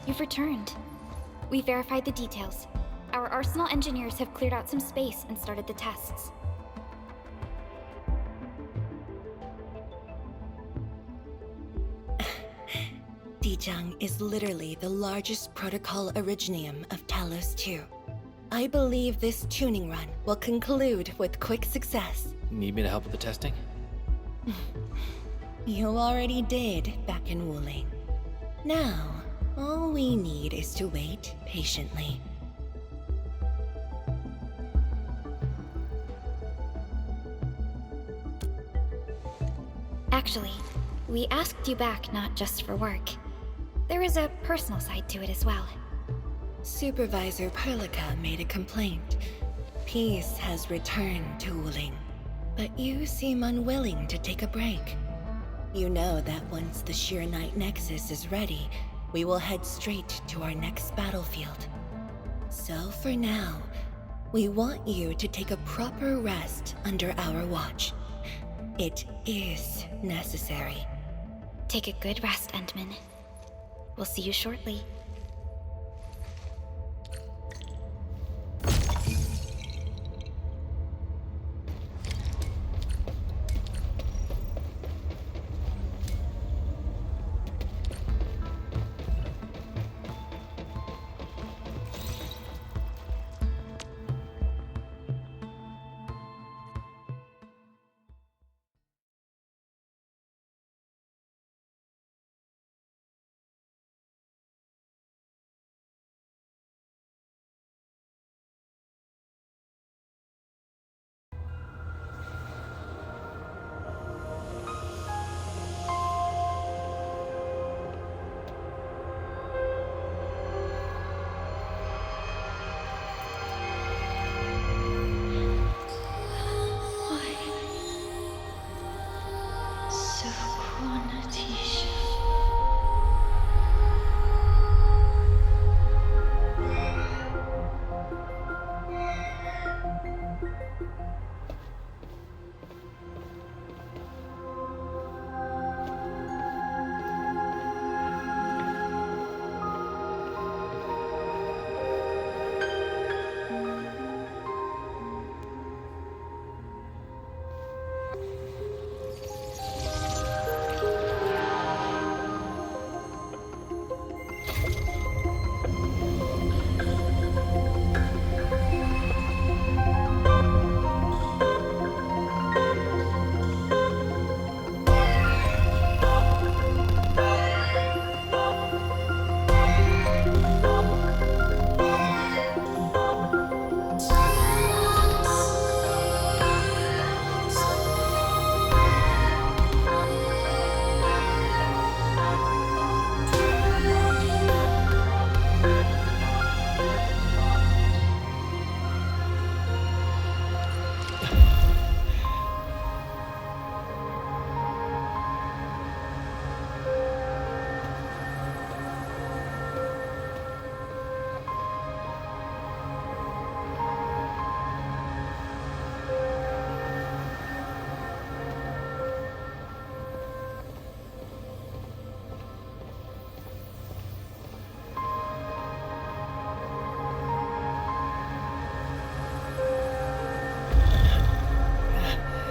You've returned. We verified the details. Our Arsenal engineers have cleared out some space and started the tests. Dijang is literally the largest protocol originium of Talos 2. I believe this tuning run will conclude with quick success. Need me to help with the testing? You already did back in Wuling. Now, all we need is to wait patiently. Actually, we asked you back not just for work. There is a personal side to it as well. Supervisor Perlica made a complaint. Peace has returned to Wuling, but you seem unwilling to take a break. You know that once the Sheer Knight Nexus is ready, we will head straight to our next battlefield. So for now, we want you to take a proper rest under our watch. It is necessary. Take a good rest, Endman. We'll see you shortly.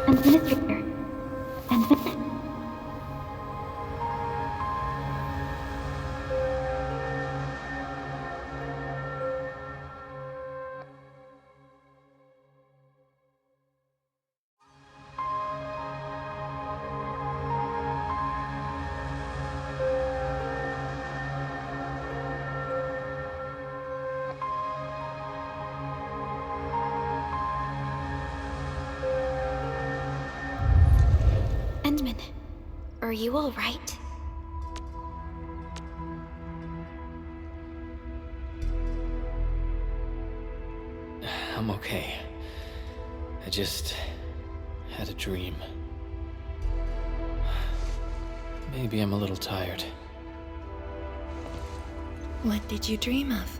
Administrator. Endman. Endman, are you all right? I'm okay. I just had a dream. Maybe I'm a little tired. What did you dream of?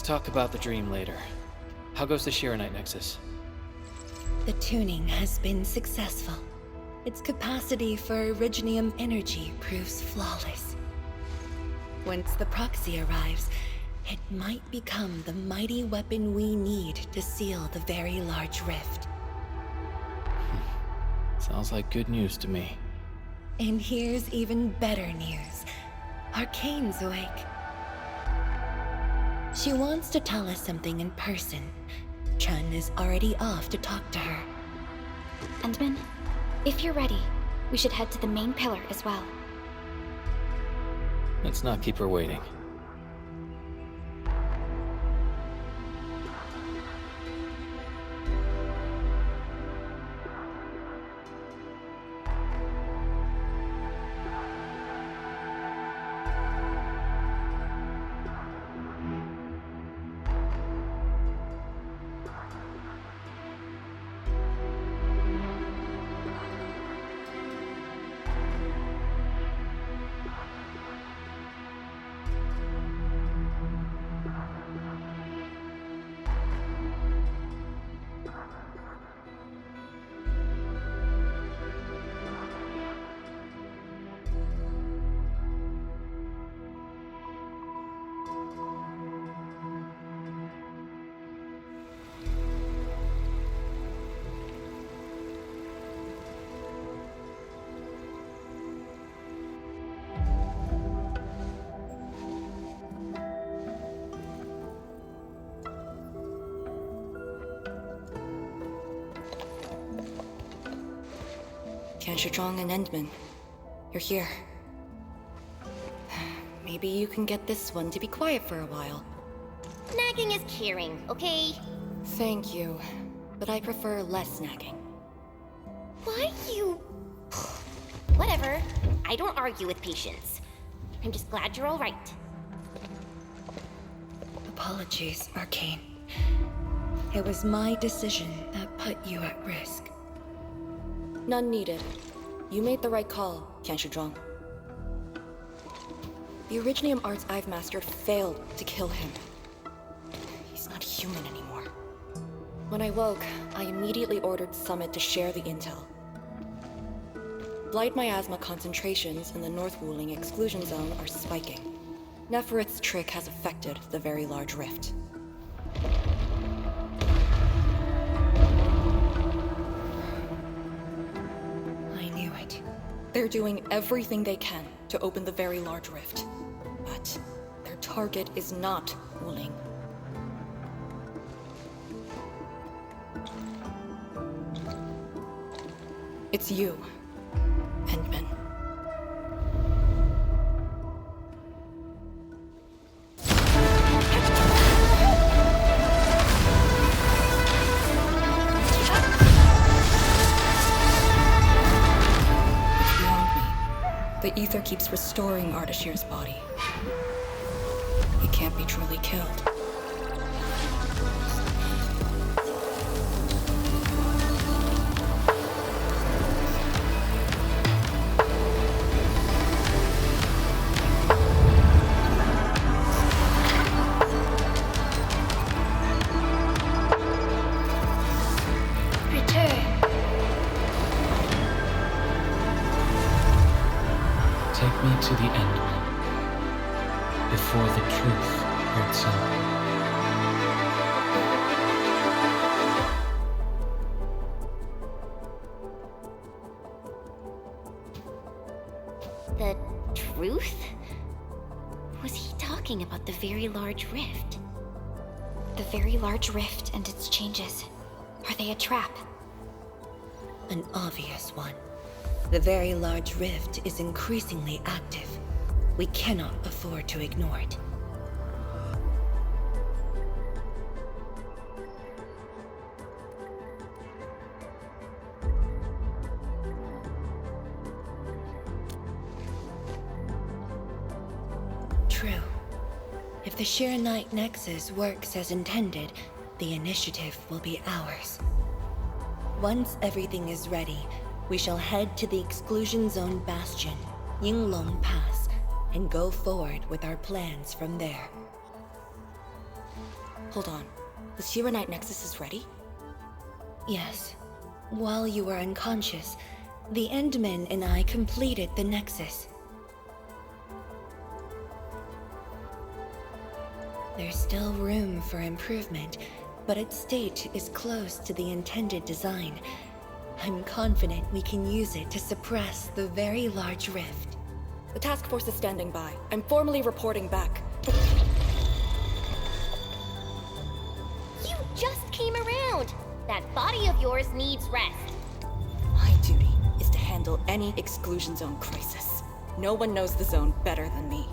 talk about the dream later. How goes the Shiranite Nexus? The tuning has been successful. Its capacity for originium energy proves flawless. Once the proxy arrives, it might become the mighty weapon we need to seal the very large rift. Sounds like good news to me. And here's even better news. Arcane's awake. She wants to tell us something in person. Chun is already off to talk to her. Endman, if you're ready, we should head to the main pillar as well. Let's not keep her waiting. Zhang and Endman, you're here. Maybe you can get this one to be quiet for a while. Nagging is caring, okay? Thank you, but I prefer less nagging. Why you... Whatever. I don't argue with patience. I'm just glad you're all right. Apologies, Arcane. It was my decision that put you at risk. None needed. You made the right call, Zhang. The Originium arts I've mastered failed to kill him. He's not human anymore. When I woke, I immediately ordered Summit to share the intel. Blight miasma concentrations in the North Wuling exclusion zone are spiking. Neferith's trick has affected the Very Large Rift. I knew it. They're doing everything they can to open the Very Large Rift. But their target is not Wuling. It's you, Endman. The ether keeps restoring Ardashir's body. He can't be truly killed. Take me to the end, before the truth hurts him. The truth? Was he talking about the Very Large Rift? The Very Large Rift and its changes. Are they a trap? An obvious one. The Very Large Rift is increasingly active. We cannot afford to ignore it. True. If the Shiranite Nexus works as intended, the initiative will be ours. Once everything is ready, we shall head to the Exclusion Zone Bastion, Yinglong Pass, and go forward with our plans from there. Hold on. The Shiranite Nexus is ready? Yes. While you were unconscious, the Endmen and I completed the Nexus. There's still room for improvement, but its state is close to the intended design. I'm confident we can use it to suppress the very large rift. The task force is standing by. I'm formally reporting back. You just came around! That body of yours needs rest. My duty is to handle any exclusion zone crisis. No one knows the zone better than me.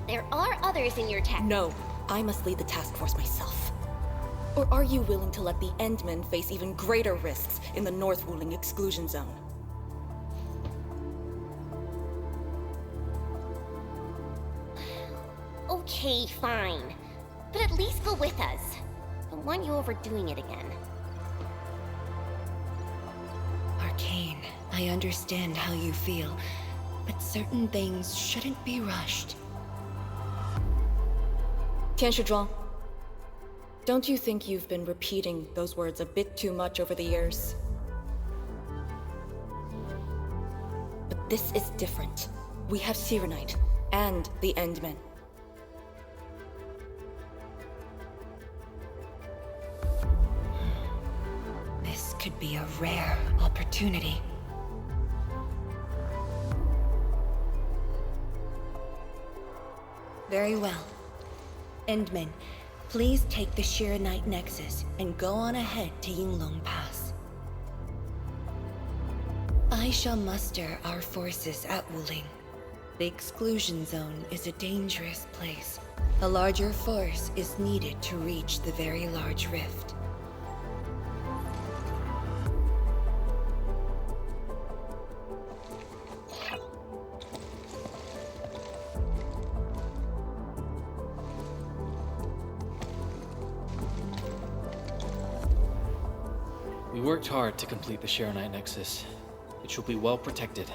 There are others in your tech. No, I must lead the task force myself. Or are you willing to let the Endmen face even greater risks in the North Wuling exclusion zone? Okay, fine. But at least go with us. I don't want you overdoing it again. Arcane, I understand how you feel, but certain things shouldn't be rushed. Tianshizhuang, don't you think you've been repeating those words a bit too much over the years? But this is different. We have Shiranite and the Endmen. This could be a rare opportunity. Very well. Endmen, please take the Shiranite Nexus and go on ahead to Yinglong Pass. I shall muster our forces at Wuling. The exclusion zone is a dangerous place. A larger force is needed to reach the very large rift. We worked hard to complete the Shiranite Nexus. It shall be well protected.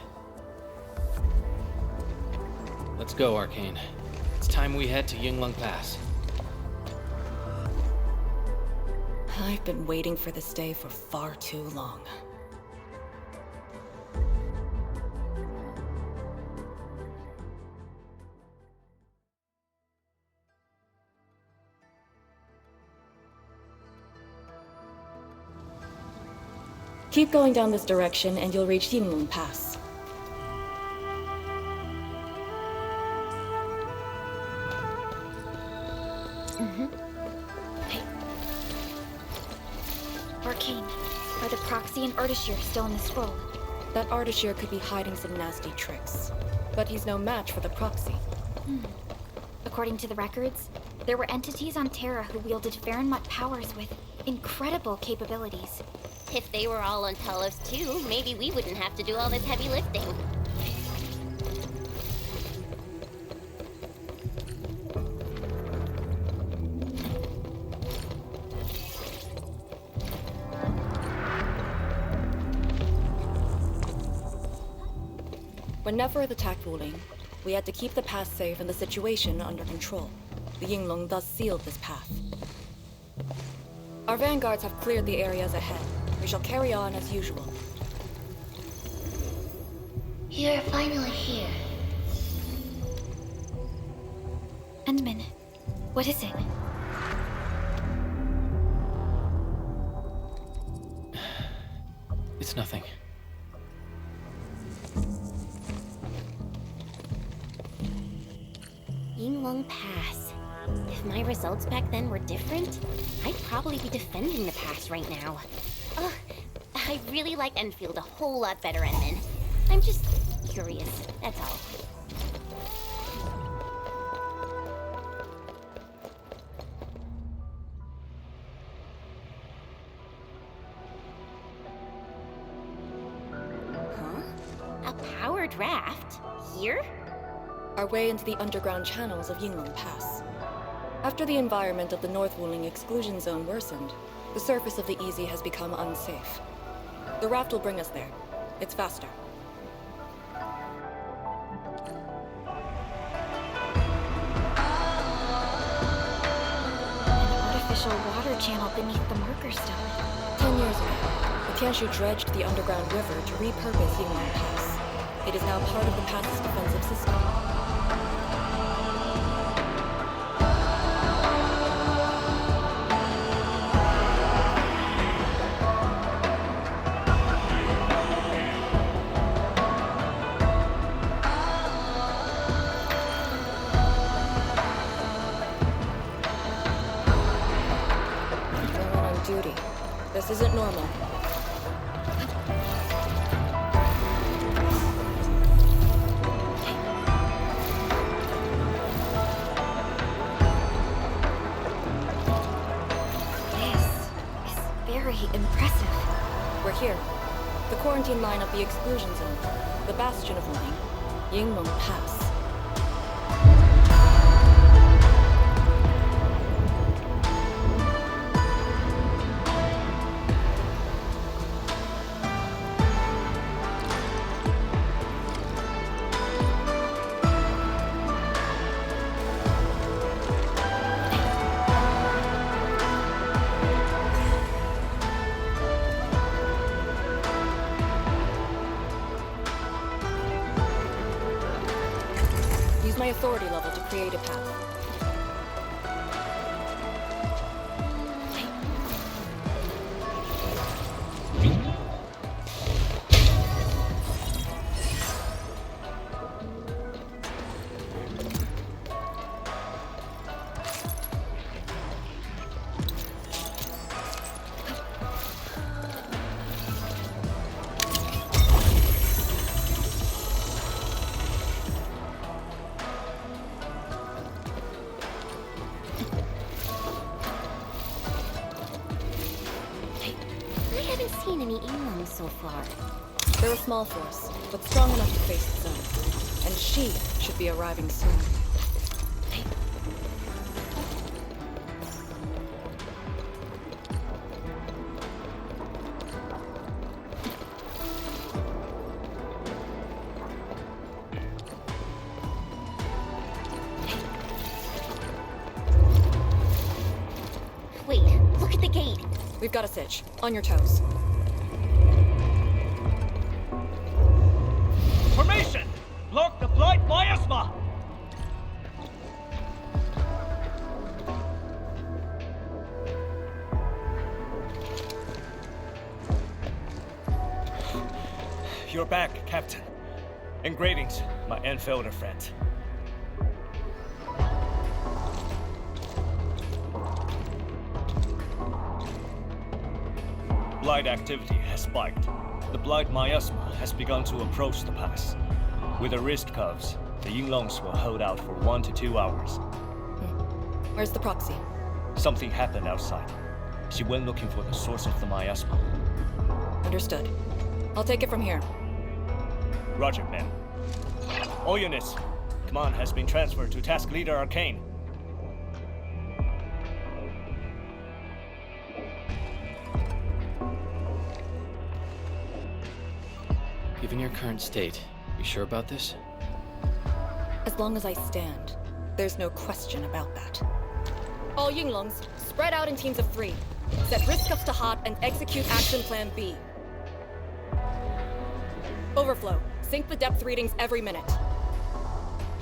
Let's go, Arcane. It's time we head to Yinglong Pass. I've been waiting for this day for far too long. Keep going down this direction and you'll reach Yinglong Pass. Arcane, are the Proxy and Ardashir still in the scroll? That Ardashir could be hiding some nasty tricks, but he's no match for the Proxy. According to the records, there were entities on Terra who wielded Farenmut powers with incredible capabilities. If they were all on Talos too, maybe we wouldn't have to do all this heavy lifting. When Nefereth attacked Wuling, we had to keep the pass safe and the situation under control. The Yinglong thus sealed this path. Our vanguards have cleared the areas ahead. We shall carry on as usual. You're finally here. Endman, what is it? It's nothing. Yinglong Pass. If my results back then were different, I'd probably be defending the pass right now. Ugh, I really like Endfield a whole lot better, Endman. I'm just curious, that's all. Huh? A powered raft? Here? Our way into the underground channels of Yinglong Pass. After the environment of the North Wuling exclusion zone worsened, the surface of the Easy has become unsafe. The raft will bring us there. It's faster. An artificial water channel beneath the marker stone. 10 years ago, the Tianshu dredged the underground river to repurpose Yingling Pass. It is now part of the pass's defensive system. Someone on duty. This isn't normal. This is very impressive. We're here. The quarantine line of the exclusion zone. The bastion of Wuling. Yinglong Pass. Use my authority level to create a path. I haven't seen any Inglungs so far. They're a small force, but strong enough to face the zone. And she should be arriving soon. Wait, look at the gate. We've got a sitch. On your toes. Formation! Block the blight miasma! You're back, Captain. And greetings, my Endfielder friend. Blight activity has spiked. The blight miasma has begun to approach the pass. With the wrist cuffs, the Yinglongs will hold out for 1 to 2 hours. Where's the proxy? Something happened outside. She went looking for the source of the miasma. Understood. I'll take it from here. Roger, men. All units, command has been transferred to Task Leader Arcane. Given your current state, you sure about this? As long as I stand, there's no question about that. All Yinglongs, spread out in teams of 3. Set wrist cuffs to hot and execute action plan B. Overflow, sync the depth readings every minute.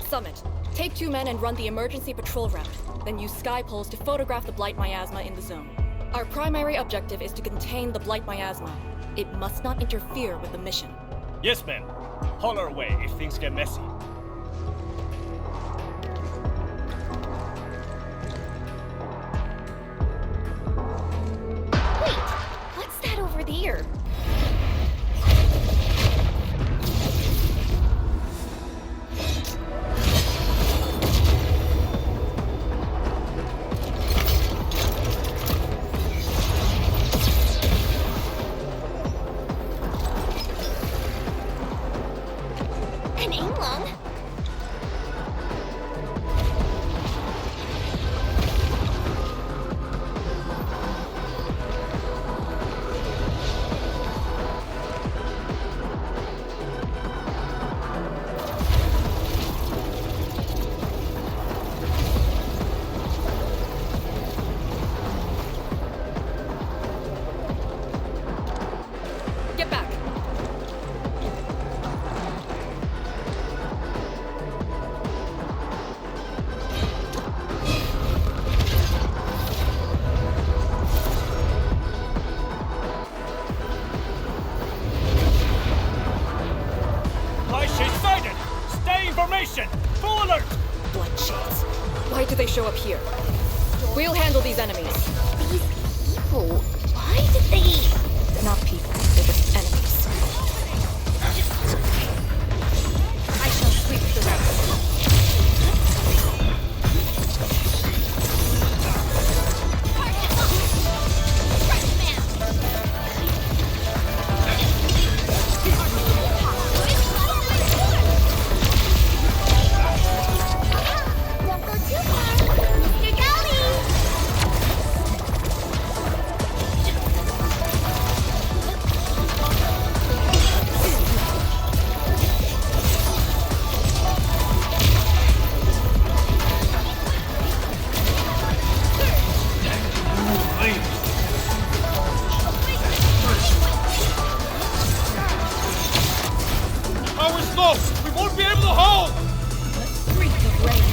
Summit, take 2 men and run the emergency patrol route, then use sky poles to photograph the blight miasma in the zone. Our primary objective is to contain the blight miasma. It must not interfere with the mission. Yes, men. Holler away if things get messy. Wait, what's that over there? An Inglung? Formation! Full alert! Blood shades. Why do they show up here? We'll handle these enemies. These people, why did they... Not people, they're just enemies. I shall sweep the rest. Don't go too far. Mr. Dolly! Power's low! We won't be able to hold! Freak of rain.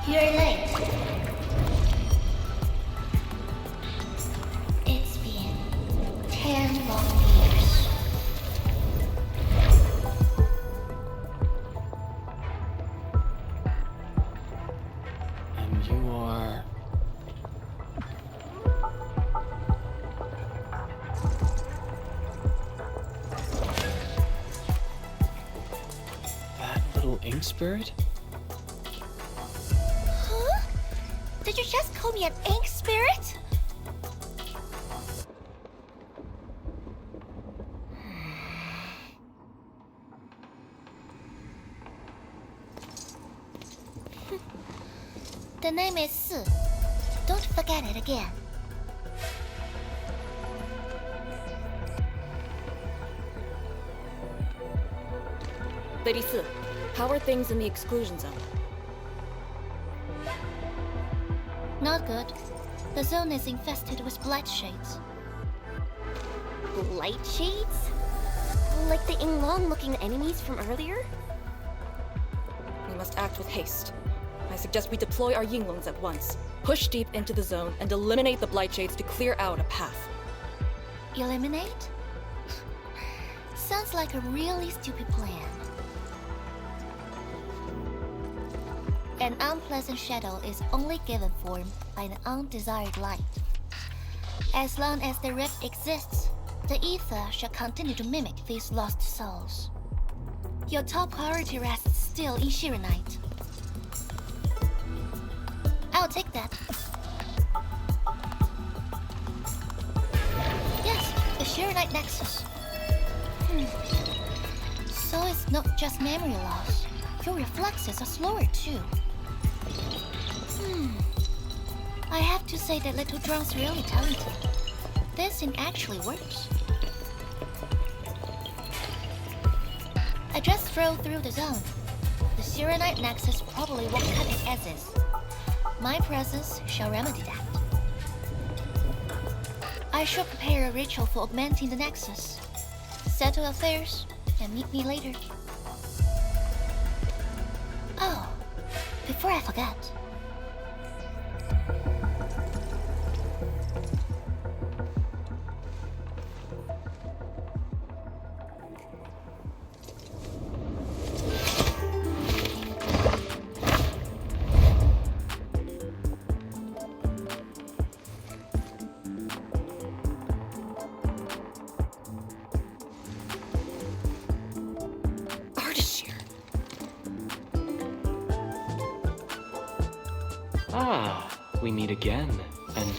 You're late. It's been 10 long years. And you are... that little ink spirit? Huh? Did you just call me an ink spirit? The name is Su. Don't forget it again. Lady Su, how are things in the exclusion zone? Not good. The zone is infested with blight shades. Blight shades? Like the Inglong-looking enemies from earlier? We must act with haste. I suggest we deploy our Yinglongs at once. Push deep into the zone and eliminate the blight shades to clear out a path. Eliminate? Sounds like a really stupid plan. An unpleasant shadow is only given form by an undesired light. As long as the rift exists, the ether shall continue to mimic these lost souls. Your top priority rests still in Shiranite. I'll take that. Yes, the Shiranite Nexus. So it's not just memory loss. Your reflexes are slower too. I have to say that Little Drone's really talented. This thing actually works. I just drove through the zone. The Shiranite Nexus probably won't cut it as is. My presence shall remedy that. I shall prepare a ritual for augmenting the Nexus. Settle affairs and meet me later. Oh, before I forget. Ah, we meet again, and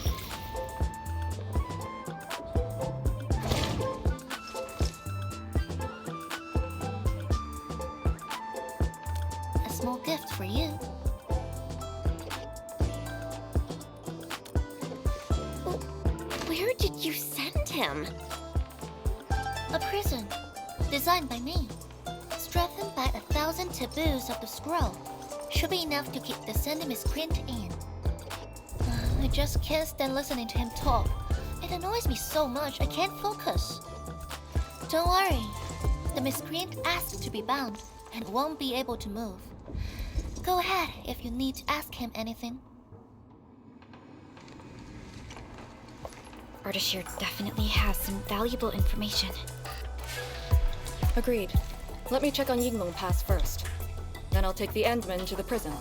A small gift for you. Where did you send him? A prison, designed by me. Strengthened by 1,000 taboos of the scroll. Should be enough to keep the sending miscreant in. I just can't stand listening to him talk. It annoys me so much I can't focus. Don't worry. The miscreant asked to be bound and won't be able to move. Go ahead if you need to ask him anything. Ardashir definitely has some valuable information. Agreed. Let me check on Yinglong Pass first. Then I'll take the Endmen to the prison.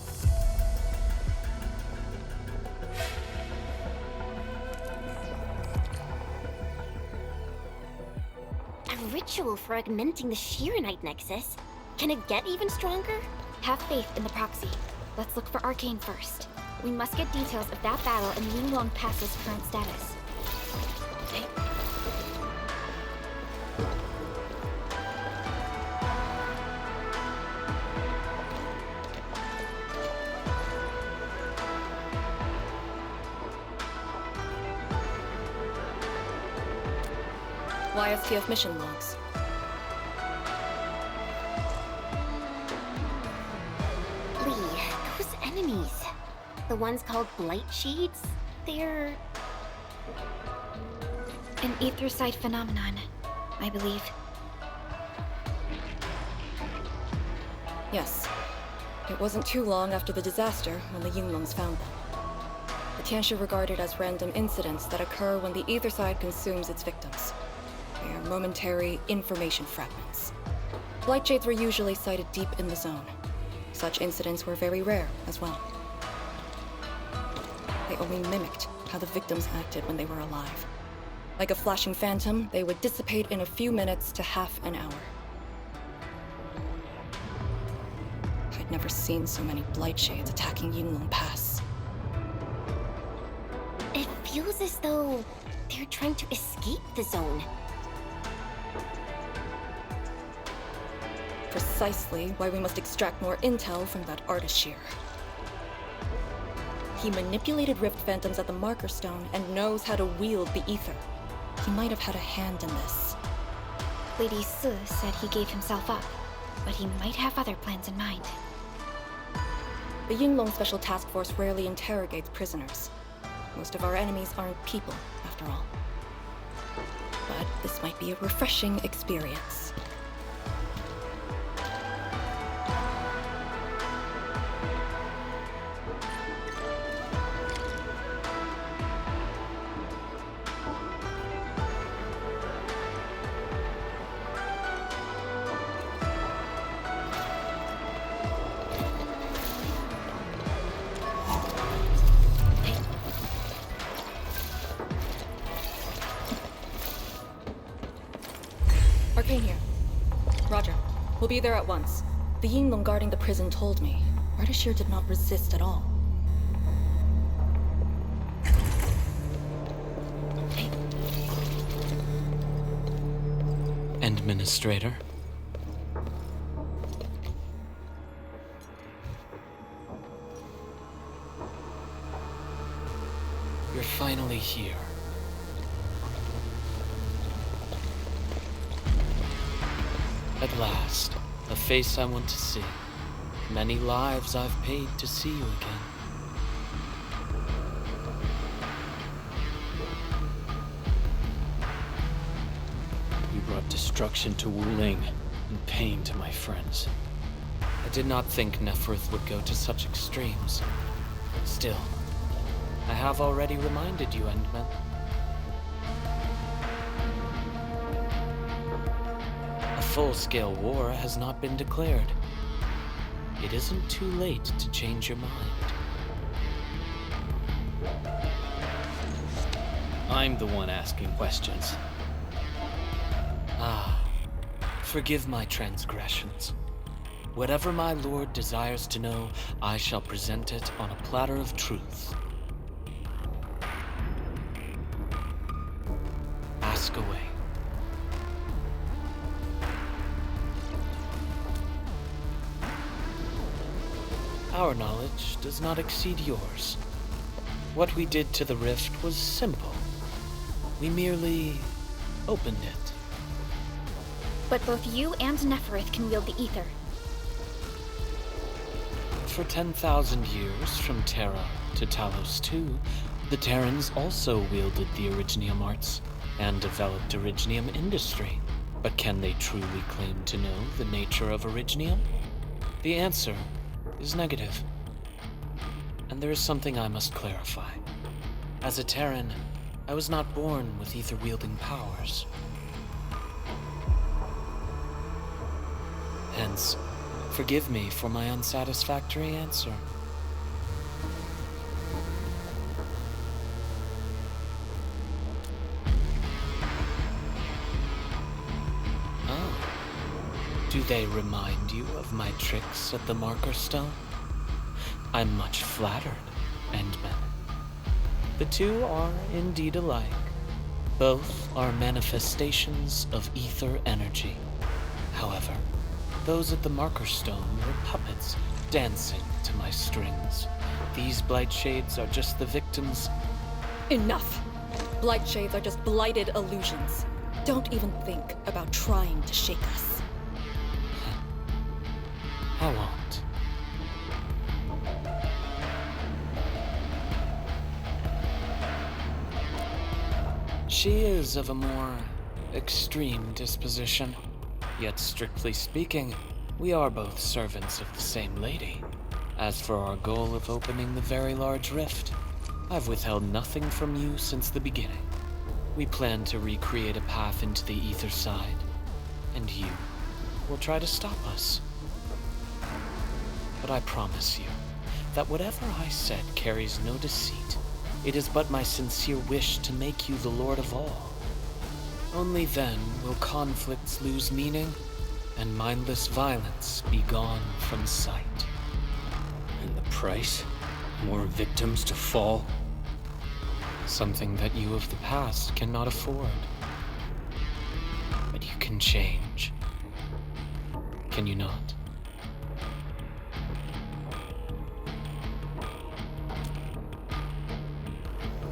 A ritual for augmenting the Shiranite Nexus? Can it get even stronger? Have faith in the proxy. Let's look for Arcane first. We must get details of that battle and Yinglong Pass's current status. YSTF mission logs. Lee, those enemies. The ones called Blight Shades? They're... An aetherside phenomenon, I believe. Yes. It wasn't too long after the disaster when the Yinglongs found them. The Tianshu regard it as random incidents that occur when the ether side consumes its victims. They are momentary information fragments. Blight shades were usually sighted deep in the zone. Such incidents were very rare as well. They only mimicked how the victims acted when they were alive. Like a flashing phantom, they would dissipate in a few minutes to half an hour. I'd never seen so many Blight shades attacking Yinglong Pass. It feels as though they're trying to escape the zone. Precisely why we must extract more intel from that Ardashir. He manipulated Rift Phantoms at the Marker Stone and knows how to wield the ether. He might have had a hand in this. Lady Su said he gave himself up, but he might have other plans in mind. The Yinglong Special Task Force rarely interrogates prisoners. Most of our enemies aren't people, after all. But this might be a refreshing experience. Arcane here. Roger. We'll be there at once. The Yinglong guarding the prison told me. Ardashir did not resist at all. Administrator. You're finally here. At last, a face I want to see. Many lives I've paid to see you again. You brought destruction to Wuling and pain to my friends. I did not think Neferth would go to such extremes. Still, I have already reminded you, Endmen. A full-scale war has not been declared. It isn't too late to change your mind. I'm the one asking questions. Ah, forgive my transgressions. Whatever my lord desires to know, I shall present it on a platter of truth. Ask away. Our knowledge does not exceed yours. What we did to the rift was simple. We merely opened it. But both you and Neferith can wield the ether. For 10,000 years, from Terra to Talos II, the Terrans also wielded the Originium arts and developed Originium industry. But can they truly claim to know the nature of Originium? The answer is negative. And there is something I must clarify. As a Terran, I was not born with ether-wielding powers. Hence, forgive me for my unsatisfactory answer. Oh. Do they remind you of my tricks at the Marker Stone? I'm much flattered, Endman. The two are indeed alike. Both are manifestations of ether energy. However, those at the Marker Stone were puppets dancing to my strings. These blight shades are just the victims. Enough! Blight shades are just blighted illusions. Don't even think about trying to shake us. I won't. She is of a more extreme disposition. Yet strictly speaking, we are both servants of the same lady. As for our goal of opening the very large rift, I've withheld nothing from you since the beginning. We plan to recreate a path into the ether side, and you will try to stop us. But I promise you that whatever I said carries no deceit. It is but my sincere wish to make you the Lord of all. Only then will conflicts lose meaning and mindless violence be gone from sight. And the price? More victims to fall? Something that you of the past cannot afford. But you can change. Can you not?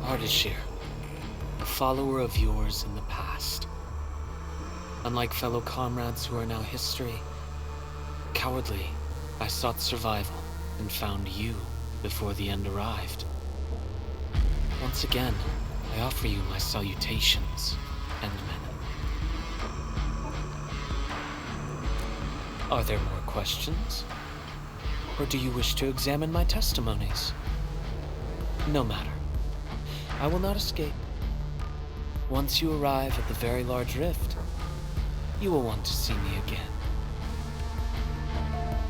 Ardashir, a follower of yours in the past. Unlike fellow comrades who are now history, cowardly, I sought survival and found you before the end arrived. Once again, I offer you my salutations, Endman. Are there more questions? Or do you wish to examine my testimonies? No matter. I will not escape. Once you arrive at the very large rift, you will want to see me again.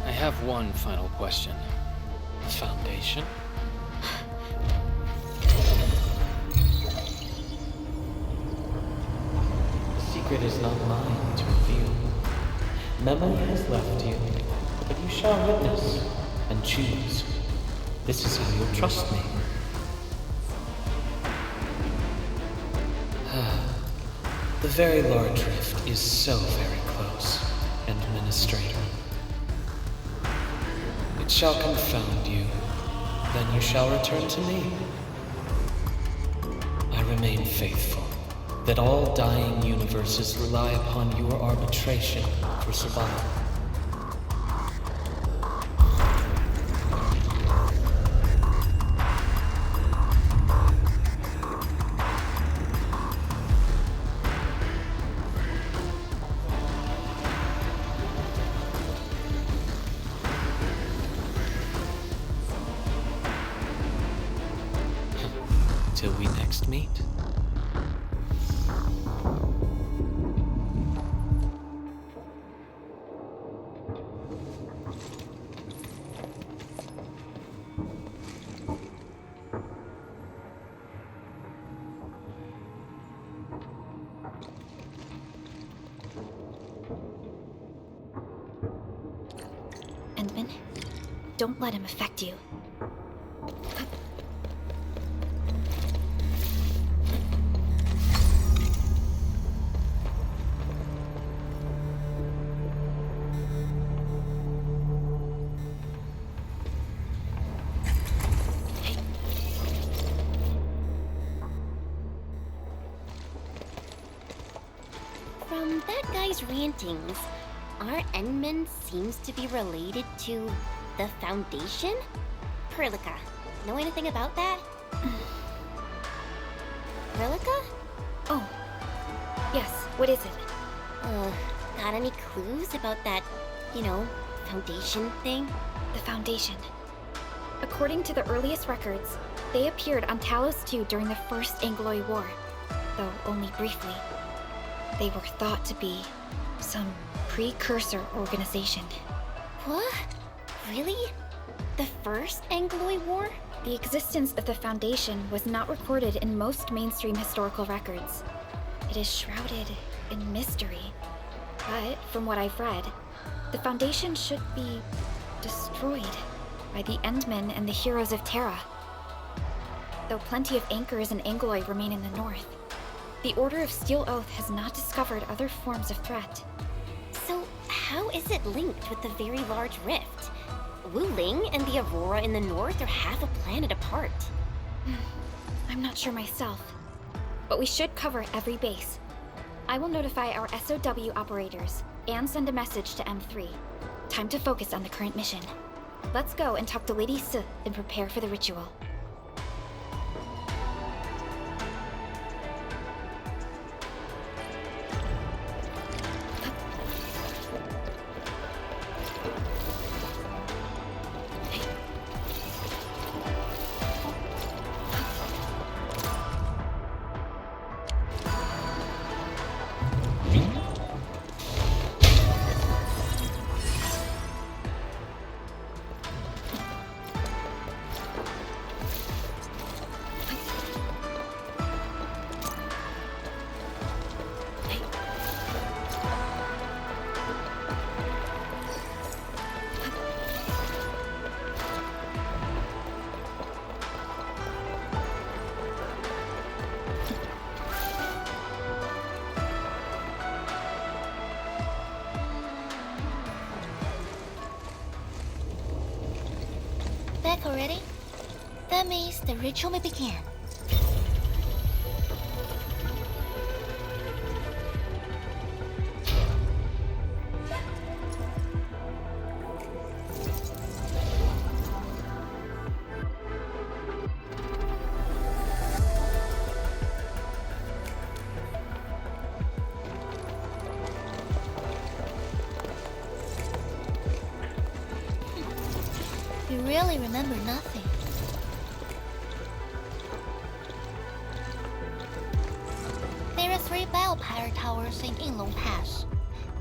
I have one final question. The Foundation? The secret is not mine to reveal. Memory has left you, but you shall witness and choose. This is how you'll trust me. The very large rift is so very close, Administrator. It shall confound you, then you shall return to me. I remain faithful, that all dying universes rely upon your arbitration for survival. Till we next meet. Endman. Don't let him affect you. From that guy's rantings, our Endman seems to be related to the Foundation? Perlica, know anything about that? Perlica? Oh, yes, what is it? Got any clues about that, Foundation thing? The Foundation. According to the earliest records, they appeared on Talos II during the First Angloid War, though only briefly. They were thought to be some precursor organization. What? Really? The First Angloid War? The existence of the Foundation was not recorded in most mainstream historical records. It is shrouded in mystery. But, from what I've read, the Foundation should be destroyed by the Endmen and the heroes of Terra. Though plenty of anchors and Angloid remain in the north, the Order of Steel Oath has not discovered other forms of threat. So, how is it linked with the very large rift? Wuling and the Aurora in the north are half a planet apart. I'm not sure myself, but we should cover every base. I will notify our SOW operators and send a message to M3. Time to focus on the current mission. Let's go and talk to Lady S and prepare for the ritual. Back already? That means the ritual may begin. You really remember nothing. There are 3 biopower towers in Yinglong Pass.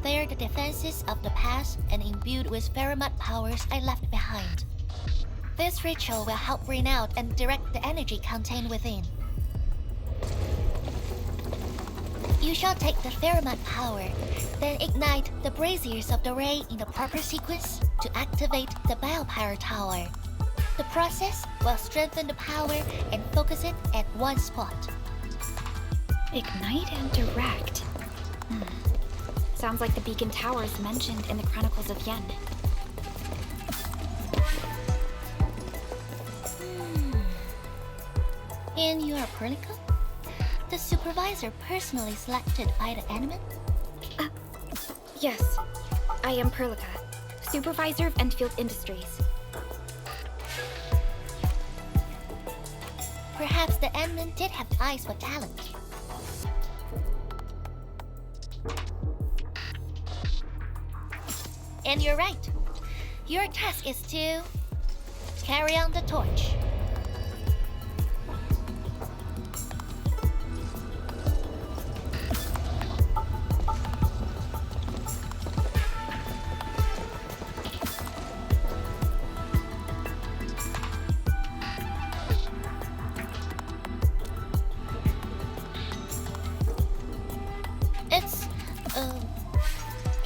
They are the defenses of the pass and imbued with very much powers I left behind. This ritual will help bring out and direct the energy contained within. You shall take the Ferromat power, then ignite the braziers of the ray in the proper sequence to activate the biopower tower. The process will strengthen the power and focus it at one spot. Ignite and direct. Sounds like the beacon towers mentioned in the Chronicles of Yen. And you are Perlica? The supervisor personally selected by the enemy? Yes, I am Perlica, supervisor of Endfield Industries. Perhaps the admin did have eyes for talent. And you're right. Your task is to carry on the torch.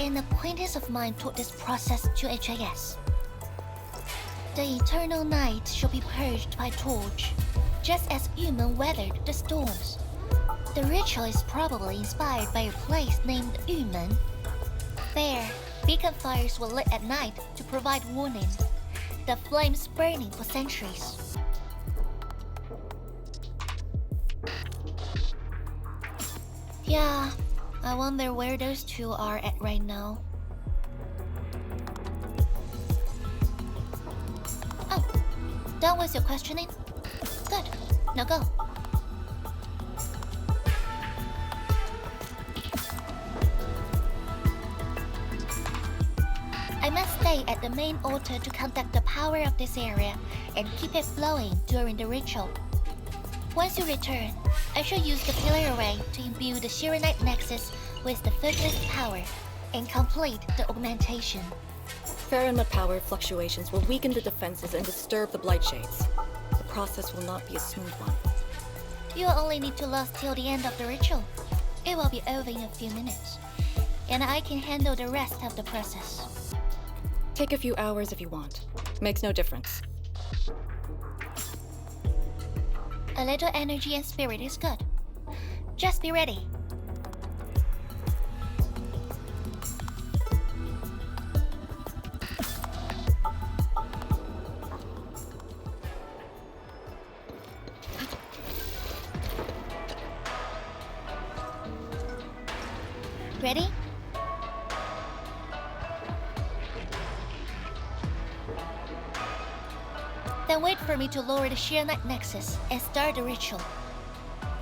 An acquaintance of mine taught this process to HIS. The eternal night shall be purged by torch, just as Yumen weathered the storms. The ritual is probably inspired by a place named Yumen. There, beacon fires were lit at night to provide warning, the flames burning for centuries. Yeah, I wonder where those two are at right now. Oh, done with your questioning? Good, now go. I must stay at the main altar to conduct the power of this area and keep it flowing during the ritual. Once you return, I shall use the pillar array to imbue the Shiranite Nexus with the focused power and complete the augmentation. Faramut power fluctuations will weaken the defenses and disturb the Blight Shades. The process will not be a smooth one. You'll only need to last till the end of the ritual. It will be over in a few minutes, and I can handle the rest of the process. Take a few hours if you want. Makes no difference. A little energy and spirit is good. Just be ready. Ready? Then wait for me to lower the Shiranite Nexus and start the ritual.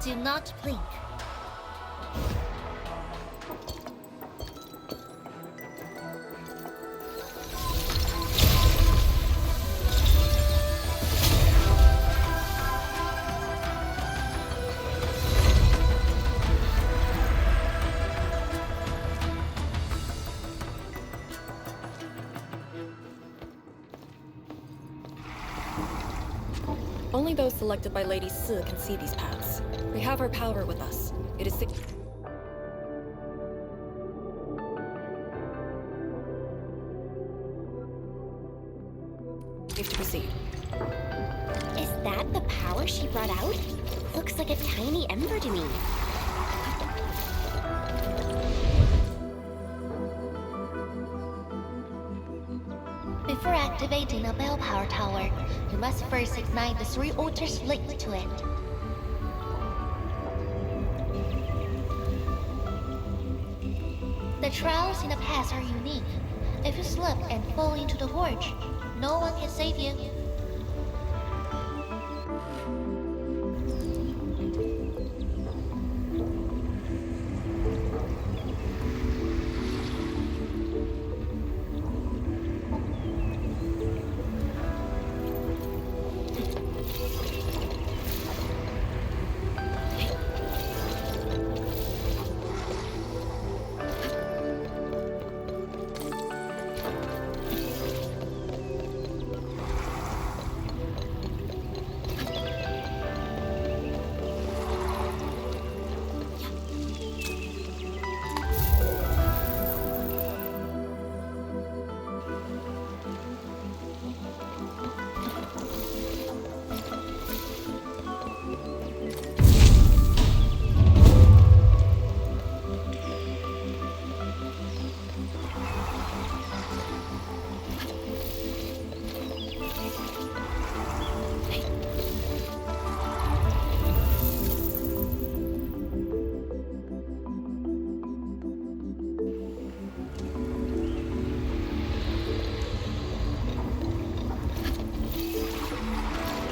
Do not blink. Only those selected by Lady Si can see these paths. We have our power with us. It is safe to proceed. Is that the power she brought out? Looks like a tiny ember to me. Before activating a bell power tower, you must first ignite the 3 altars linked to it. The trials in the past are unique. If you slip and fall into the gorge, no one can save you.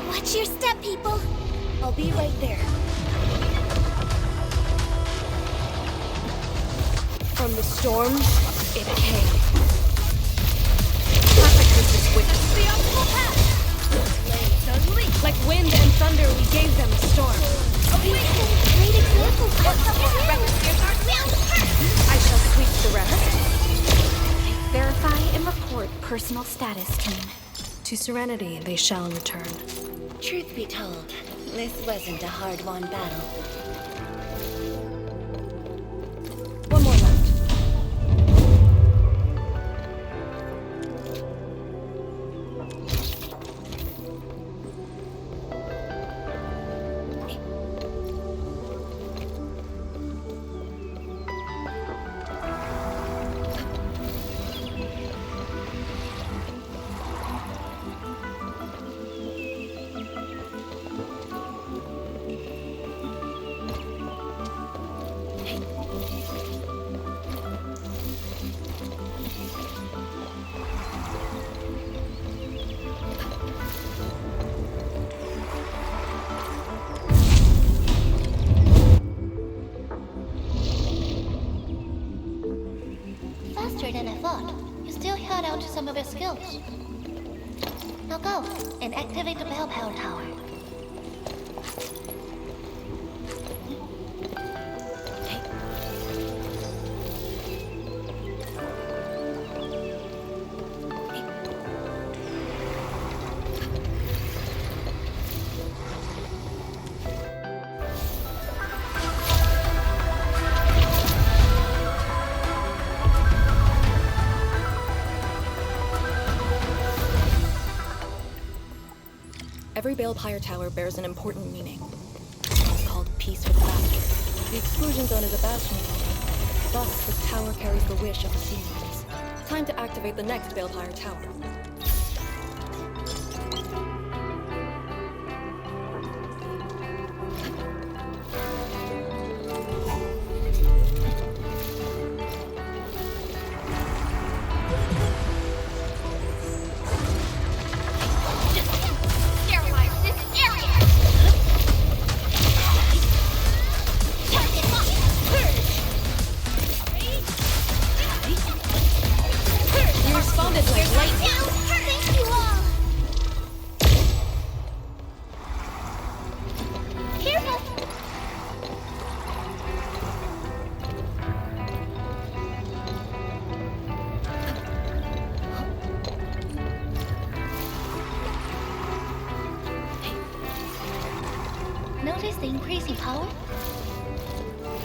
Watch your step, people! I'll be right there. From the storm, it came. Perfect with this witness. The optimal path! Suddenly, like wind and thunder, we gave them a storm. Great example! I shall sweep the rest. Verify and report personal status, team. To Serenity they shall return. Truth be told, this wasn't a hard-won battle. One more left. faster than I thought. You still held out some of your skills. Now go and activate the bell power tower. Every Balefire tower bears an important meaning. It's called Peace with the Bastion. The exclusion zone is a bastion zone. Thus, this tower carries the wish of the Sea Lords. Time to activate the next Balefire tower. Notice the increasing power?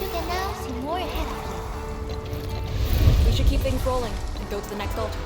You can now see more ahead of you. We should keep things rolling and go to the next altar.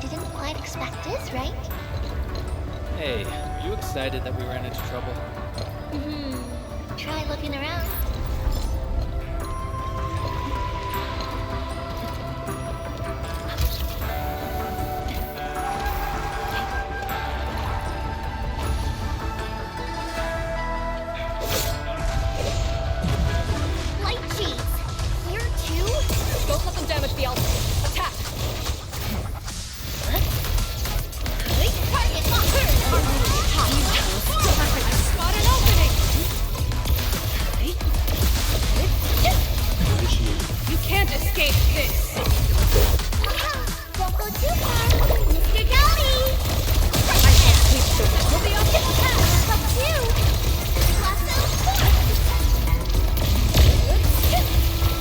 Didn't quite expect this, right? Hey, are you excited that we ran into trouble? Try looking around. Light cheese! Here too? Don't let them damage the altar. Attack! Target locked! Spot an opening! You can't escape this! Don't go too far! Mr. Dowdy! I can't keep the rest of the opening! Up you!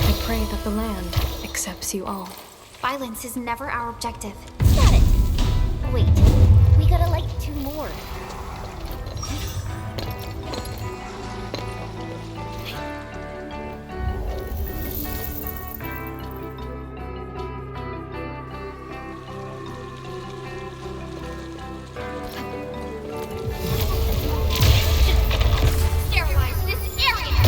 I pray that the land accepts you all. Violence is never our objective. Got it. Wait, we gotta light two more. Sterilize this area!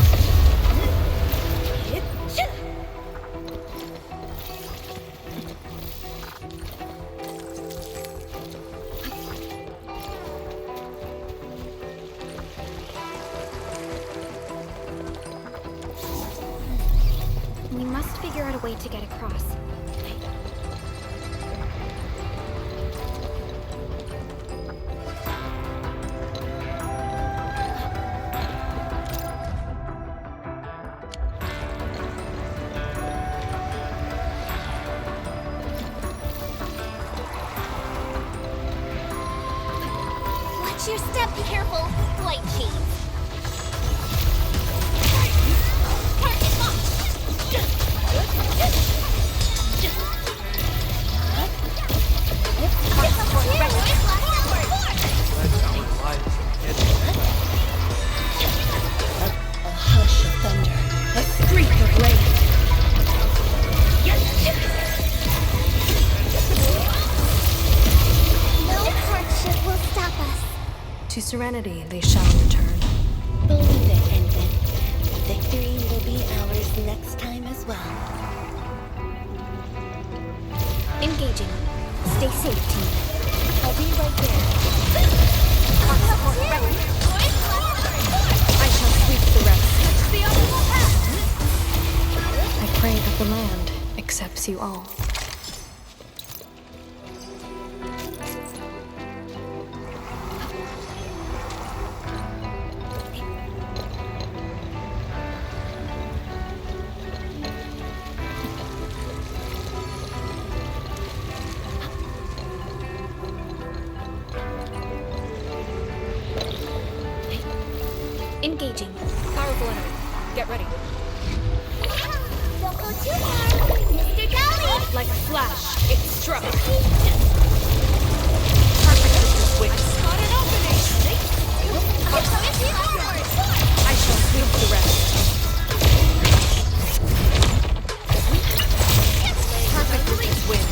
We must figure out a way to get across. Watch your step, be careful. Light cheese. Target locked! A hush of thunder, a streak of rain. No hardship will stop us. To serenity they shall return. Believe it, Endfield. Victory will be ours next time as well. Engaging. Stay Stay safe, team. I'll be right there. I shall sweep the rest. The optimal path! I pray that the land accepts you all. Engaging. Powerful enemy. Get ready. Don't go too far, Mr. Dolly! Like a flash, it struck. Spot an opening! I shall sweep the rest. Perfect distance win.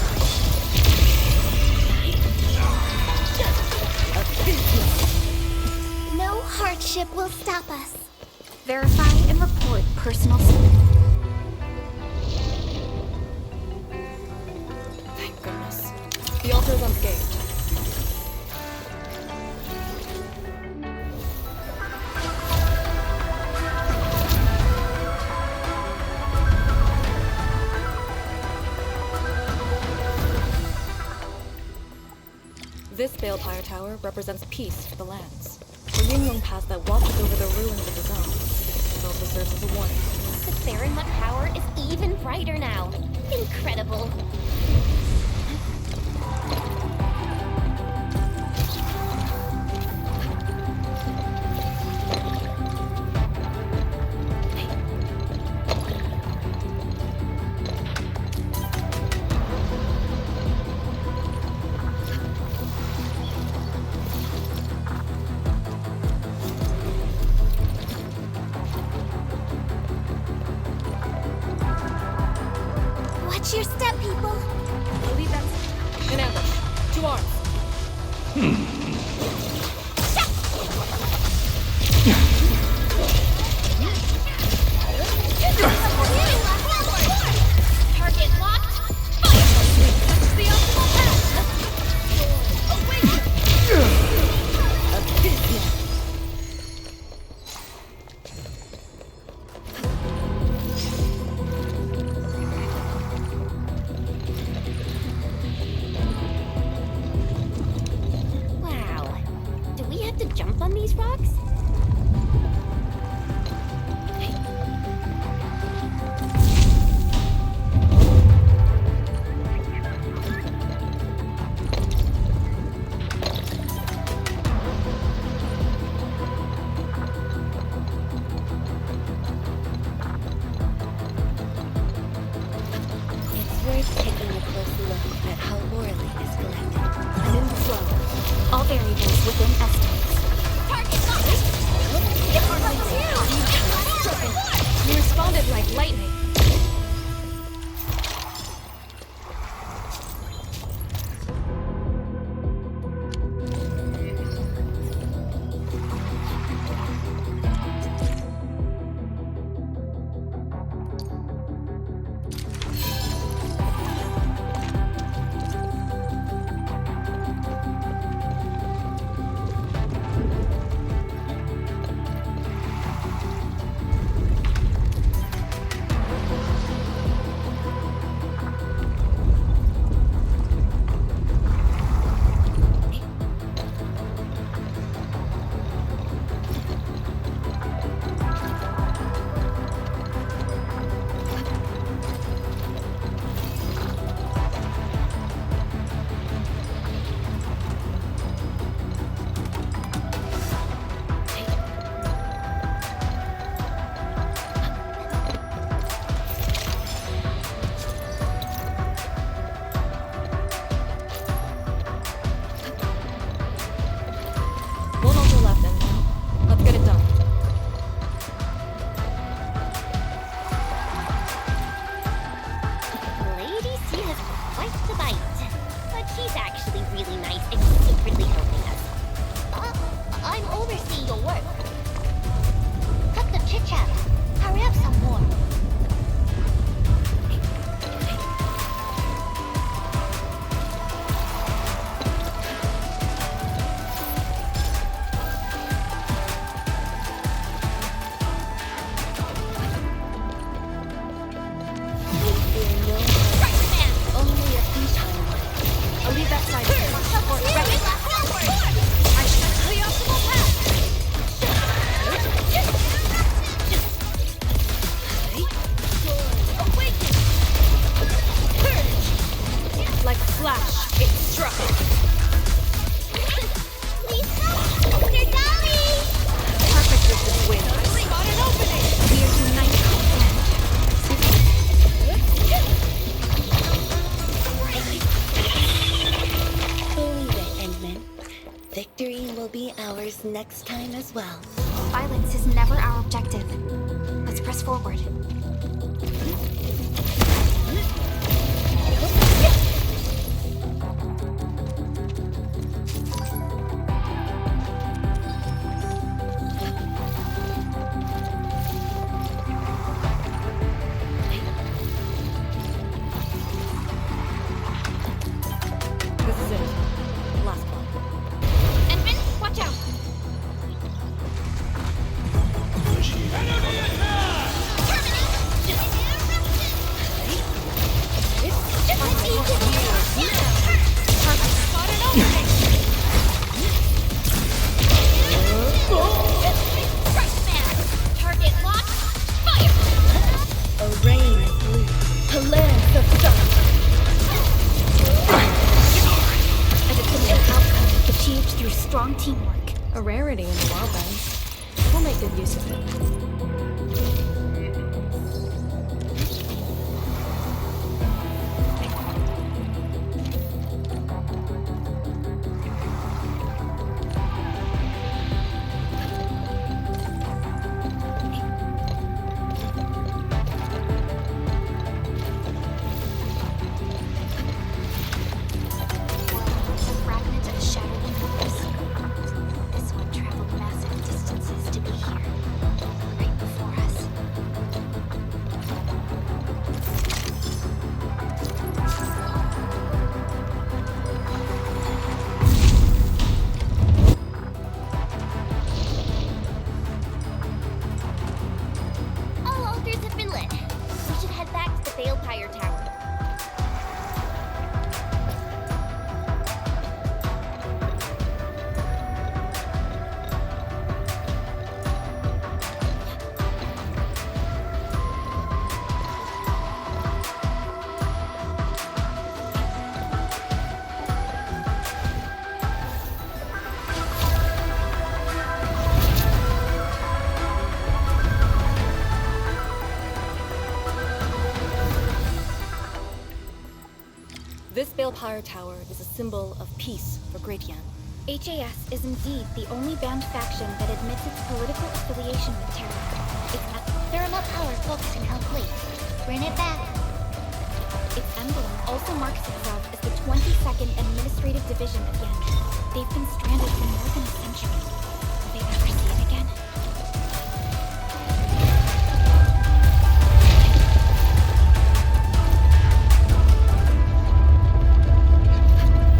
No hardship will stop us. Verify and report personal. Thank goodness. The altar is unscathed. This Balefire Tower represents peace for the lands. The Yinglong Pass that watches over the ruins of the zone. It also serves as a warning. The Theronmut power is even brighter now. Incredible. Watch your step, people. Believe that. In ambush. To arms. Target locked. Fire! The optimal path. Wow. Do we have to jump on these rocks? It's worth taking a close look at how Orly is collected. I'm in the flow. All variables within estimates. Target locked. You responded like lightning. One on the left end now. Let's get it done. Lady C has quite the bite. But she's actually really nice and secretly helping us. I'm overseeing your work. Cut the chit-chat. Hurry up some more. Victory will be ours next time as well. Violence is never our objective. Let's press forward. This is it. Last one. Endman, watch out! Target locked. Fire! A rain of blue, a lance of sun. A definitive outcome achieved through strong teamwork. A rarity in the wildlands. We'll make good use of it. A fragment of shattered universe. This one traveled massive distances to be here, right before us. All altars have been lit. We should head back to the Balefire Tower. This Balefire Tower is a symbol of peace for Great Yan. HAS is indeed the only banned faction that admits its political affiliation with Terra. There are more power folks in Elfleet. Bring it back. Its emblem also marks itself as the 22nd Administrative Division of Yen. They've been stranded for more than a century. Will they ever see it again?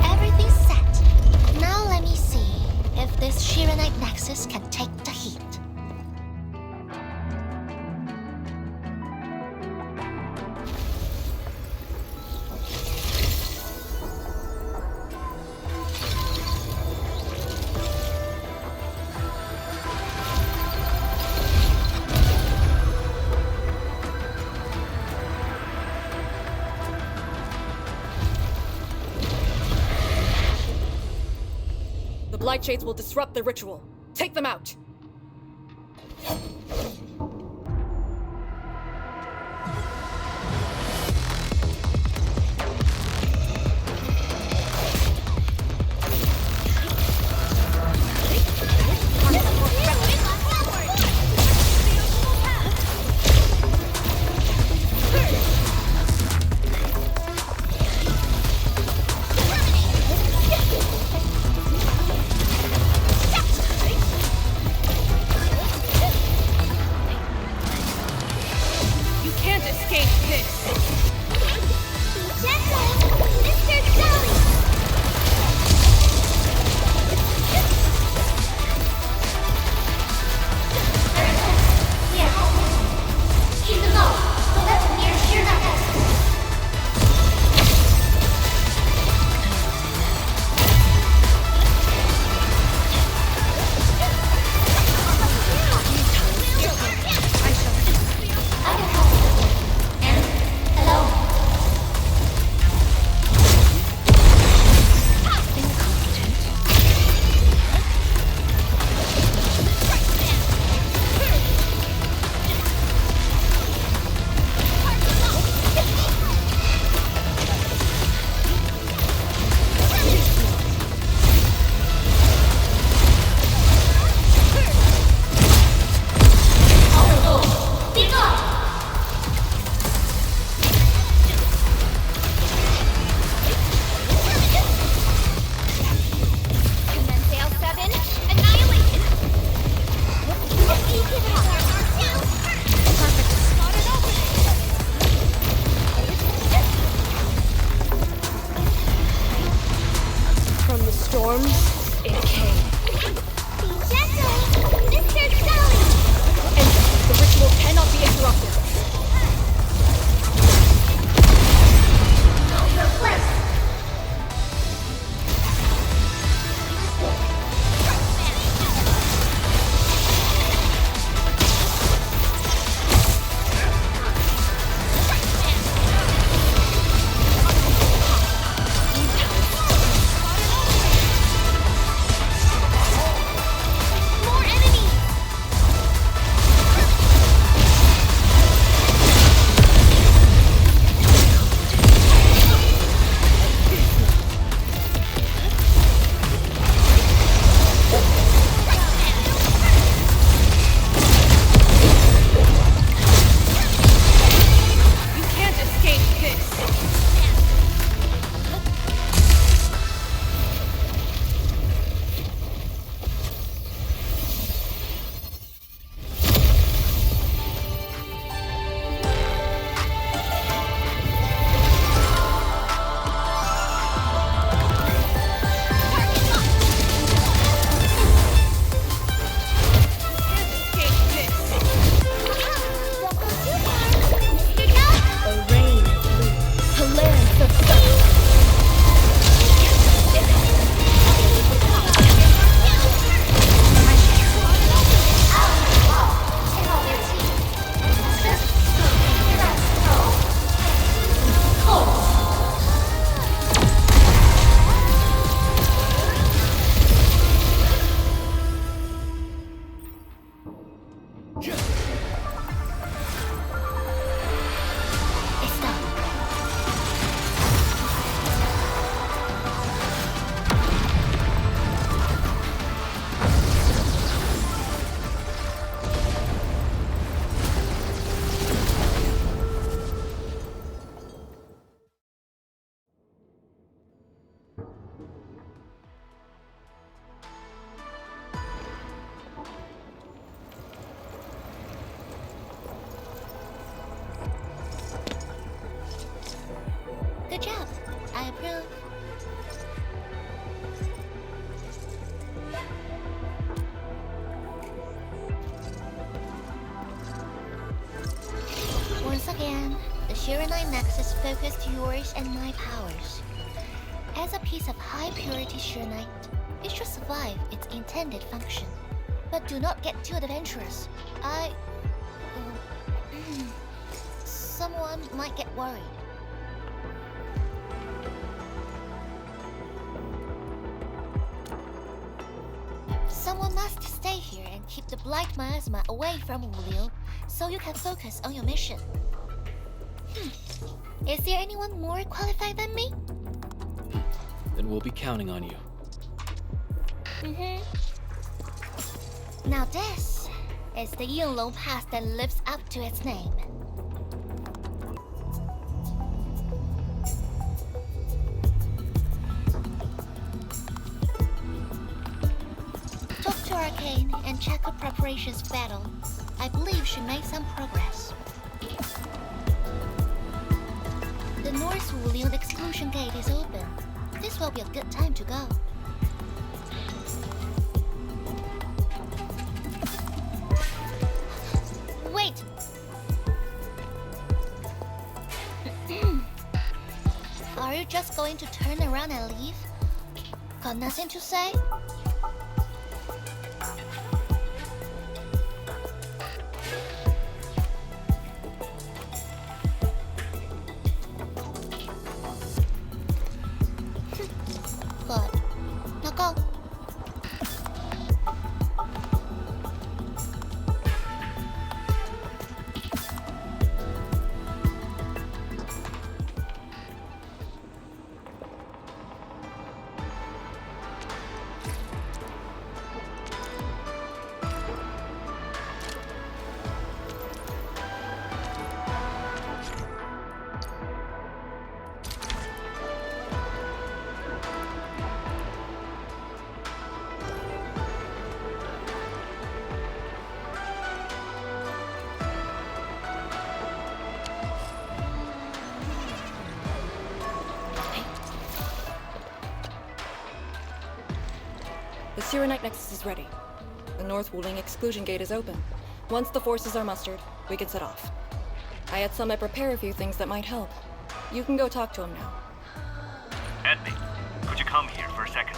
Everything's set. Now let me see if this Shiranite Nexus can take the heat. The Blight Shades will disrupt the ritual. Take them out! the storm, it came. Be gentle, Mr. Sally! And the ritual cannot be interrupted. More enemies! You can't escape this. Escape this. Don't go too far, Mr. Duck! A rain of blue, a lance of sun. It's done. Good job. I approve. Once again, the Shiranite Nexus focused yours and my powers. As a piece of high-purity Shiranite, it should survive its intended function. But do not get too adventurous. Someone might get worried. Someone must stay here and keep the Blight Miasma away from Wuliu, so you can focus on your mission. Is there anyone more qualified than me? Then we'll be counting on you. Now this is the Yinglong Pass that lives up to its name. Talk to Arcane and check her preparations for battle. I believe she made some progress. The North Wulian exclusion gate is open. This will be a good time to go. Wait! Are you just going to turn around and leave? Got nothing to say? Good. Now go. The Sirenite Nexus is ready. The North Wuling exclusion gate is open. Once the forces are mustered, we can set off. I had Summit prepare a few things that might help. You can go talk to him now. Edmund, could you come here for a second?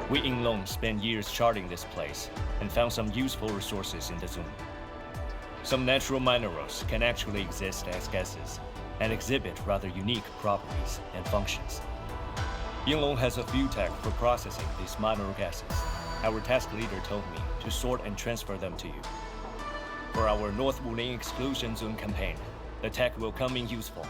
We Yinglong spent years charting this place and found some useful resources in the zone. Some natural minerals can actually exist as gases and exhibit rather unique properties and functions. Yinglong has a few tech for processing these mineral gases. Our task leader told me to sort and transfer them to you. For our North Wuling Exclusion Zone campaign, the tech will come in useful.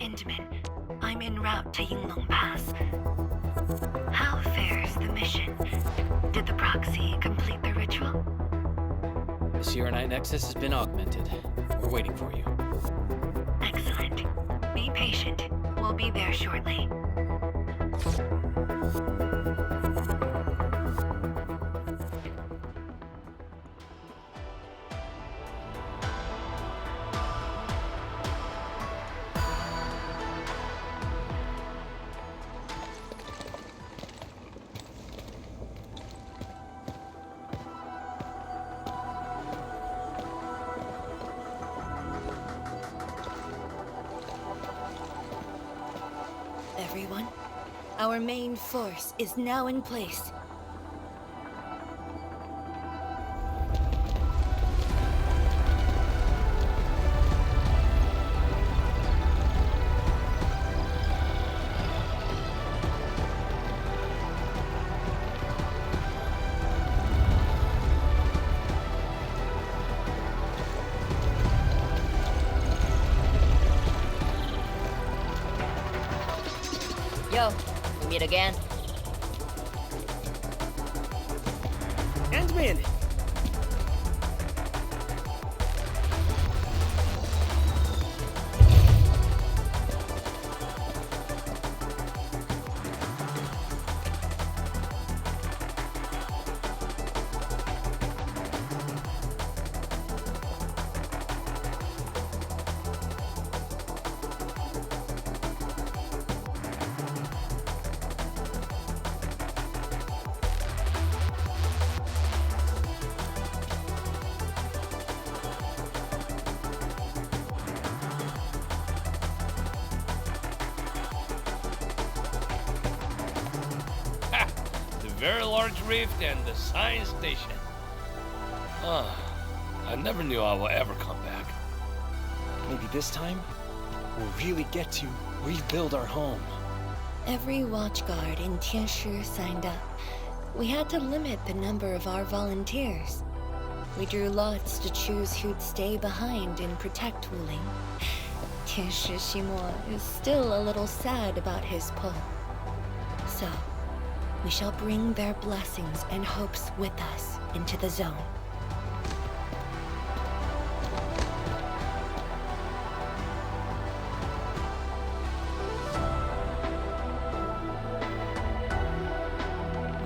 Endman, I'm en route to Yinglong Pass. How fares the mission? Did the proxy complete the ritual? The Sirenite Nexus has been augmented. We're waiting for you. Excellent. Be patient. We'll be there shortly. Everyone, our main force is now in place. Yo, we meet again. Endman! Very large rift and the science station. I never knew I would ever come back. Maybe this time, we'll really get to rebuild our home. Every watchguard in Tianshi signed up. We had to limit the number of our volunteers. We drew lots to choose who'd stay behind and protect Wuling. Tianshi Ximo is still a little sad about his pull. So, we shall bring their blessings and hopes with us into the zone.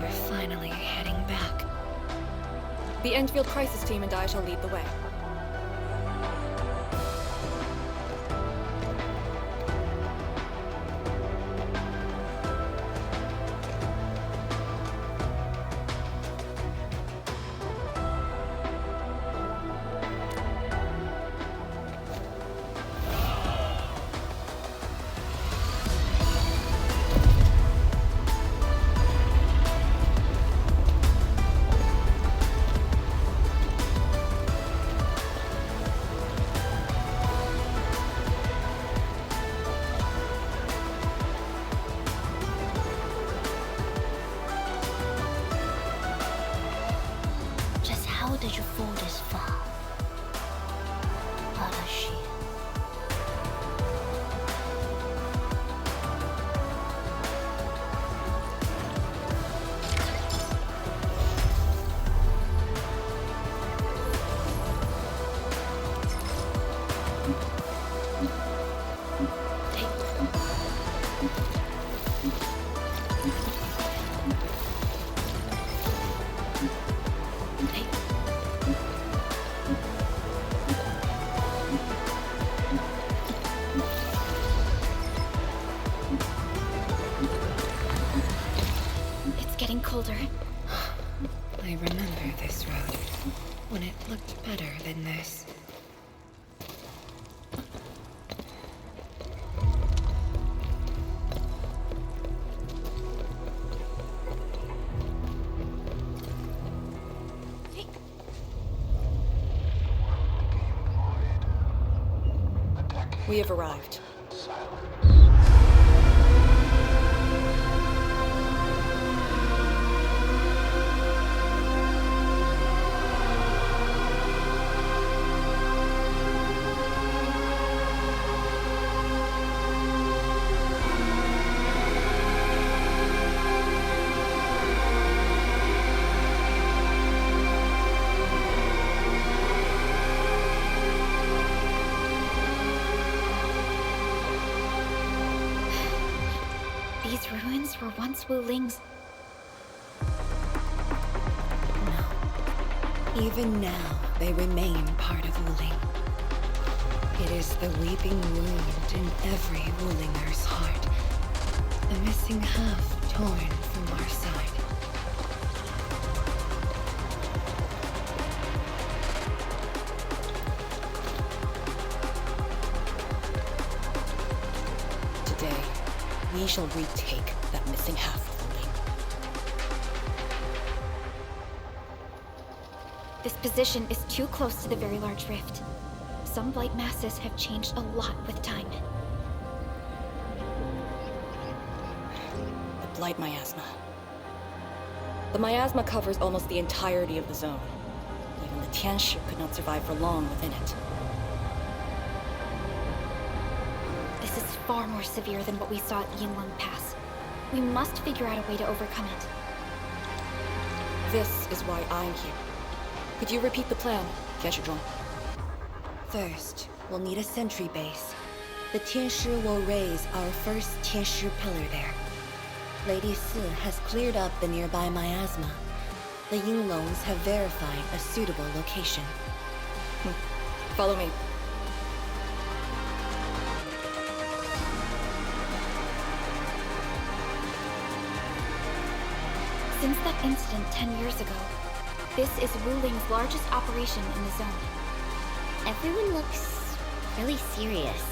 We're finally heading back. The Endfield crisis team and I shall lead the way. Just how did you fall this far? Arashi. It's getting colder. I remember this road, when it looked better than this. We have arrived. These ruins were once Wuling's. No. Even now, they remain part of Wuling. It is the weeping wound in every Wulinger's heart. The missing half torn from our side. Today, we shall retake that missing half of Wuling. This position is too close to the very large rift. Some blight masses have changed a lot with time. The Blight Miasma. The miasma covers almost the entirety of the zone. Even the Tianshi could not survive for long within it. This is far more severe than what we saw at Yinlong Pass. We must figure out a way to overcome it. This is why I'm here. Could you repeat the plan, Tianshi? First, we'll need a sentry base. The Tianshi will raise our first Tianshi pillar there. Lady Si has cleared up the nearby miasma. The Yinglongs have verified a suitable location. Follow me. Since that incident 10 years ago, this is Wuling's largest operation in the zone. Everyone looks really serious.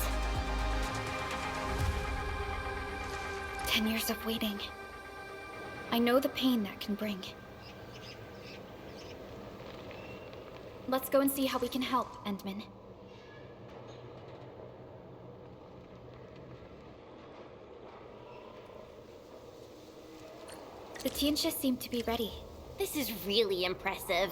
10 years of waiting. I know the pain that can bring. Let's go and see how we can help, Endman. The Tianxia seem to be ready. This is really impressive.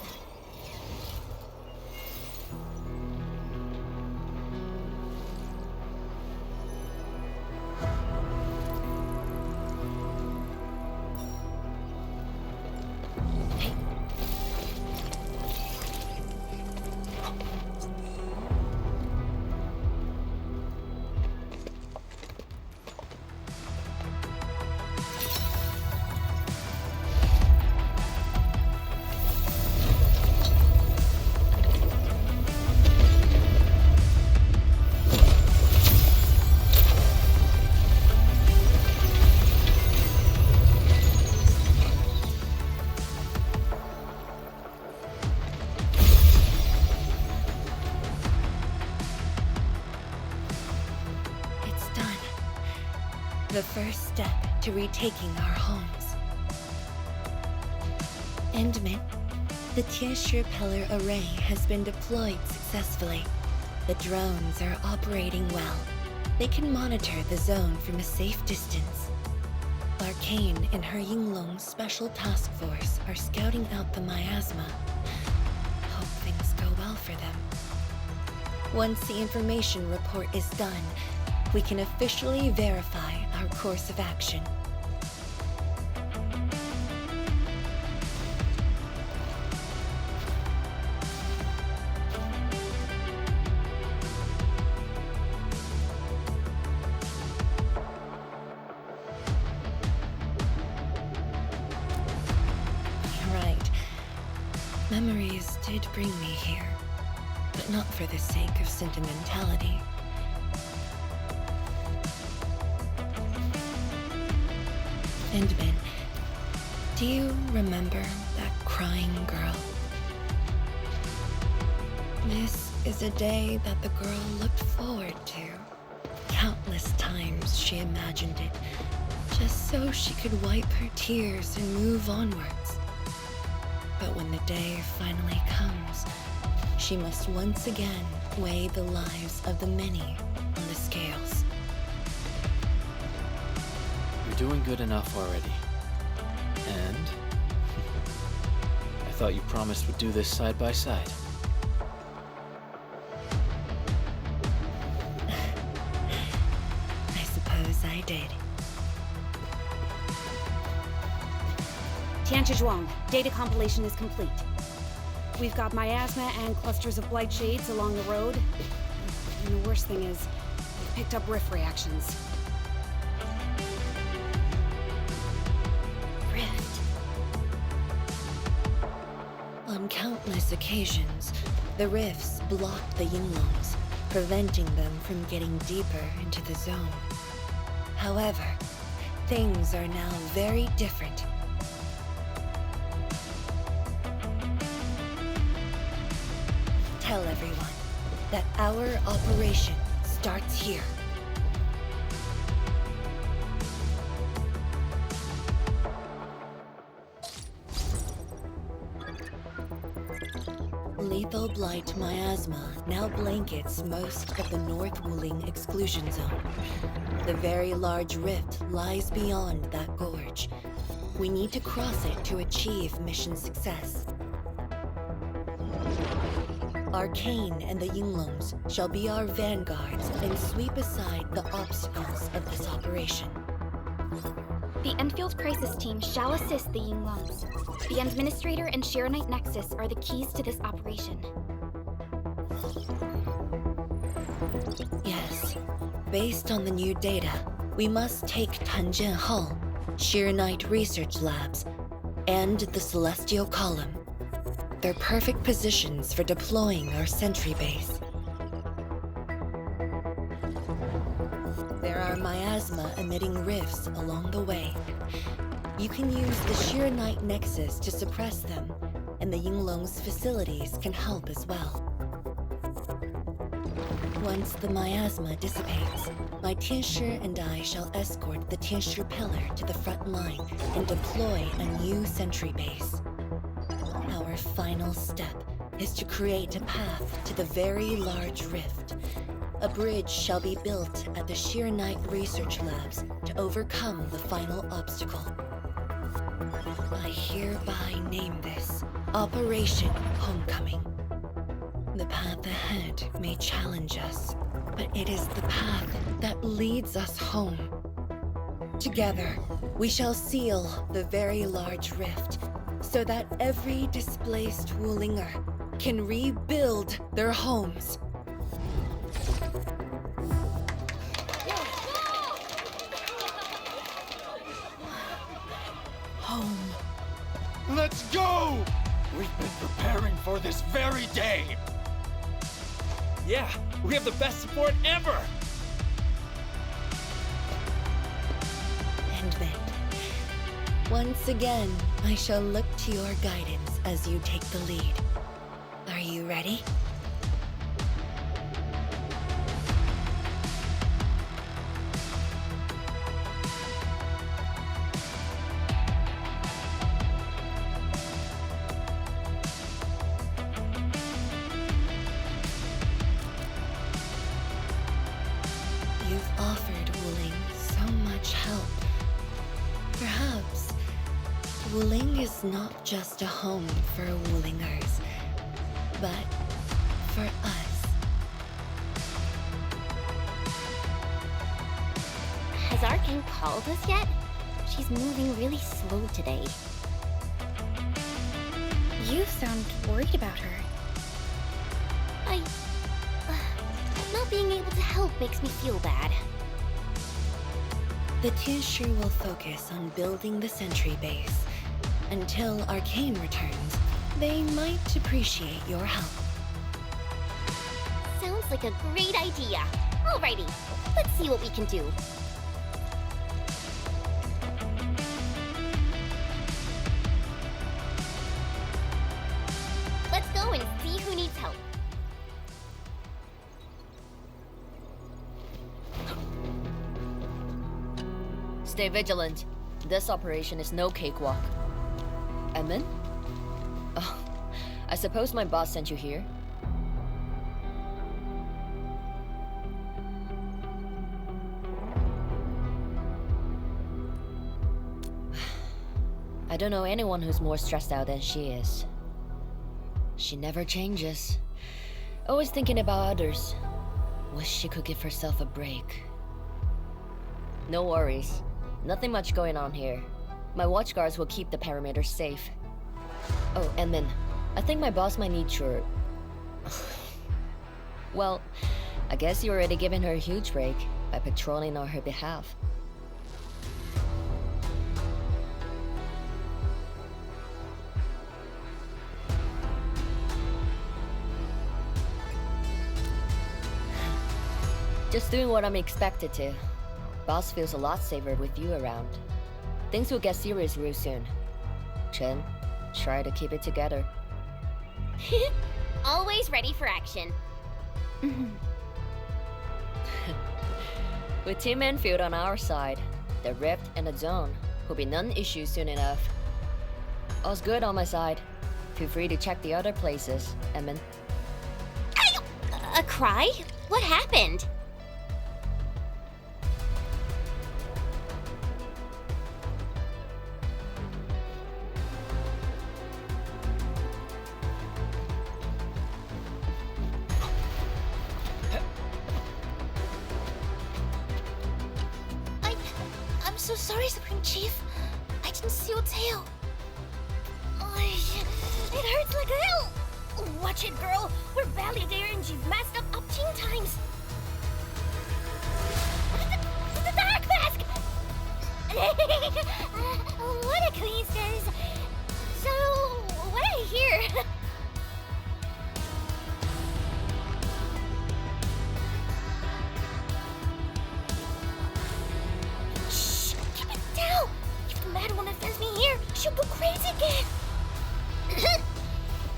The first step to retaking our homes. Endman, the Tianxia Pillar Array has been deployed successfully. The drones are operating well. They can monitor the zone from a safe distance. Arcane and her Yinglong Special Task Force are scouting out the miasma. Hope things go well for them. Once the information report is done, we can officially verify our course of action. Right. Memories did bring me here, but not for the sake of sentimentality. Endman, do you remember that crying girl? This is a day that the girl looked forward to. Countless times she imagined it, just so she could wipe her tears and move onwards. But when the day finally comes, she must once again weigh the lives of the many on the scales. You're doing good enough already. And I thought you promised we'd do this side by side. I suppose I did. Tianxia Zhuang, data compilation is complete. We've got miasma and clusters of blight shades along the road. And the worst thing is, we've picked up rift reactions. Rift. On countless occasions, the rifts blocked the Yinglongs, preventing them from getting deeper into the zone. However, things are now very different. Tell everyone that our operation starts here. Lethal blight miasma now blankets most of the North Wuling exclusion zone. The very large rift lies beyond that gorge. We need to cross it to achieve mission success. Arcane and the Yinglongs shall be our vanguards and sweep aside the obstacles of this operation. The Endfield Crisis Team shall assist the Yinglongs. The Administrator and Shiranite Nexus are the keys to this operation. Yes. Based on the new data, we must take Tanjian Hull, Shiranite Research Labs, and the Celestial Column. They're perfect positions for deploying our sentry base. There are miasma-emitting rifts along the way. You can use the Shiranite Nexus to suppress them, and the Yinglong's facilities can help as well. Once the miasma dissipates, my Tianxia and I shall escort the Tianxia Pillar to the front line and deploy a new sentry base. Our final step is to create a path to the very large rift. A bridge shall be built at the Shiranite Research Labs to overcome the final obstacle. hereby name this Operation Homecoming. The path ahead may challenge us, but it is the path that leads us home. Together, we shall seal the very large rift so that every displaced Wulinger can rebuild their homes. Home. Let's go! We've been preparing for this very day! Yeah, we have the best support ever! And then, once again, I shall look to your guidance as you take the lead. Are you ready? You've offered Wuling so much help. Perhaps Wuling is not just a home for Wulingers, but for us. Has Arkane called us yet? She's moving really slow today. You sound worried about her. Not being able to help makes me feel bad. The Kyushu will focus on building the sentry base. Until Arkane returns, they might appreciate your help. Sounds like a great idea. Alrighty, let's see what we can do. Let's go and see who needs help. Stay vigilant. This operation is no cakewalk. Edmund? Oh, I suppose my boss sent you here? I don't know anyone who's more stressed out than she is. She never changes. Always thinking about others. Wish she could give herself a break. No worries. Nothing much going on here. My watch guards will keep the perimeter safe. Oh, and then, I think my boss might need your... Well, I guess you already given her a huge break by patrolling on her behalf. Just doing what I'm expected to. Boss feels a lot safer with you around. Things will get serious real soon. Chen, try to keep it together. Always ready for action. With Team Endfield on our side, the Rift and the Zone will be non-issue soon enough. All's good on my side. Feel free to check the other places, Emin. A cry? What happened? I'm so sorry, Supreme Chief. I didn't see your tail. It hurts like hell. Watch it, girl. We're barely there and you've messed up 10 times. The dark mask! What a coincidence. So, what I hear? Shh! Keep it down! If the mad woman finds me here, she'll go crazy again.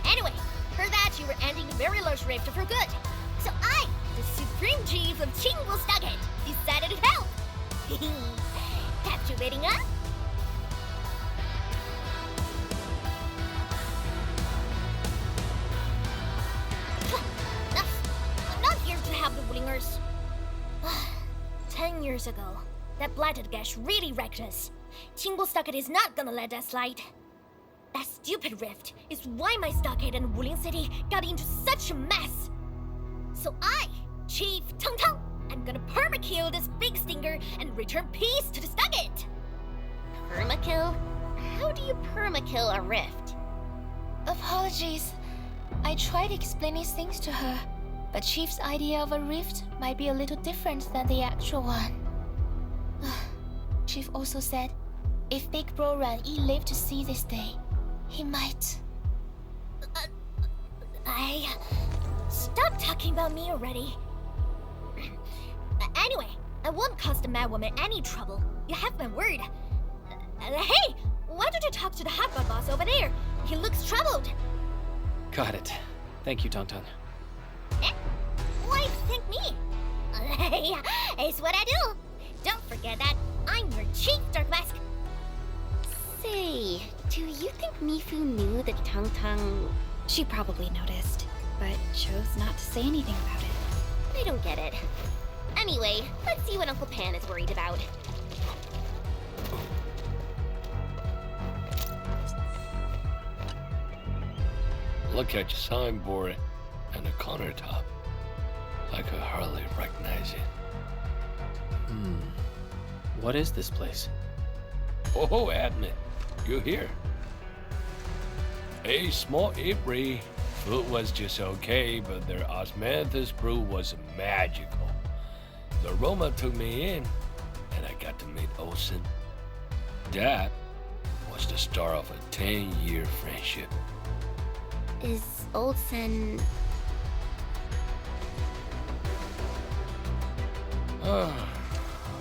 Anyway, heard that you were ending the very large rift for good. So I, the Supreme Chief of Chinglestucket, decided to help. Captivating, huh? Enough. I'm not here to help the Wulingers. 10 years ago, that blighted gash really wrecked us. Chinglestucket is not gonna let that slide. That stupid rift is why my stockade and Wuling City got into such a mess. So I, Chief Tang Tang, am gonna permakill this big stinger and return peace to the stockade. Permakill? How do you permakill a rift? Apologies. I tried explaining things to her, but Chief's idea of a rift might be a little different than the actual one. Chief also said, if Big Bro Ran-Yi lived to see this day, he might. Stop talking about me already. Anyway, I won't cause the mad woman any trouble. You have my word. Hey, why don't you talk to the hotbar boss over there? He looks troubled. Got it. Thank you, Tang Tang. Why thank me? Hey, it's what I do. Don't forget that I'm your chief, Dark Mask. Say, do you think Mifu knew that Tang Tang... She probably noticed, but chose not to say anything about it. I don't get it. Anyway, let's see what Uncle Pan is worried about. Look at your signboard and the countertop. I could hardly recognize it. What is this place? Oh, admin, you're here. A small apiary. Food was just okay, but their osmanthus brew was magical. The aroma took me in, and I got to meet Olsen. That was the start of a 10-year friendship. Is Olsen...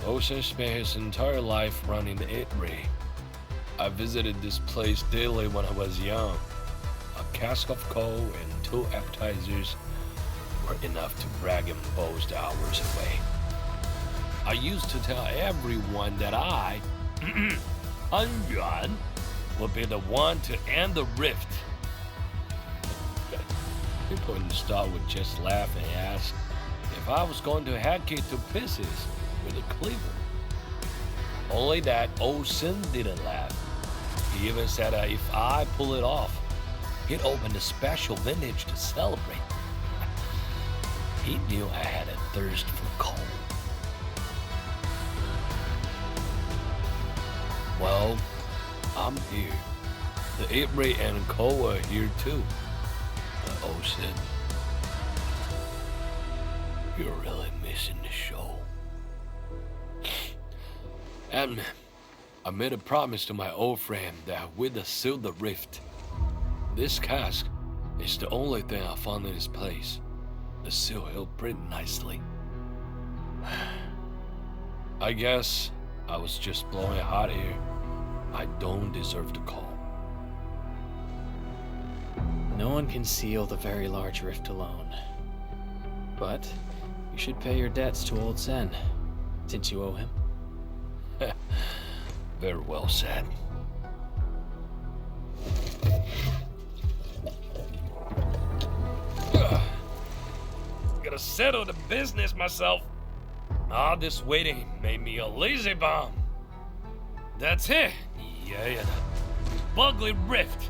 Olsen spent his entire life running the apiary. I visited this place daily when I was young. A cask of coal and 2 appetizers were enough to brag and boast hours away. I used to tell everyone that I, Han Yuan, would be the one to end the rift. People in the store would just laugh and ask if I was going to hack it to pieces with a cleaver. Only that Olsen didn't laugh. He even said that if I pull it off, he'd open a special vintage to celebrate. He knew I had a thirst for coal. Well, I'm here. The apiary and coal are here too. But Olsen, you're really missing the show. And I made a promise to my old friend that we'd seal the rift. This cask is the only thing I found in this place. The seal held pretty nicely. I guess I was just blowing hot air. I don't deserve the call. No one can seal the very large rift alone. But you should pay your debts to old Sen, since you owe him. Very well said. Gotta settle the business myself. All this waiting made me a lazy bum. That's it. Yeah, the ugly rift.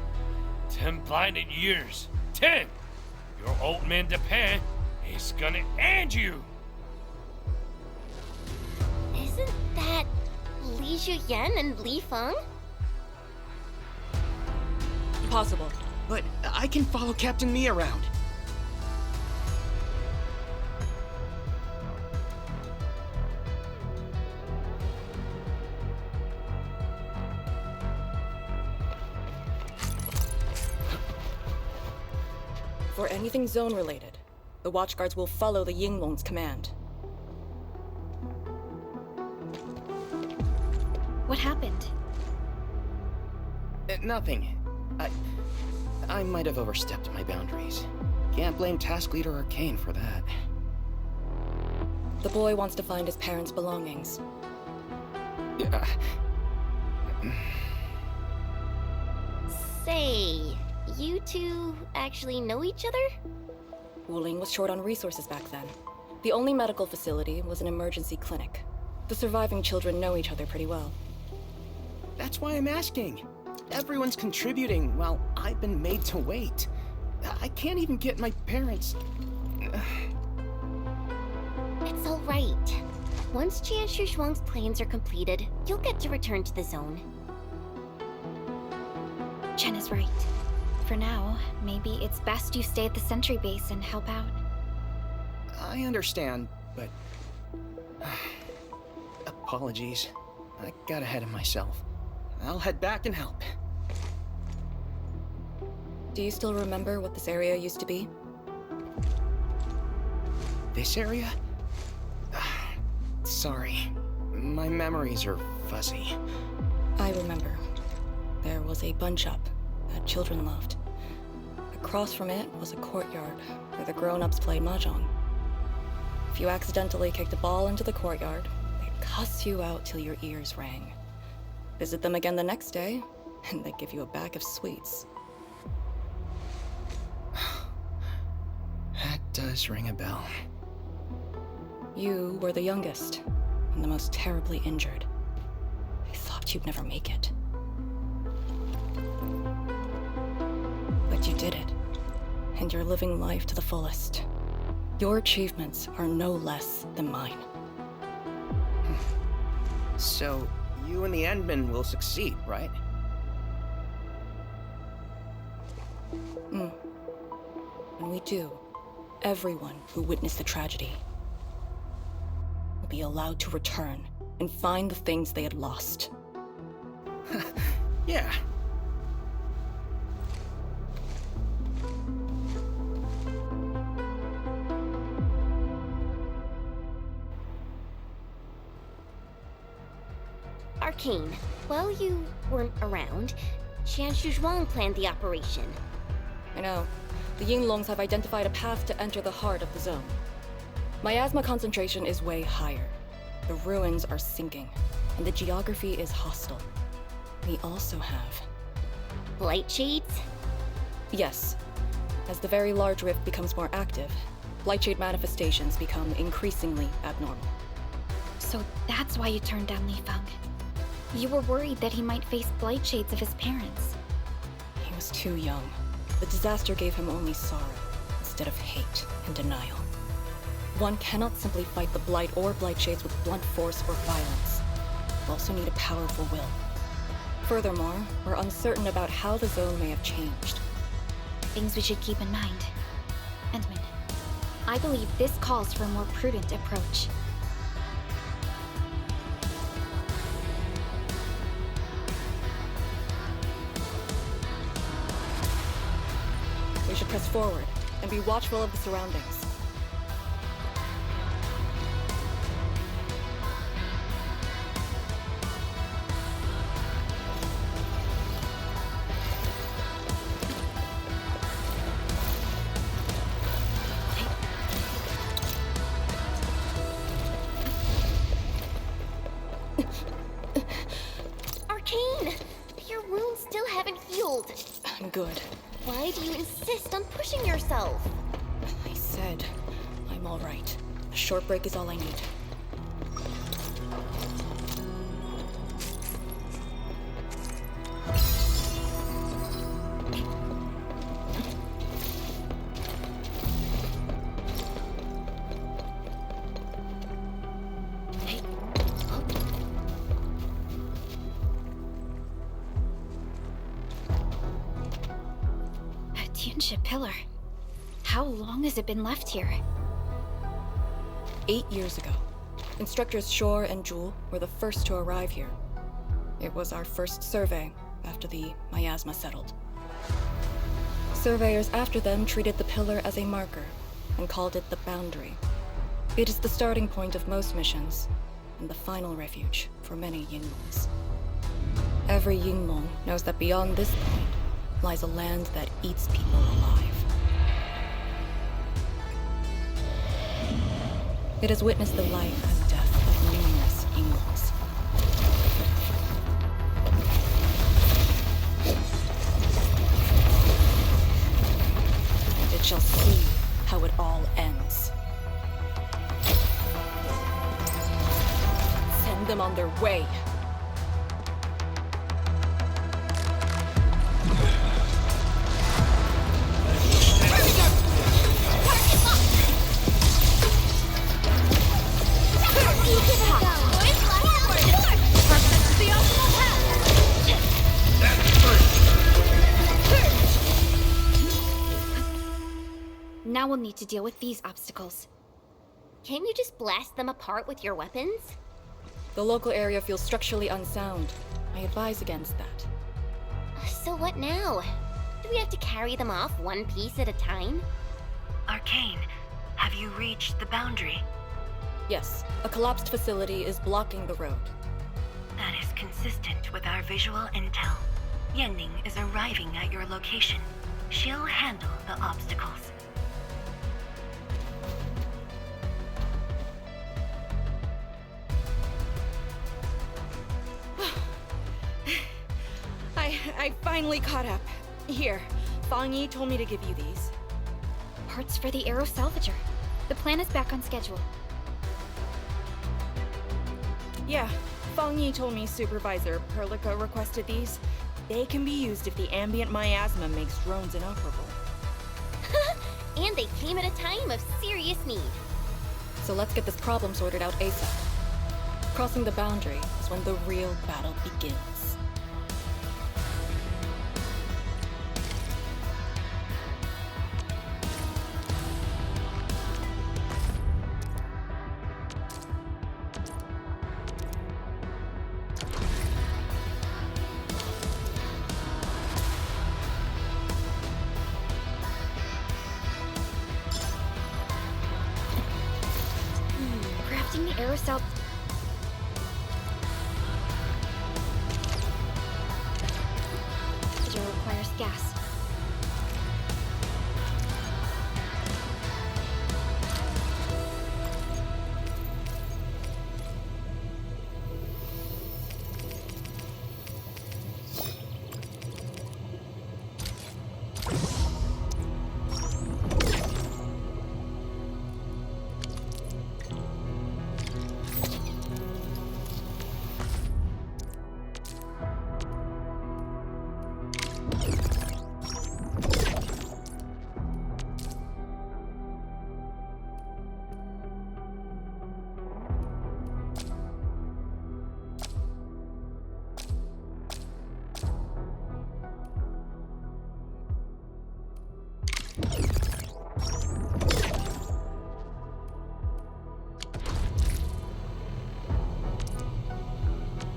10 blinded years. 10! Your old man Japan is gonna end you. Isn't that Li Zhuyan and Li Feng? Possible, but I can follow Captain Mi around. For anything zone-related, the Watchguards will follow the Yinglong's command. What happened? Nothing. I might have overstepped my boundaries. Can't blame Task Leader Arcane for that. The boy wants to find his parents' belongings. Say, you two actually know each other? Wuling was short on resources back then. The only medical facility was an emergency clinic. The surviving children know each other pretty well. That's why I'm asking. Everyone's contributing while I've been made to wait. I can't even get my parents... It's all right. Once Jian Shuxuang's plans are completed, you'll get to return to the zone. Chen is right. For now, maybe it's best you stay at the sentry base and help out. I understand, but... apologies. I got ahead of myself. I'll head back and help. Do you still remember what this area used to be? This area? Sorry. My memories are fuzzy. I remember. There was a bun shop that children loved. Across from it was a courtyard where the grown-ups played mahjong. If you accidentally kicked a ball into the courtyard, they'd cuss you out till your ears rang. Visit them again the next day, and they'd give you a bag of sweets. That does ring a bell. You were the youngest, and the most terribly injured. I thought you'd never make it. But you did it, and you're living life to the fullest. Your achievements are no less than mine. So, you and the Endmen will succeed, right? When we do, everyone who witnessed the tragedy will be allowed to return and find the things they had lost. Yeah. Arcane, while you weren't around, Jian Shuxuang planned the operation. I know. The Yinglongs have identified a path to enter the heart of the zone. Miasma concentration is way higher. The ruins are sinking, and the geography is hostile. We also have... Blight shades? Yes. As the very large rift becomes more active, Blightshade manifestations become increasingly abnormal. So that's why you turned down Li Feng. You were worried that he might face blight shades of his parents. He was too young. The disaster gave him only sorrow, instead of hate and denial. One cannot simply fight the Blight or Blightshades with blunt force or violence. You also need a powerful will. Furthermore, we're uncertain about how the zone may have changed. Things we should keep in mind. Endman, I believe this calls for a more prudent approach. We should press forward and be watchful of the surroundings. Arcane! Your wounds still haven't healed. I'm good. Why do you insist on pushing yourself? I said I'm all right. A short break is all I need. Pillar. How long has it been left here? 8 years ago. Instructors Shore and Jewel were the first to arrive here. It was our first survey after the miasma settled. Surveyors after them treated the pillar as a marker and called it the boundary. It is the starting point of most missions and the final refuge for many Yinglongs. Every Yinglong knows that beyond this point lies a land that eats people alive. It has witnessed the life and death of numerous Yinglongs. And it shall see how it all ends. Send them on their way. Now we'll need to deal with these obstacles. Can't you just blast them apart with your weapons? The local area feels structurally unsound. I advise against that. So what now? Do we have to carry them off one piece at a time? Arcane, have you reached the boundary? Yes, a collapsed facility is blocking the road. That is consistent with our visual intel. Yenning is arriving at your location. She'll handle the obstacles. I finally caught up. Here, Fang Yi told me to give you these. Parts for the Aero Salvager. The plan is back on schedule. Yeah, Fang Yi told me Supervisor Perlica requested these. They can be used if the ambient miasma makes drones inoperable. And they came at a time of serious need. So let's get this problem sorted out ASAP. Crossing the boundary is when the real battle begins. Crafting the Aero Salvager requires gas.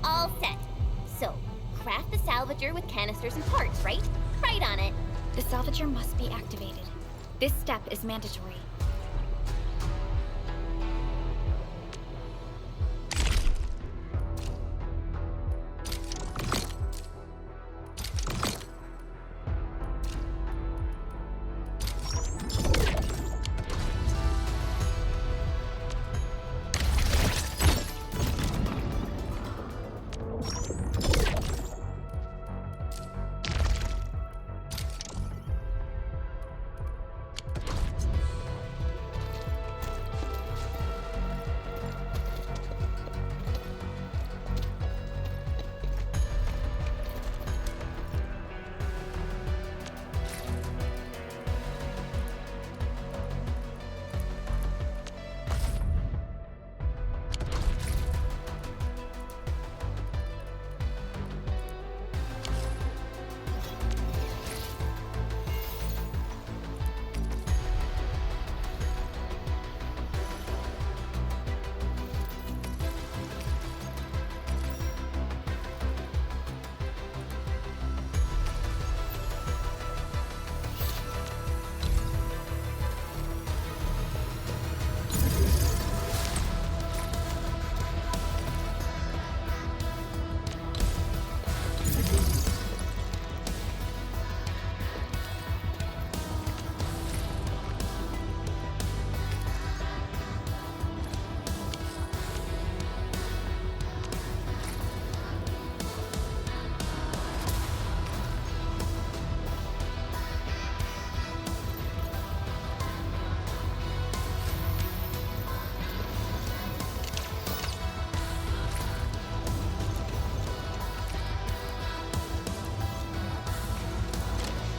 All set. So, craft the salvager with canisters and parts, right? Right on it. The Salvager must be activated. This step is mandatory.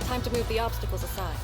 Time to move the obstacles aside.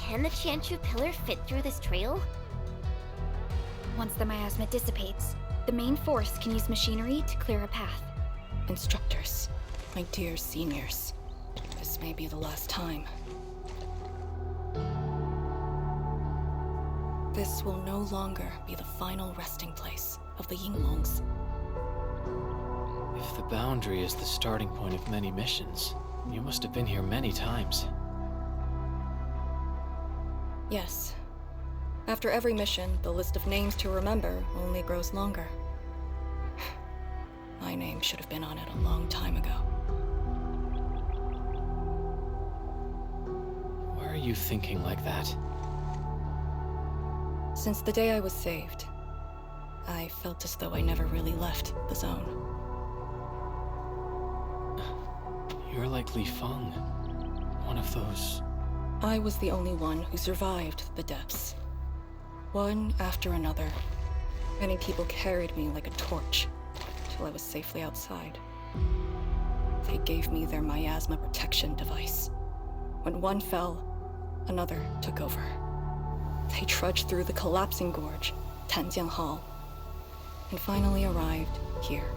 Can the Qianchu pillar fit through this trail? Once the miasma dissipates, the main force can use machinery to clear a path. Instructors, my dear seniors, this may be the last time. This will no longer be the final resting place of the Yinglongs. If the boundary is the starting point of many missions, you must have been here many times. Yes. After every mission, the list of names to remember only grows longer. My name should have been on it a long time ago. Why are you thinking like that? Since the day I was saved, I felt as though I never really left the zone. You're like Li Feng, one of those... I was the only one who survived the depths. One after another, many people carried me like a torch till I was safely outside. They gave me their miasma protection device. When one fell, another took over. They trudged through the collapsing gorge, Tanjiang Hall, and finally arrived here.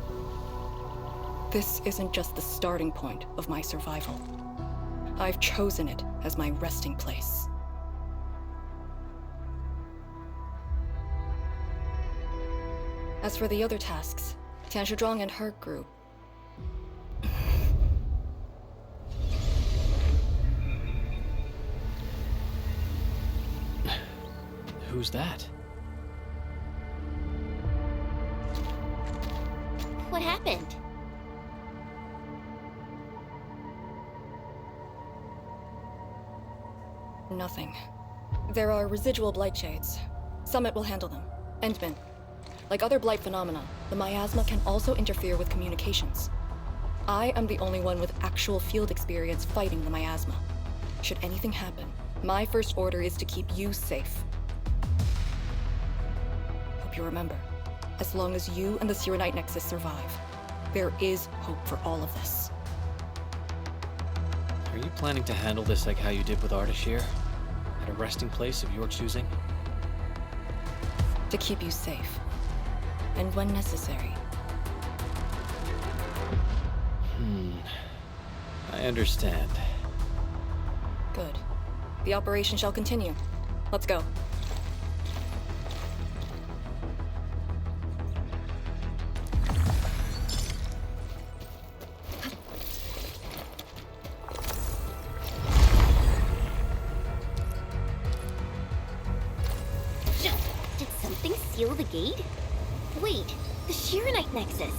This isn't just the starting point of my survival. I've chosen it as my resting place. As for the other tasks, Tian Shizhuang and her group. Who's that? What happened? Nothing. There are residual blight shades. Summit will handle them. Endman. Like other blight phenomena, the miasma can also interfere with communications. I am the only one with actual field experience fighting the miasma. Should anything happen, my first order is to keep you safe. Hope you remember, as long as you and the Sirenite Nexus survive, there is hope for all of this. Are you planning to handle this like how you did with Ardashir? At a resting place of your choosing? To keep you safe. And when necessary. I understand. Good. The operation shall continue. Let's go. Did something seal the gate? Wait, the Shirenite Nexus.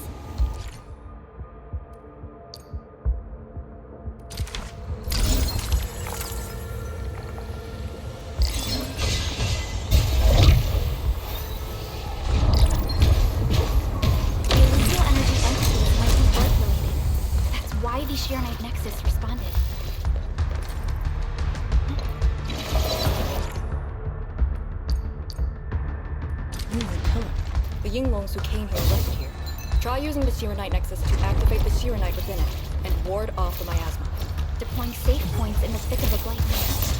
Why the Shirenite Nexus responded. The Yinglongs who came here rested here. Try using the Sirenite Nexus to activate the Sirenite within it, and ward off the miasma. Deploying safe points in the thick of a blight mist.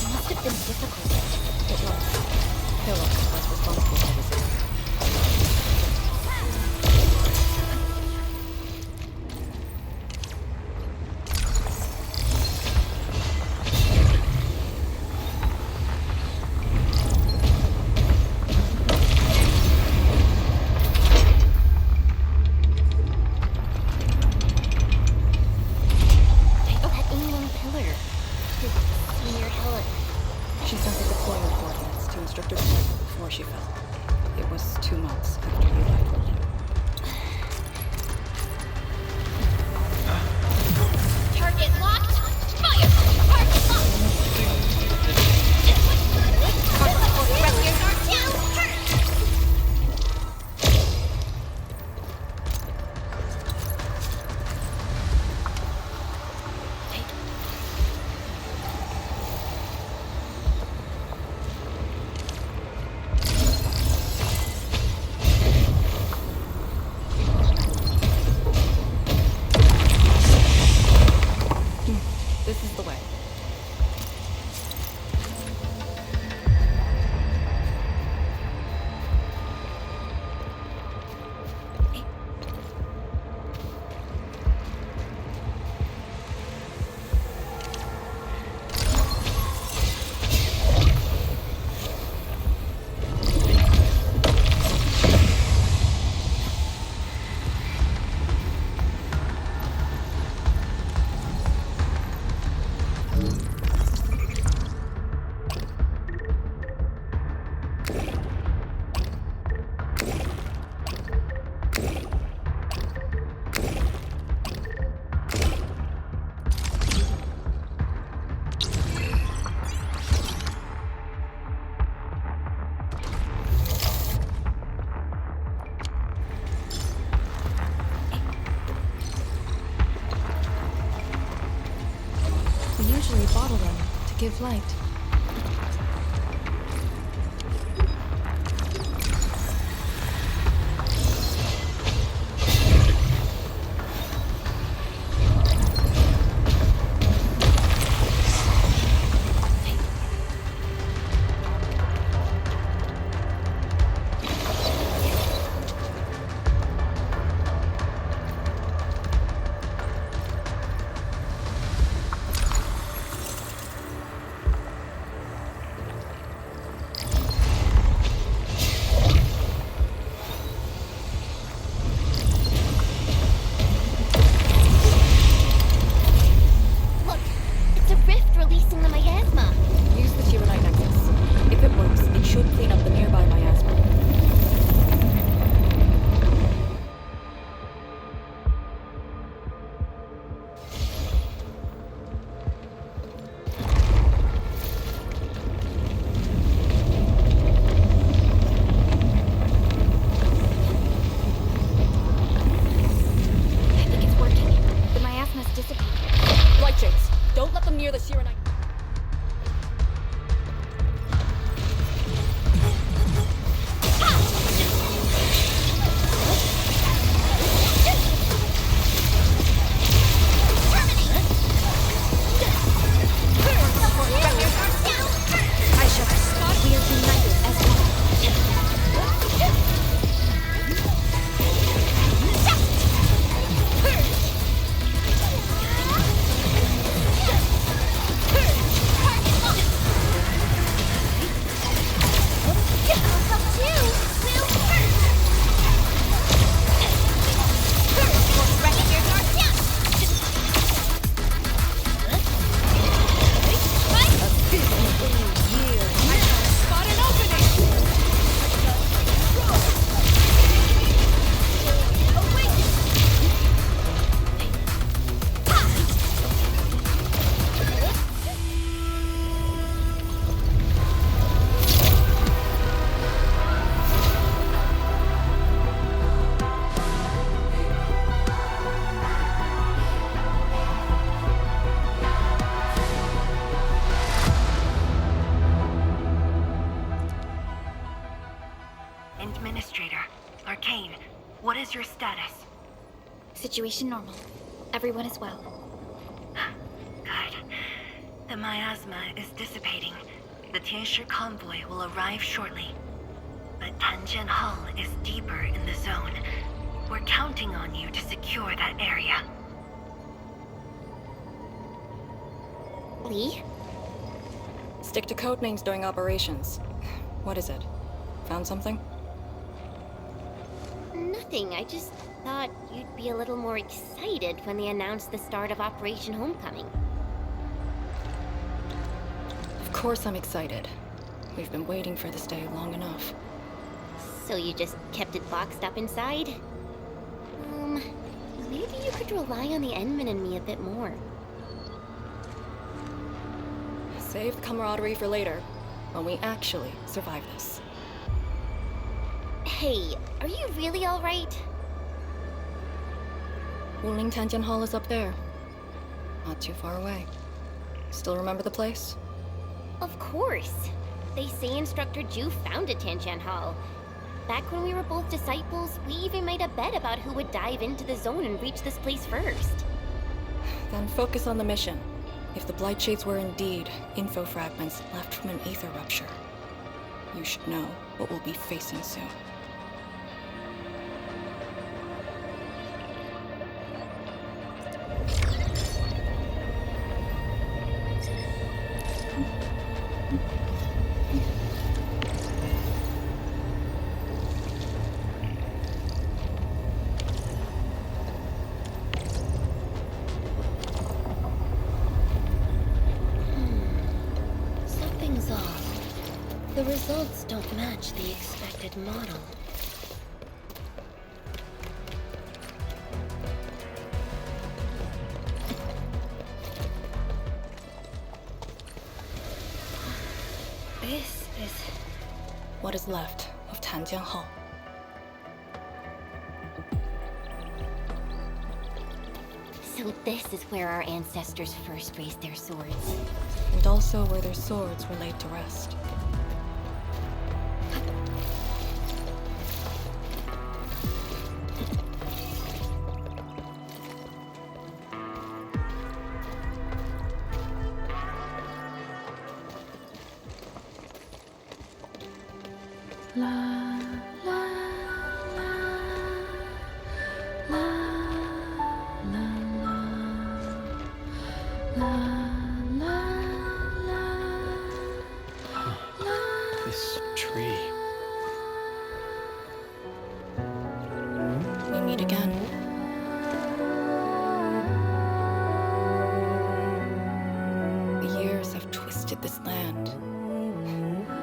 It must have been difficult. It was. Hilla was responsible for this. She sent the deployment coordinates to Instructor Smith before she fell. It was 2 months after you left Woodland. Target locked! Fire! Target locked! Rescuers are down! give light. Look, it's a rift releasing the miasma. Use the Shiranite nexus. If it works, it should clean up the nearby miasma. I think it's working. The miasma's dissipating. Light shades, don't let them near the Shiranite. I shall. We are united as one. Administrator, Arcane, what is your status? Situation normal. Everyone is well. Good. The miasma is dissipating. The Tianshi convoy will arrive shortly. But Tanjian Hall is deeper in the zone. We're counting on you to secure that area. Lee? Stick to code names during operations. What is it? Found something? Nothing. I just thought you'd be a little more excited when they announced the start of Operation Homecoming. Of course I'm excited. We've been waiting for this day long enough. So you just kept it boxed up inside? Maybe you could rely on the Endman and me a bit more. Save the camaraderie for later, when we actually survive this. Hey, are you really alright? Wuling Tanjian Hall is up there. Not too far away. Still remember the place? Of course. They say Instructor Ju founded Tianqian Hall. Back when we were both disciples, we even made a bet about who would dive into the zone and reach this place first. Then focus on the mission. If the Blight Shades were indeed info fragments left from an ether rupture, you should know what we'll be facing soon. Something's off. The results don't match the expected model. This is what is left of Tanjian Hall. So this is where our ancestors first raised their swords. and also where their swords were laid to rest. This tree. We meet again. The years have twisted this land.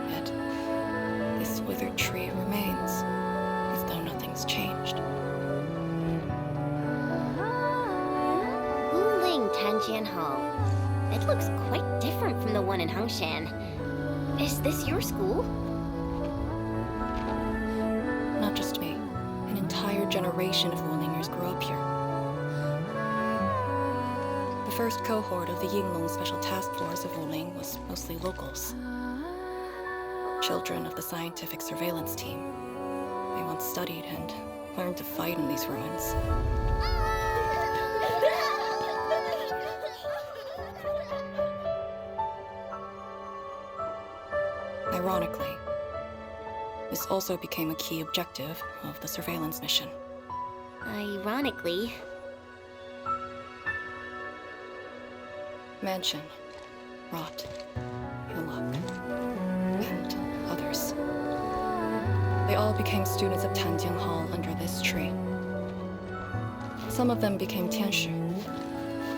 Yet, this withered tree remains, as though nothing's changed. Wuling Tanjian Hall. It looks quite different from the one in Hongshan. Is this your school? Not just me. An entire generation of Wulingers grew up here. The first cohort of the Yinglong Special Task Force of Wuling was mostly locals. Children of the scientific surveillance team. They once studied and learned to fight in these ruins. Ironically, this also became a key objective of the surveillance mission. Ironically. Mansion, Rot, Hillock, and others. They all became students of Tanjian Hall under this tree. Some of them became Tianshu.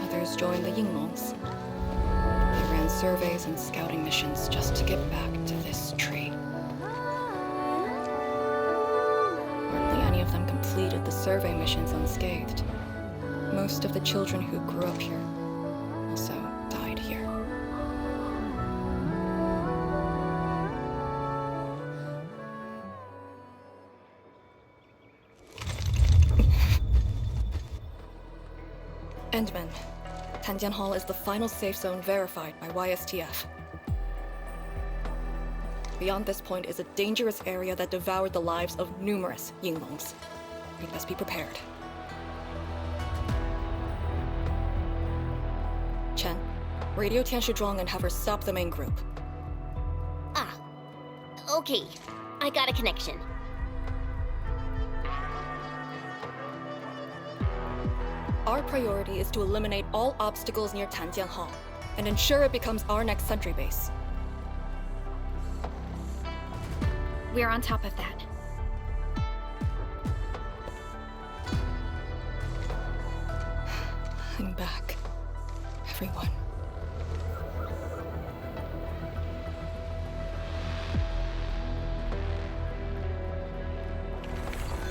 Others joined the Yinglongs. They ran surveys and scouting missions just to get back to this tree. Hardly any of them completed the survey missions unscathed. Most of the children who grew up here also died here. Endman. Tanjian Hall is the final safe zone verified by YSTF. Beyond this point is a dangerous area that devoured the lives of numerous Yinglongs. We must be prepared. Chen, radio Tianshu Zhuang and have her stop the main group. Ah. Okay. I got a connection. Our priority is to eliminate all obstacles near Tanjian Hall and ensure it becomes our next sentry base. We're on top of that. I'm back. Everyone.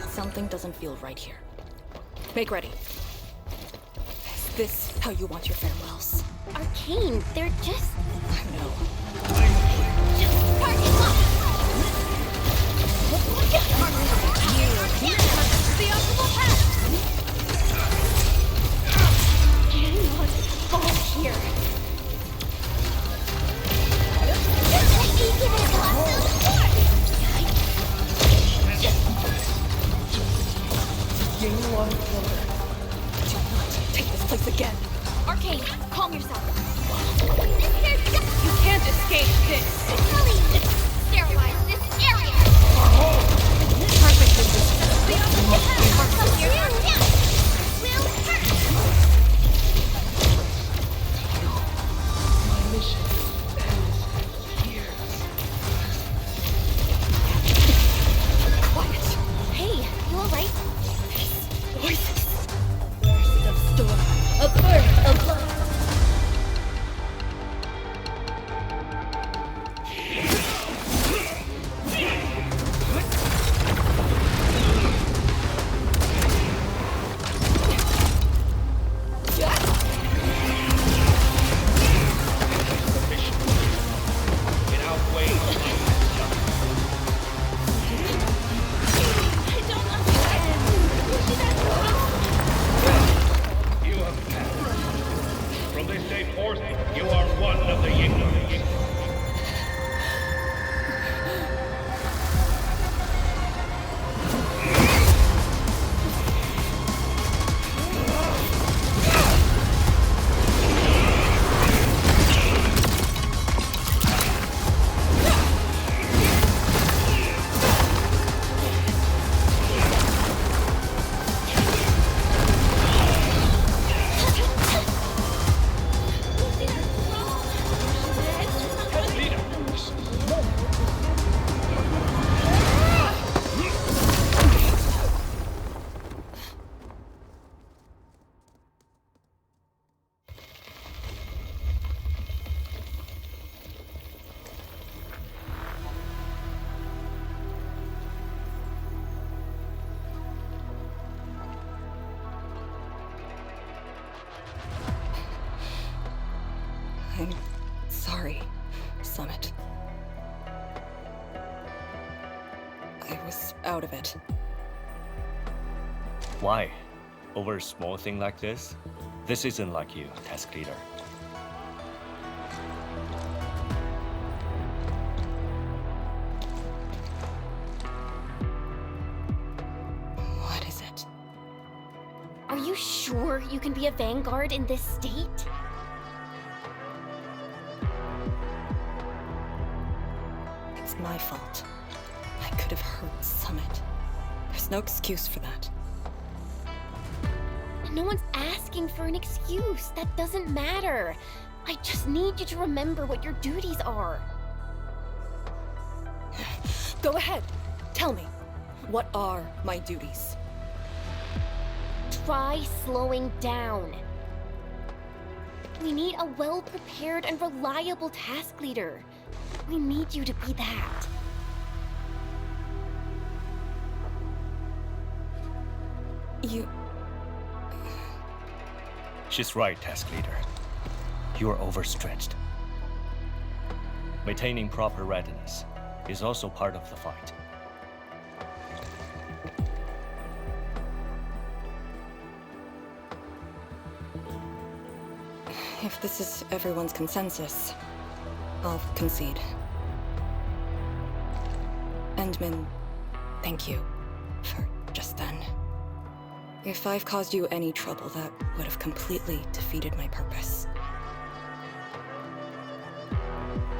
Something doesn't feel right here. Make ready. Is this how you want your farewells? Arcane, they're just... I know. Just park it up! The optimal path! Cannot fall here. Do not take this place again. Arcane, calm yourself. You can't escape this. I'm sorry, Summit. I was out of it. Why? Over a small thing like this? This isn't like you, task leader. What is it? Are you sure you can be a vanguard in this state? It's my fault. I could have hurt Summit. There's no excuse for that. No one's asking for an excuse. That doesn't matter. I just need you to remember what your duties are. Go ahead. Tell me. What are my duties? Try slowing down. We need a well-prepared and reliable task leader. We need you to be that. You... She's right, task leader. You are overstretched. Maintaining proper readiness is also part of the fight. If this is everyone's consensus, I'll concede. Endman, thank you for just then. If I've caused you any trouble, that would have completely defeated my purpose.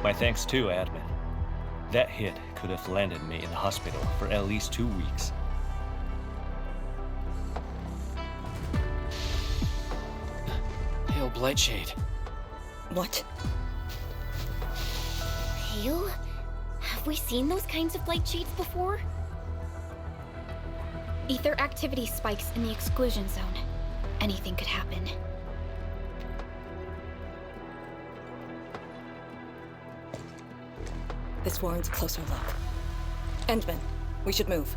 My thanks too, Admin. That hit could have landed me in the hospital for at least 2 weeks. Hail Blightshade. What? Hail? Have we seen those kinds of Blightshades before? Ether activity spikes in the exclusion zone. Anything could happen. This warrants a closer look. Endman, we should move.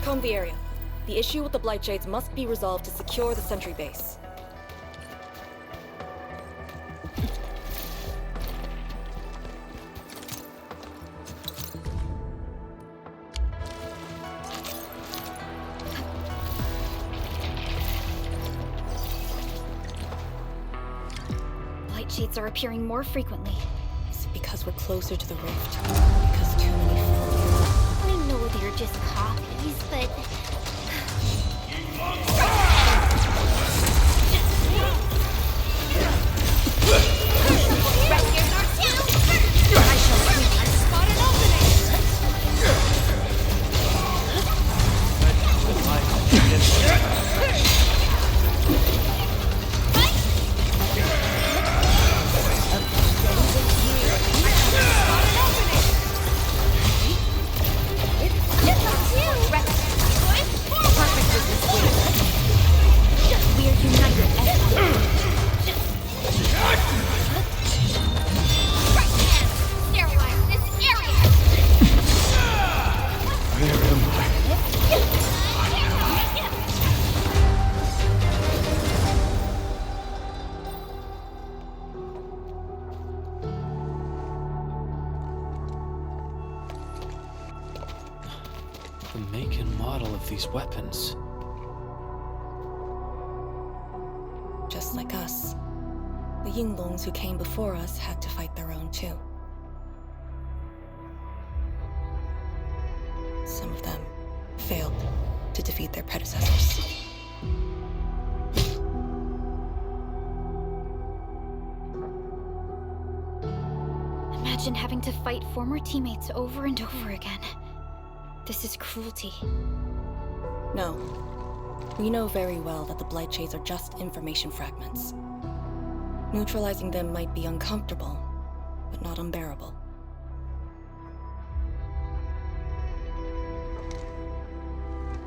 Comb the area. The issue with the Blightshades must be resolved to secure the sentry base. Blightshades are appearing more frequently. Is it because we're closer to the rift? Because too many I know they're just copies, but... The make and model of these weapons. Just like us. The Yinglongs who came before us had to fight their own too. Some of them failed to defeat their predecessors. Imagine having to fight former teammates over and over again. This is cruelty. No. We know very well that the Blightshades are just information fragments. Neutralizing them might be uncomfortable, but not unbearable.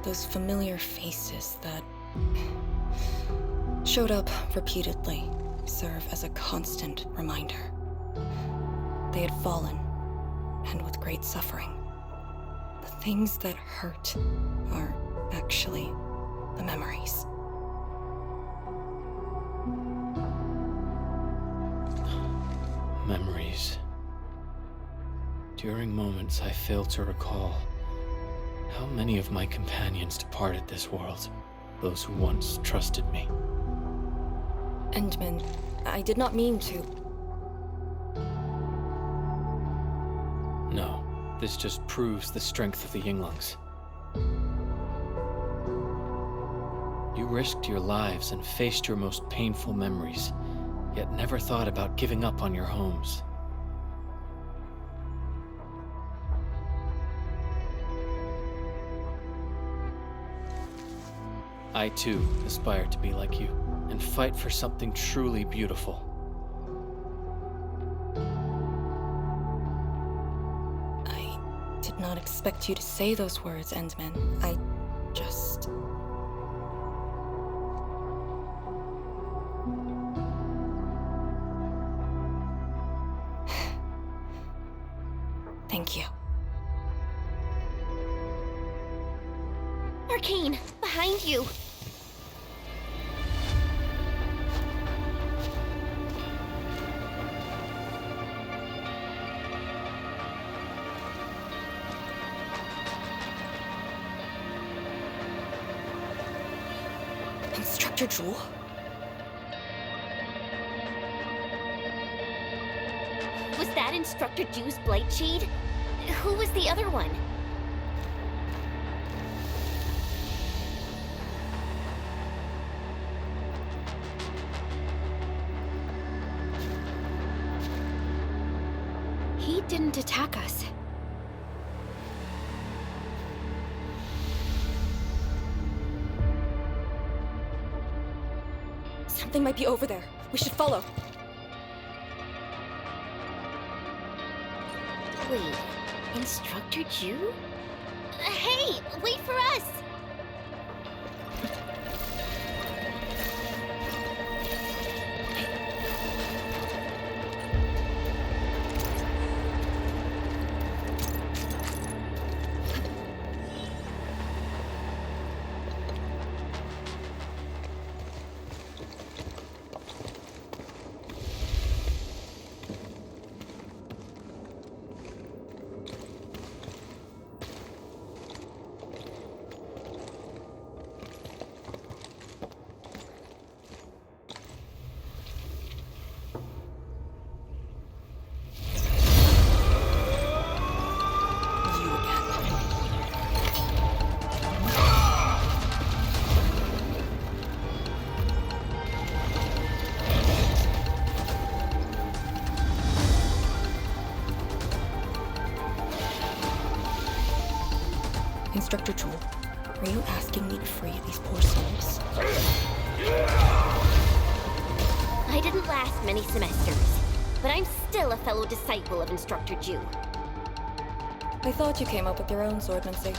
Those familiar faces that showed up repeatedly serve as a constant reminder. They had fallen, and with great suffering. The things that hurt are actually the memories. Memories. During moments I fail to recall, how many of my companions departed this world, those who once trusted me. Endman, I did not mean to. No, this just proves the strength of the Yinglings. You risked your lives and faced your most painful memories, yet never thought about giving up on your homes. I too aspire to be like you, and fight for something truly beautiful. I did not expect you to say those words, Endman. I just... Thank you. Arcane, behind you! Instructor Jewel? Was that Instructor Jew's Blight Shade? Who was the other one? He didn't attack us. Something might be over there. We should follow. Wait, Instructor Jew? Hey, wait for us! Instructor Jewel, are you asking me to free these poor souls? I didn't last many semesters, but I'm still a fellow disciple of Instructor Jew. I thought you came up with your own swordmancy.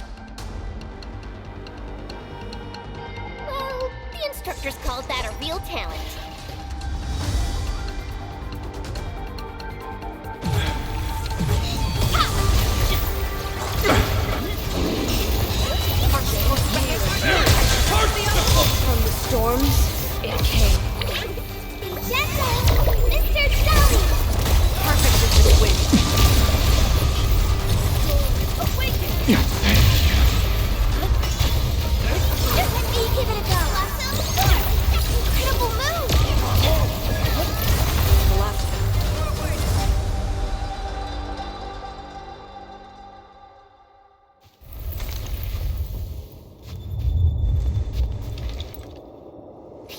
Well, the instructors called that a real talent. From the storms, it came. Gentle! Mr. Sally! Perfect as this wind. Awaken! Yes. Just let me give it a go! Awesome! Incredible move! The last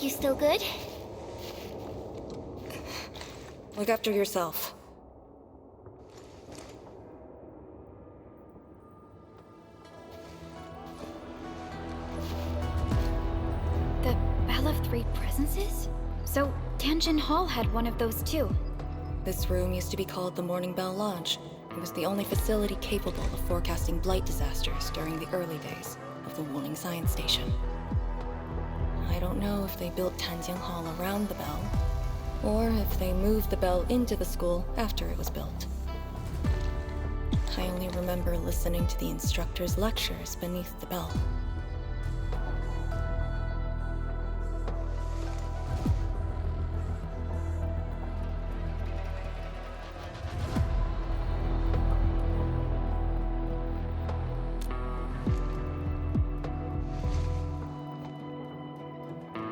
You still good? Look after yourself. The Bell of Three Presences? So, Tanjin Hall had one of those too. This room used to be called the Morning Bell Lodge. It was the only facility capable of forecasting blight disasters during the early days of the Wuling Science Station. I don't know if they built Tanjin Hall around the bell, or if they moved the bell into the school after it was built. I only remember listening to the instructor's lectures beneath the bell.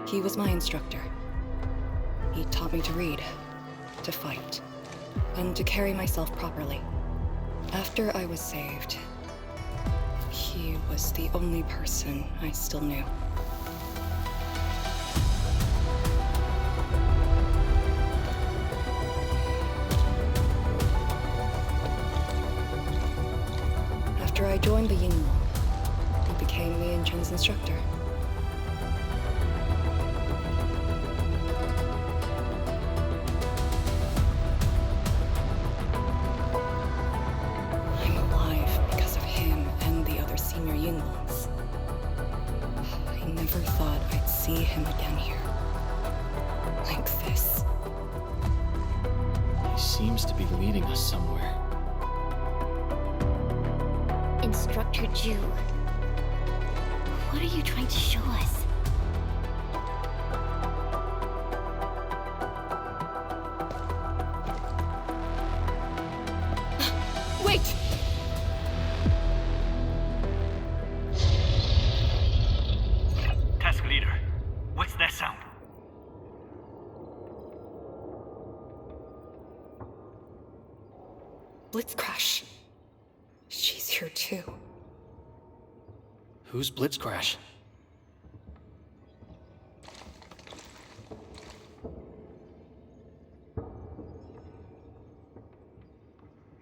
He was my instructor. He taught me to read, to fight, and to carry myself properly. After I was saved, he was the only person I still knew. After I joined the Yinglong, he became me and Chen's instructor. See him again here. Like this. He seems to be leading us somewhere. Instructor Ju, what are you trying to show us? Wait! Task leader. What's that sound? Blitzcrash. She's here too. Who's Blitzcrash?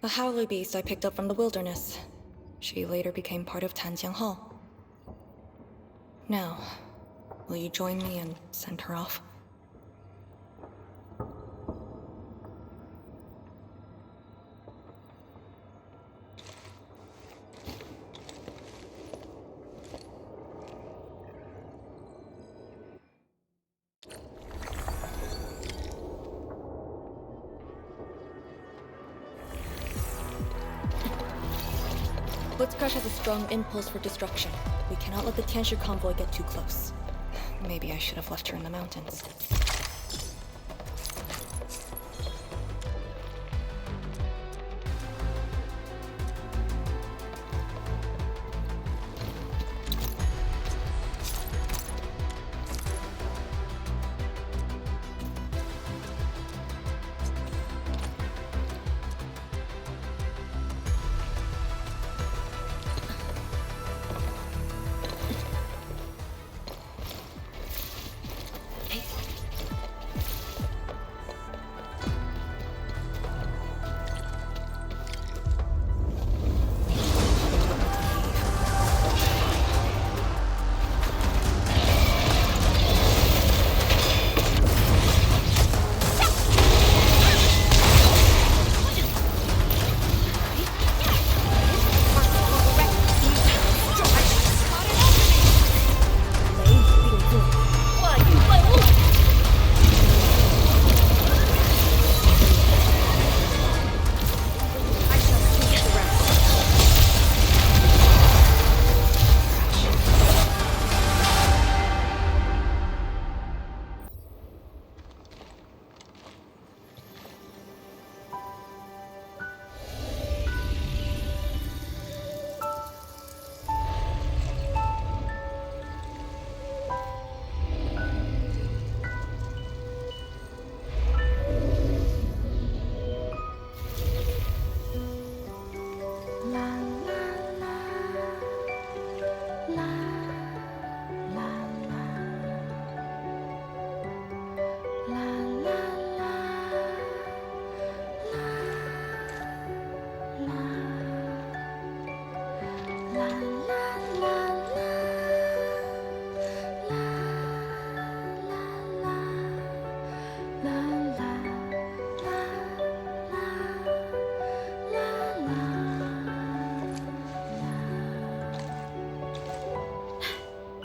A howler beast I picked up from the wilderness. She later became part of Tanjiang Hall. Now, will you join me and send her off? Blitzcrash has a strong impulse for destruction. We cannot let the Tianshu convoy get too close. Maybe I should have left her in the mountains.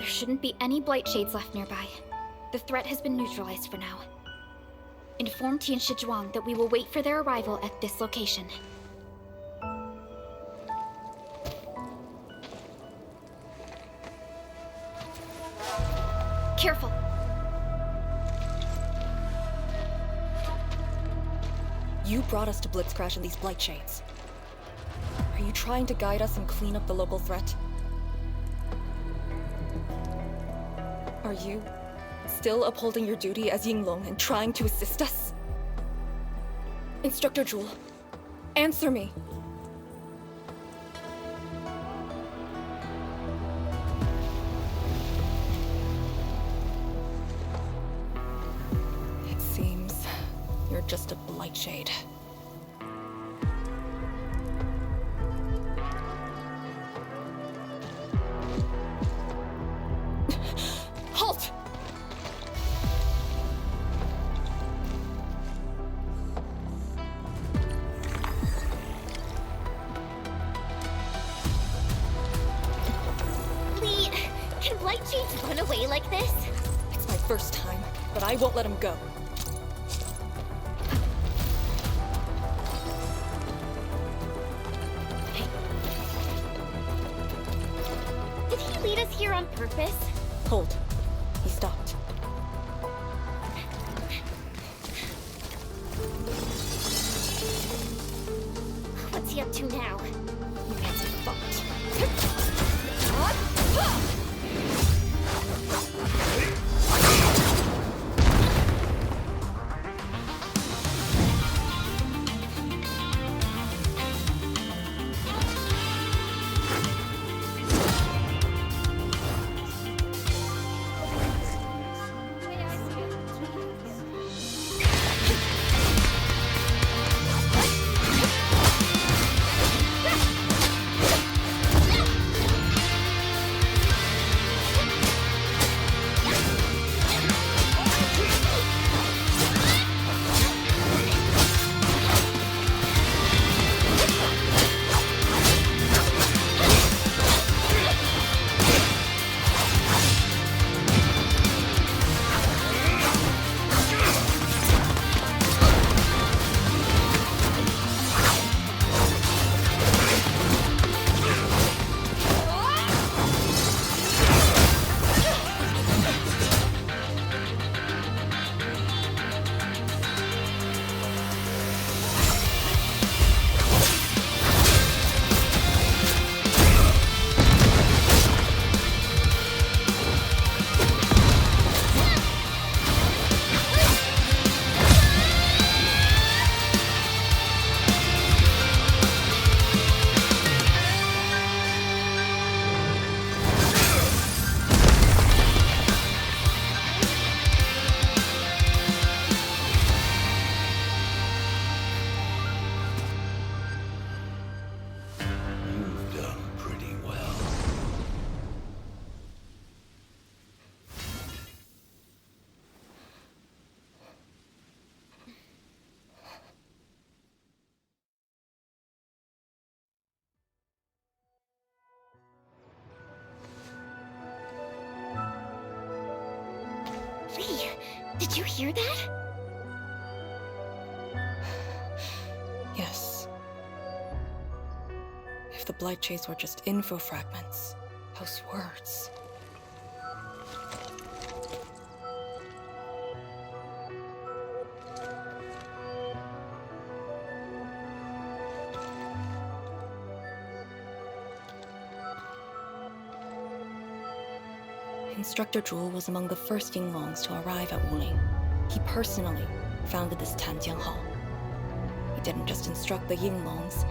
Shouldn't be any blight shades left nearby. The threat has been neutralized for now. Inform Tian Shizhuang that we will wait for their arrival at this location. Careful. You brought us to Blitzcrash in these blight shades. Are you trying to guide us and clean up the local threat? Are you still upholding your duty as Yinglong and trying to assist us? Instructor Jewel, answer me. It seems you're just a blight shade. Halt! Lee, can blight shades run away like this? It's my first time, but I won't let him go. Did he lead us here on purpose? Hold. He stopped. What's he up to now? That's a thought. You've done pretty well. Lee, did you hear that? Yes. If the blight shades were just info fragments, those words. Instructor Jewel was among the first Yinglongs to arrive at Wuling. He personally founded this Tanjiang Hall. He didn't just instruct the Yinglongs.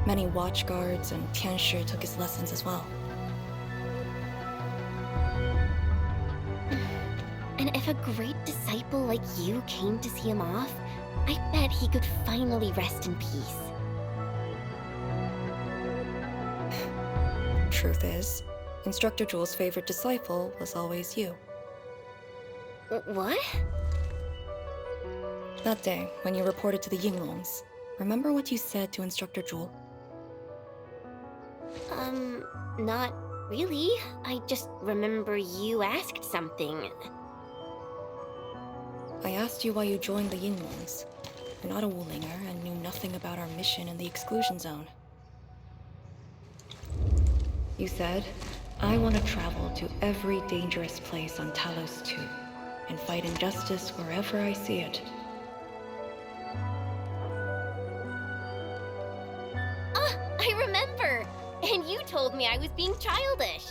Many watchguards and Tianshi took his lessons as well. And if a great disciple like you came to see him off, I bet he could finally rest in peace. Truth is, Instructor Jewel's favorite disciple was always you. What? That day, when you reported to the Yinglongs, remember what you said to Instructor Jewel? Not really. I just remember you asked something. I asked you why you joined the Yinglongs. You're not a Wulinger and knew nothing about our mission in the exclusion zone. You said, I want to travel to every dangerous place on Talos 2 and fight injustice wherever I see it. Ah, I remember! And you told me I was being childish.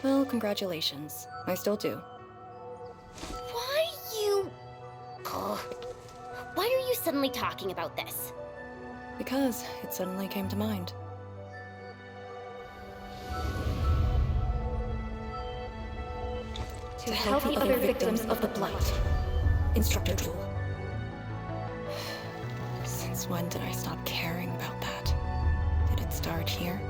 Well, congratulations. I still do. Why you... Oh. Why are you suddenly talking about this? Because it suddenly came to mind. To help the other victims of the Blight. Instructor Jewel. Since when did I stop caring about that? Did it start here?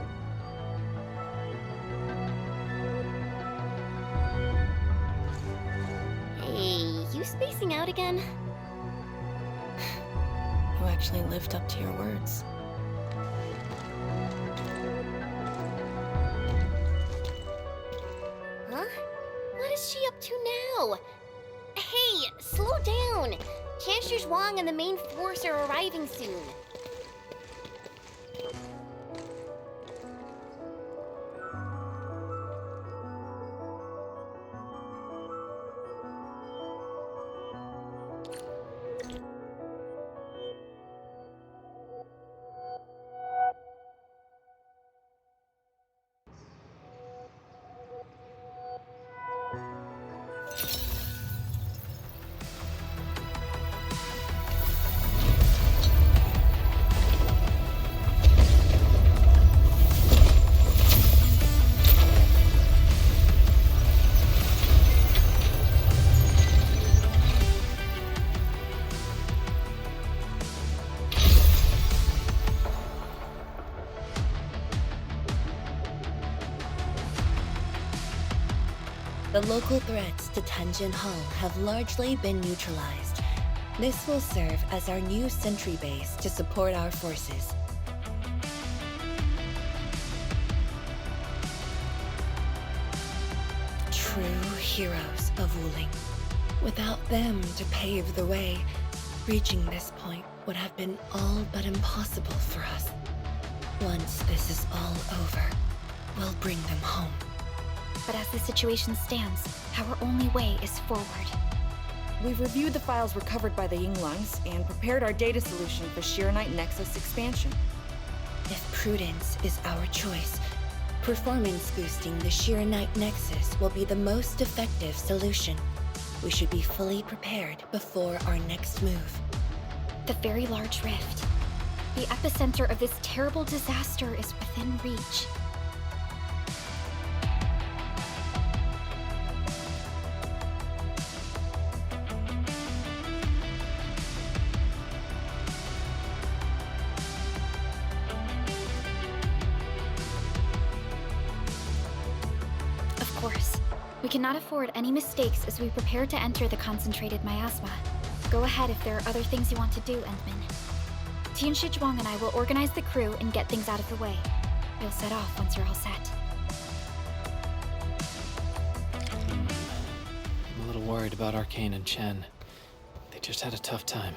Hey, you spacing out again? You actually lived up to your words. Huh? What is she up to now? Hey, slow down! Chancellor Zhuang and the main force are arriving soon. The local threats to Tenjin Hall have largely been neutralized. This will serve as our new sentry base to support our forces. True heroes of Wuling. Without them to pave the way, reaching this point would have been all but impossible for us. Once this is all over, we'll bring them home. But as the situation stands, our only way is forward. We've reviewed the files recovered by the Yinglungs and prepared our data solution for Shiranite Nexus expansion. If prudence is our choice, performance boosting the Shiranite Nexus will be the most effective solution. We should be fully prepared before our next move. The Very Large Rift. The epicenter of this terrible disaster is within reach. Of course. We cannot afford any mistakes as we prepare to enter the concentrated miasma. Go ahead if there are other things you want to do, Endman. Tianshi Zhuang and I will organize the crew and get things out of the way. We'll set off once you're all set. I'm a little worried about Arcane and Chen. They just had a tough time.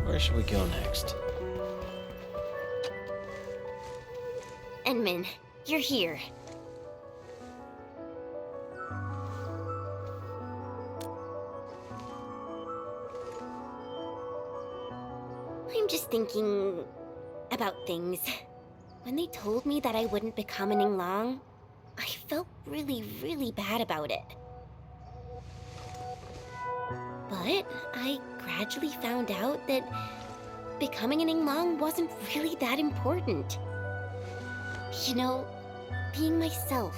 Where should we go next? Endman, you're here. I'm just thinking about things. When they told me that I wouldn't become an Yinglang, I felt really, really bad about it. But I gradually found out that becoming an Yinglang wasn't really that important. You know, being myself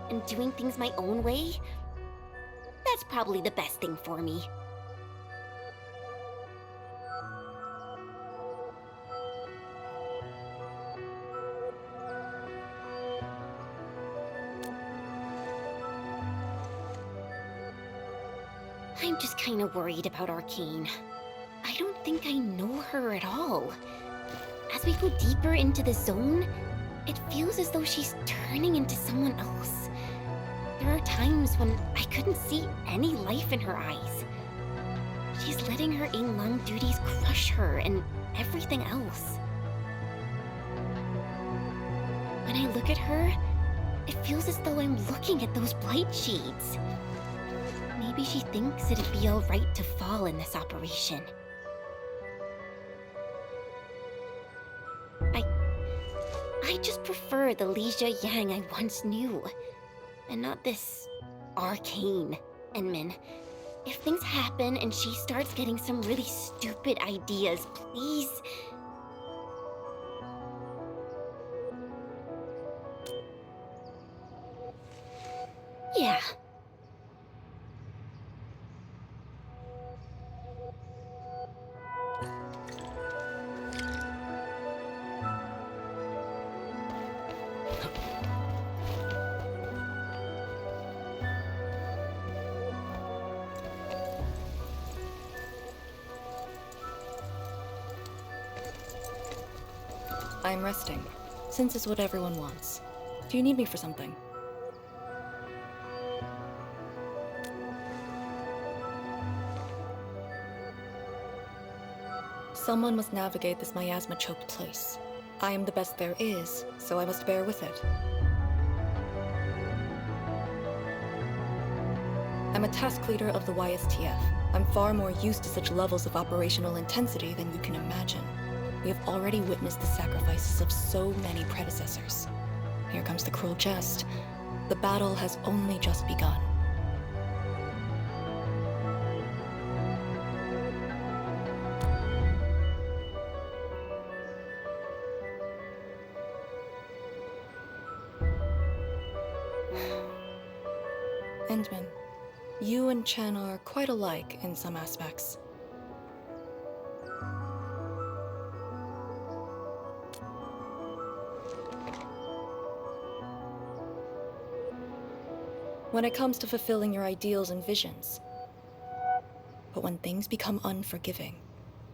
and doing things my own way, that's probably the best thing for me. I'm just kinda worried about Arcane. I don't think I know her at all. As we go deeper into the zone, it feels as though she's turning into someone else. There are times when I couldn't see any life in her eyes. She's letting her Yinglang duties crush her and everything else. When I look at her, it feels as though I'm looking at those blight shades. Maybe she thinks it'd be alright to fall in this operation. I just prefer the Lija Yang I once knew, and not this Arcane Enmin. If things happen and she starts getting some really stupid ideas, please... Yeah. I'm resting, since it's what everyone wants. Do you need me for something? Someone must navigate this miasma-choked place. I am the best there is, so I must bear with it. I'm a task leader of the YSTF. I'm far more used to such levels of operational intensity than you can imagine. We have already witnessed the sacrifices of so many predecessors. Here comes the cruel jest. The battle has only just begun. Endman, you and Chen are quite alike in some aspects. When it comes to fulfilling your ideals and visions. But when things become unforgiving,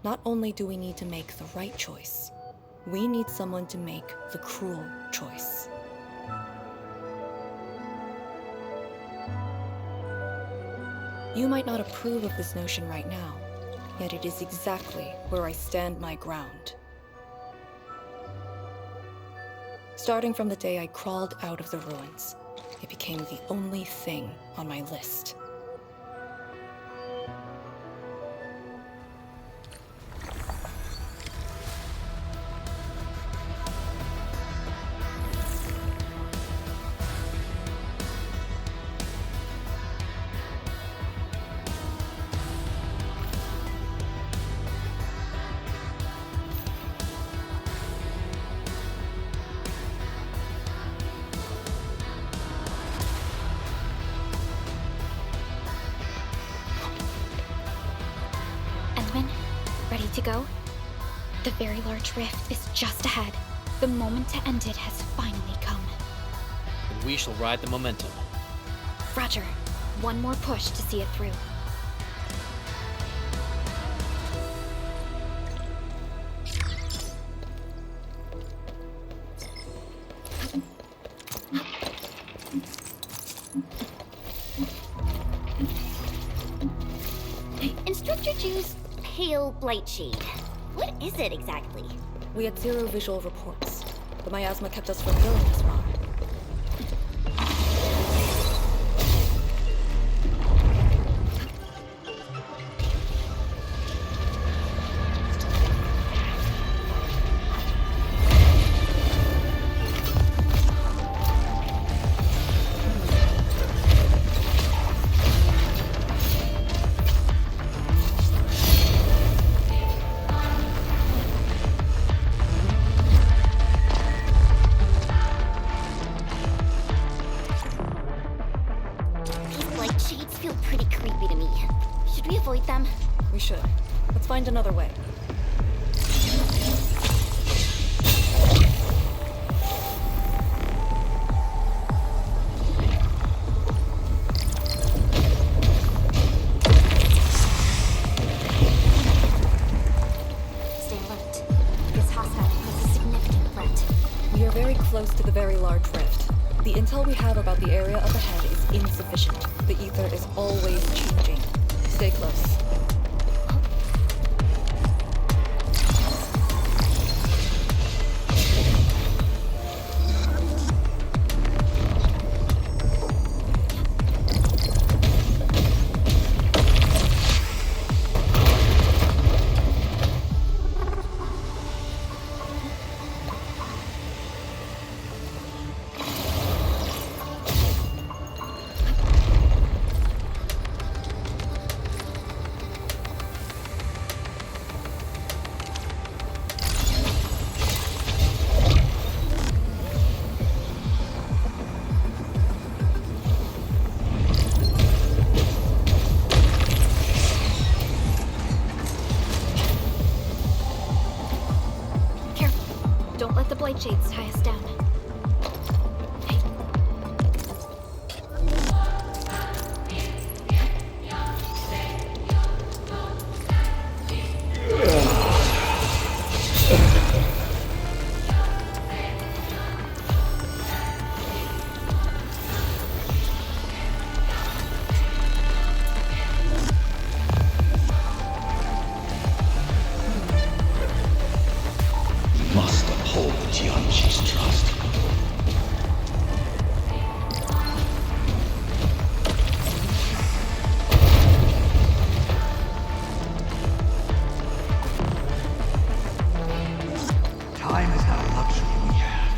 not only do we need to make the right choice, we need someone to make the cruel choice. You might not approve of this notion right now, yet it is exactly where I stand my ground. Starting from the day I crawled out of the ruins, it became the only thing on my list. Ready to go? The very large rift is just ahead. The moment to end it has finally come. And we shall ride the momentum. Roger. One more push to see it through. Instructor Ju's pale blight shade. What is it exactly? We had 0 visual reports. The miasma kept us from going this far. These blight shades feel pretty creepy to me. Should we avoid them? We should. Let's find another way. Stay alert. This hostile poses a significant threat. We are very close to the very large rift. The intel we have about the area up ahead is insufficient. The ether is always changing. Stay close. Don't let the blight shades tie us down. Must uphold Tianqi's trust. Time is not a luxury we have.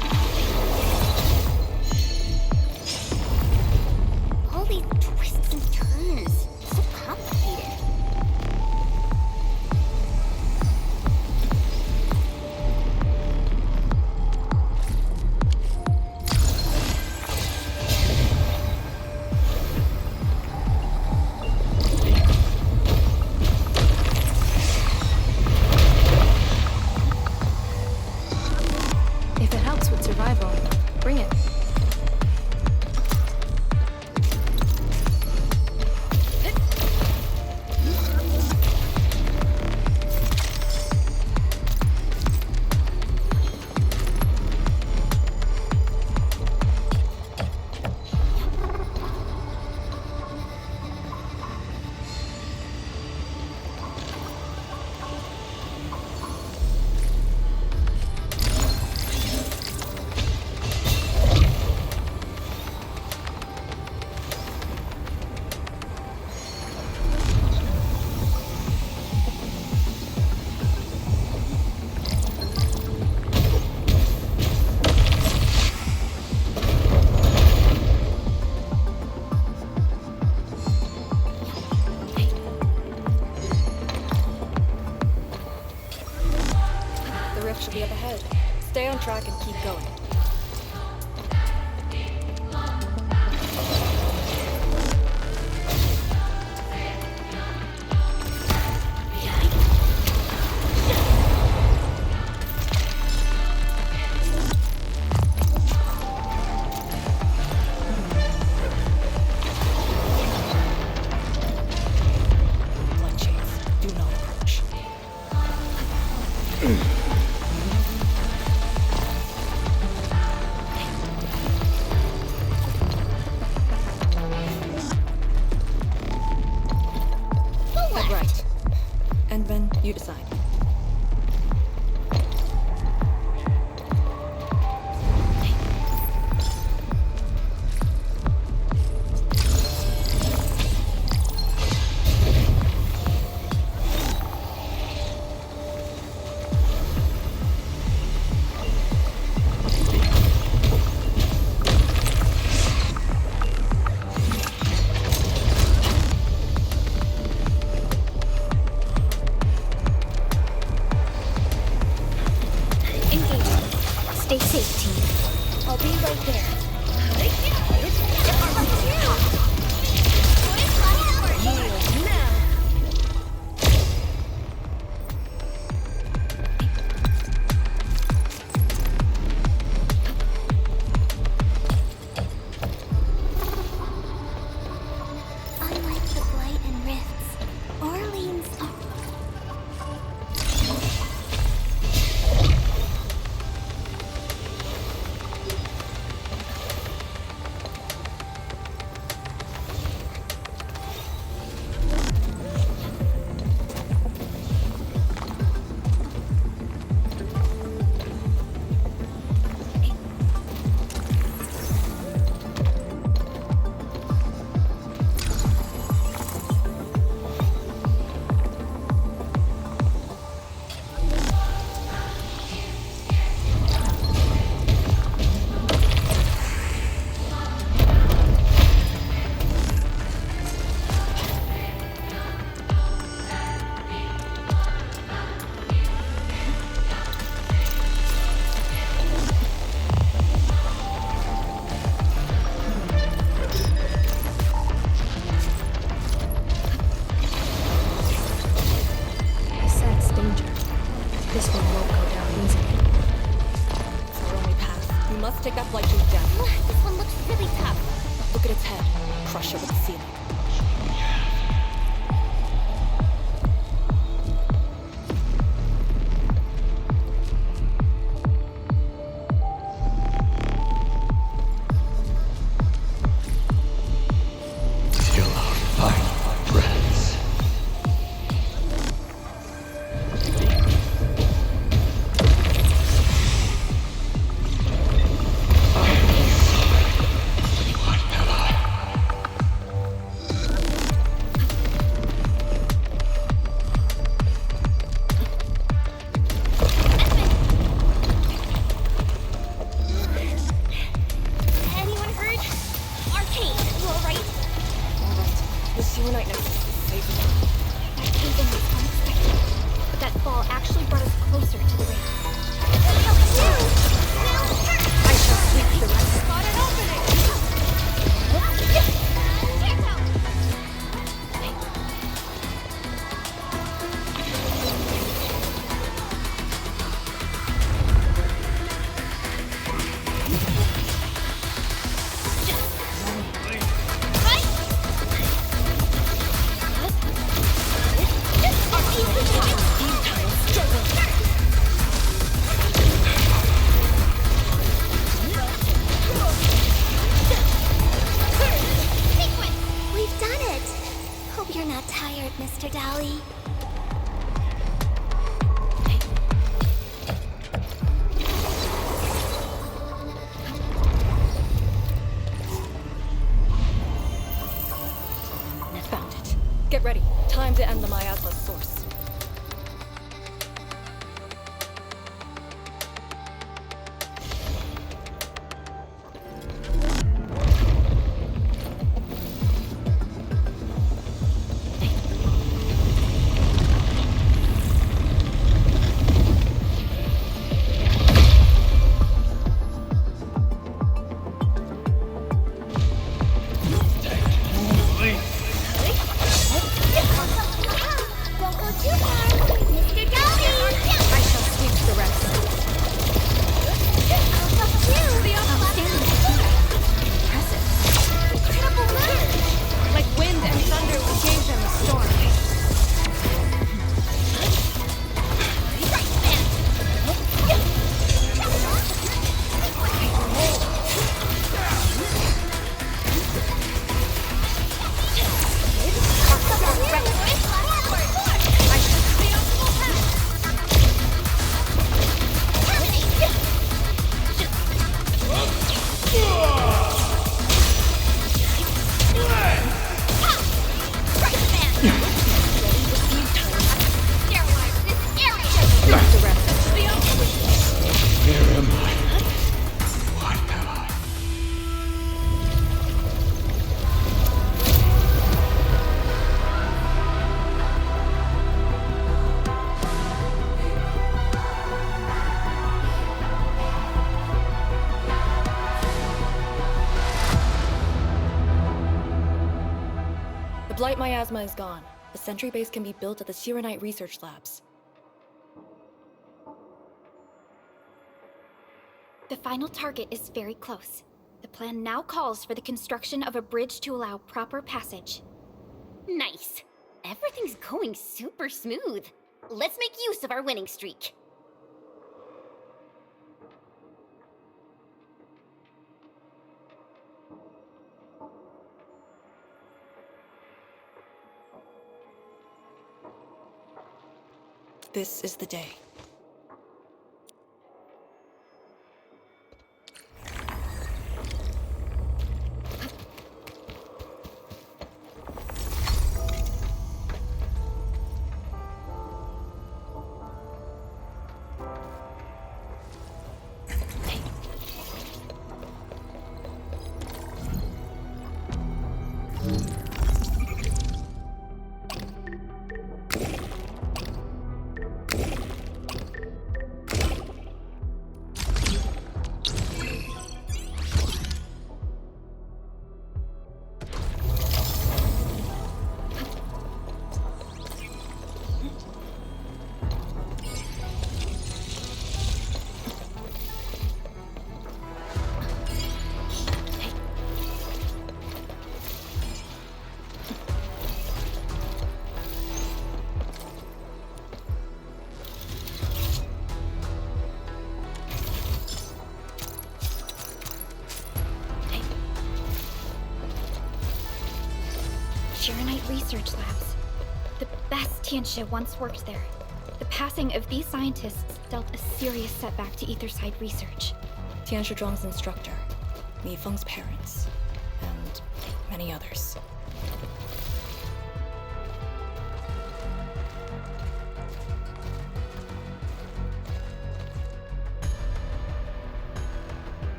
All these twists and turns. So complicated. If it helps with survival, bring it. The rift should be up ahead. Stay on track and keep going. Blight shades, do not approach. Head right. Endman, you decide. ceiling. Anyone hurt? Arcane, you alright? Alright, the sewer night nexus is safe now. That cave-in was unexpected, but that fall actually brought us closer to the ring. I shall sweep the rest. Got an opening! We've done it! Hope you're not tired, Mr. Dowley. Found it. Get ready. Time to end the miasma source. Don't go too far, Mr. Dowley! I shall sweep the rest. I'll help you! Impressive. Incredible move! Like wind and thunder, we gave them a storm. The blight miasma is gone. The sentry base can be built at the Sirenite research labs. The final target is very close. The plan now calls for the construction of a bridge to allow proper passage. Nice. Everything's going super smooth. Let's make use of our winning streak. This is the day. Shiranite research labs. The best Tianxia once worked there. The passing of these scientists dealt a serious setback to Etherside research. Tian Shizhuang's instructor, Mi Feng's parents, and many others.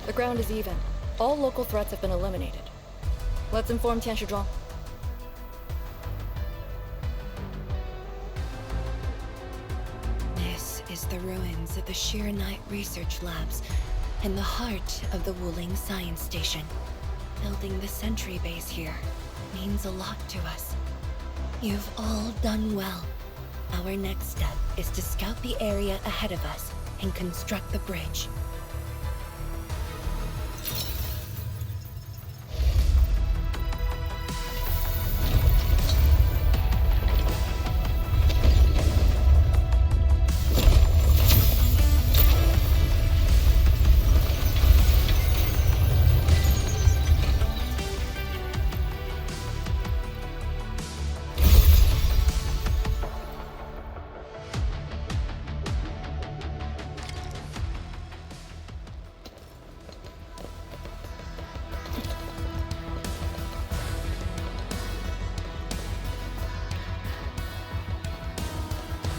The ground is even. All local threats have been eliminated. Let's inform Tian Shizhuang. This is the ruins of the Shiranite research labs in the heart of the Wuling Science Station. Building the sentry base here means a lot to us. You've all done well. Our next step is to scout the area ahead of us and construct the bridge.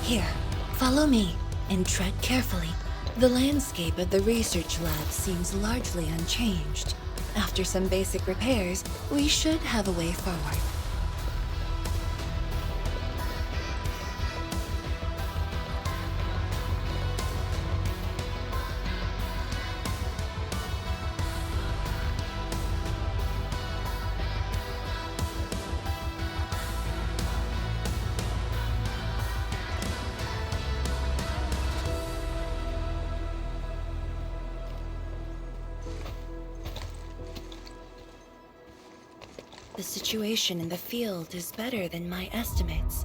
Here, follow me, and tread carefully. The landscape of the research lab seems largely unchanged. After some basic repairs, we should have a way forward. The situation in the field is better than my estimates.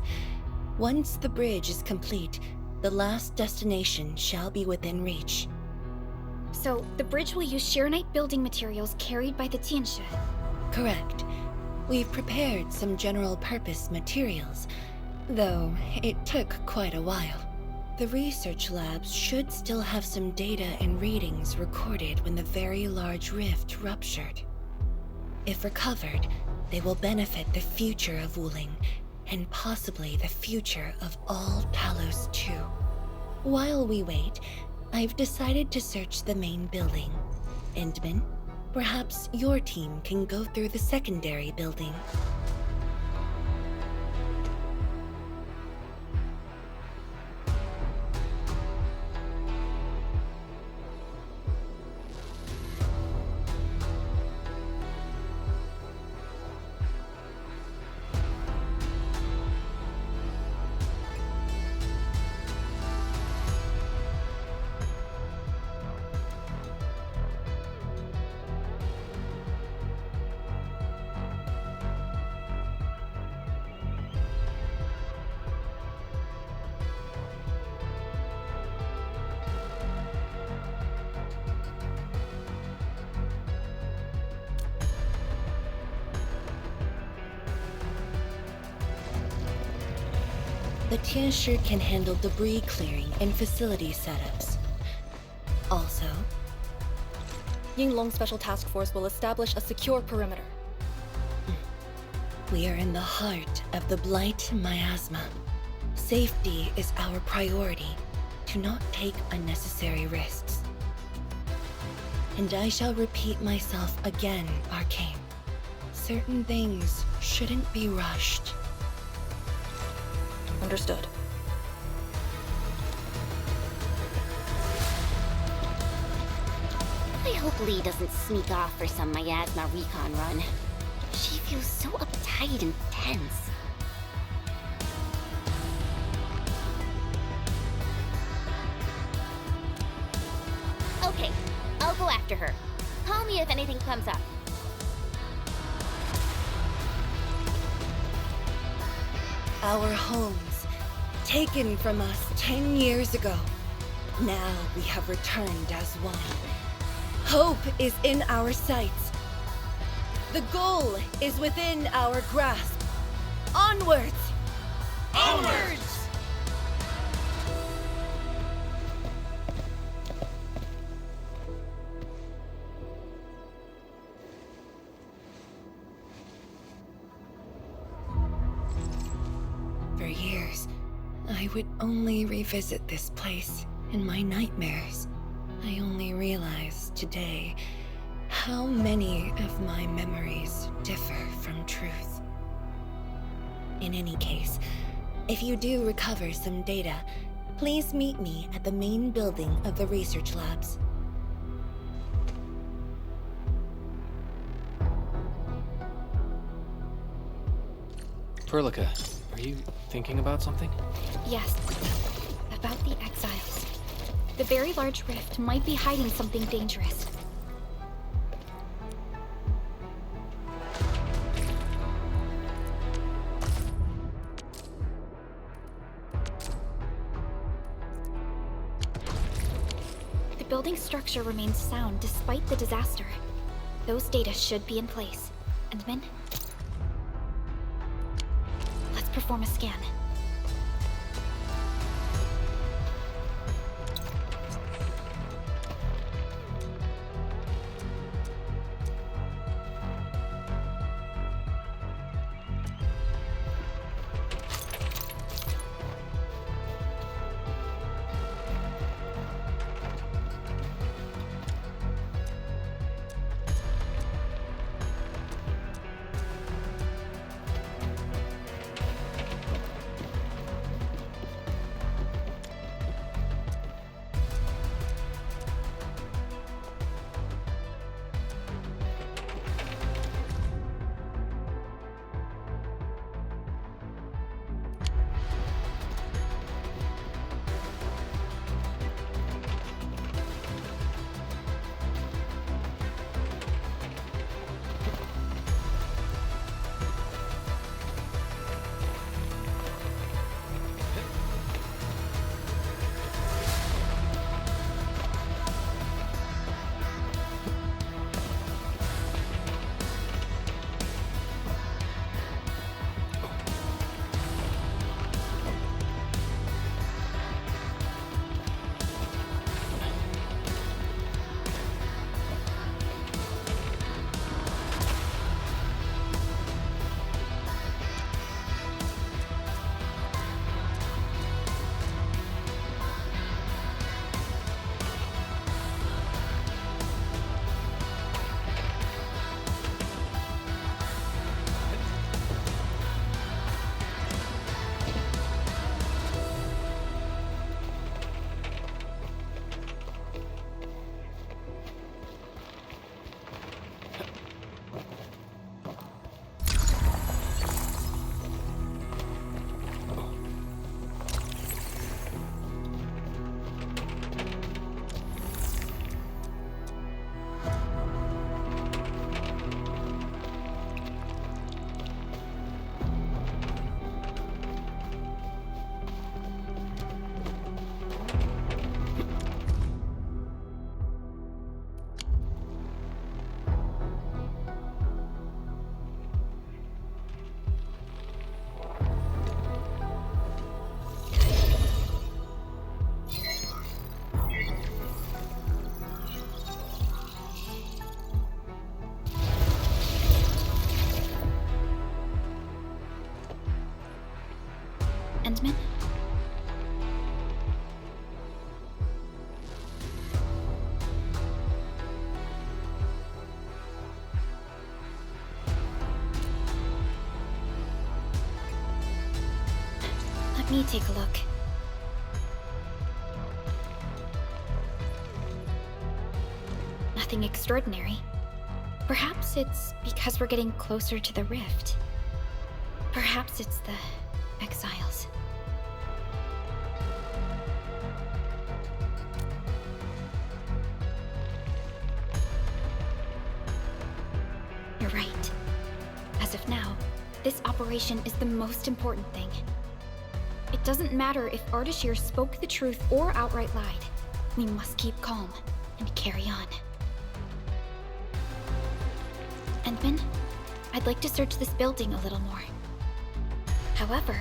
Once the bridge is complete, the last destination shall be within reach. So, the bridge will use Shiranite building materials carried by the Tianxia. Correct. We've prepared some general-purpose materials, though it took quite a while. The research labs should still have some data and readings recorded when the very large rift ruptured. If recovered, they will benefit the future of Wuling, and possibly the future of all Talos too. While we wait, I've decided to search the main building. Endman, perhaps your team can go through the secondary building. The Tianxia can handle debris clearing and facility setups. Also, Yinglong Special Task Force will establish a secure perimeter. We are in the heart of the Blight miasma. Safety is our priority. Do not take unnecessary risks. And I shall repeat myself again, Arcane. Certain things shouldn't be rushed. Understood. I hope Lee doesn't sneak off for some miasma recon run. She feels so uptight and tense. Okay, I'll go after her. Call me if anything comes up. Our homes, taken from us 10 years ago. Now we have returned as one. Hope is in our sights. The goal is within our grasp. Onwards! Onwards! For years, I would only revisit this place in my nightmares. I only realized today how many of my memories differ from truth. In any case, if you do recover some data, please meet me at the main building of the research labs. Perlica, are you thinking about something? Yes, about the exiles. The very large rift might be hiding something dangerous. The building structure remains sound despite the disaster. Those data should be in place. Endman? Let's perform a scan. Endman? Let me take a look. Nothing extraordinary. Perhaps it's because we're getting closer to the rift. Perhaps it's the exiles. You're right. As of now, this operation is the most important thing. It doesn't matter if Ardashir spoke the truth or outright lied. We must keep calm and carry on. Endman, I'd like to search this building a little more. However,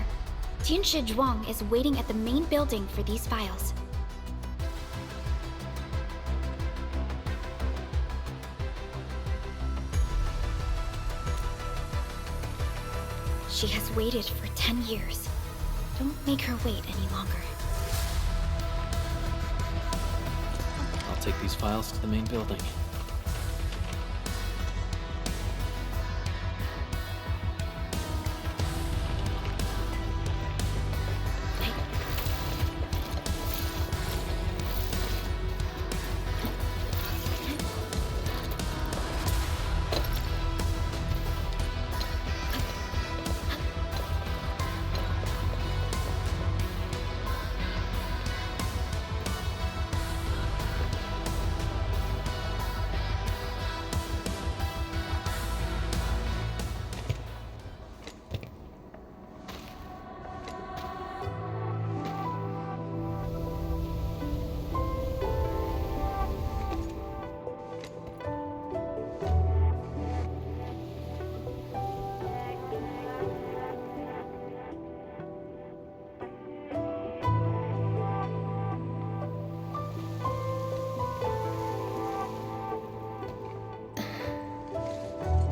Tianshi Zhuang is waiting at the main building for these files. She has waited for 10 years. Don't make her wait any longer. I'll take these files to the main building.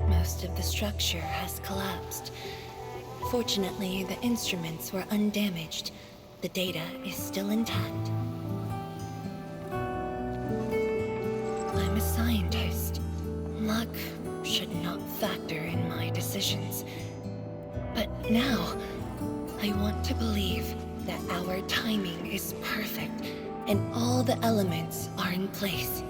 Most of the structure has collapsed. Fortunately, the instruments were undamaged. The data is still intact. I'm a scientist. Luck should not factor in my decisions. But now, I want to believe that our timing is perfect and all the elements are in place.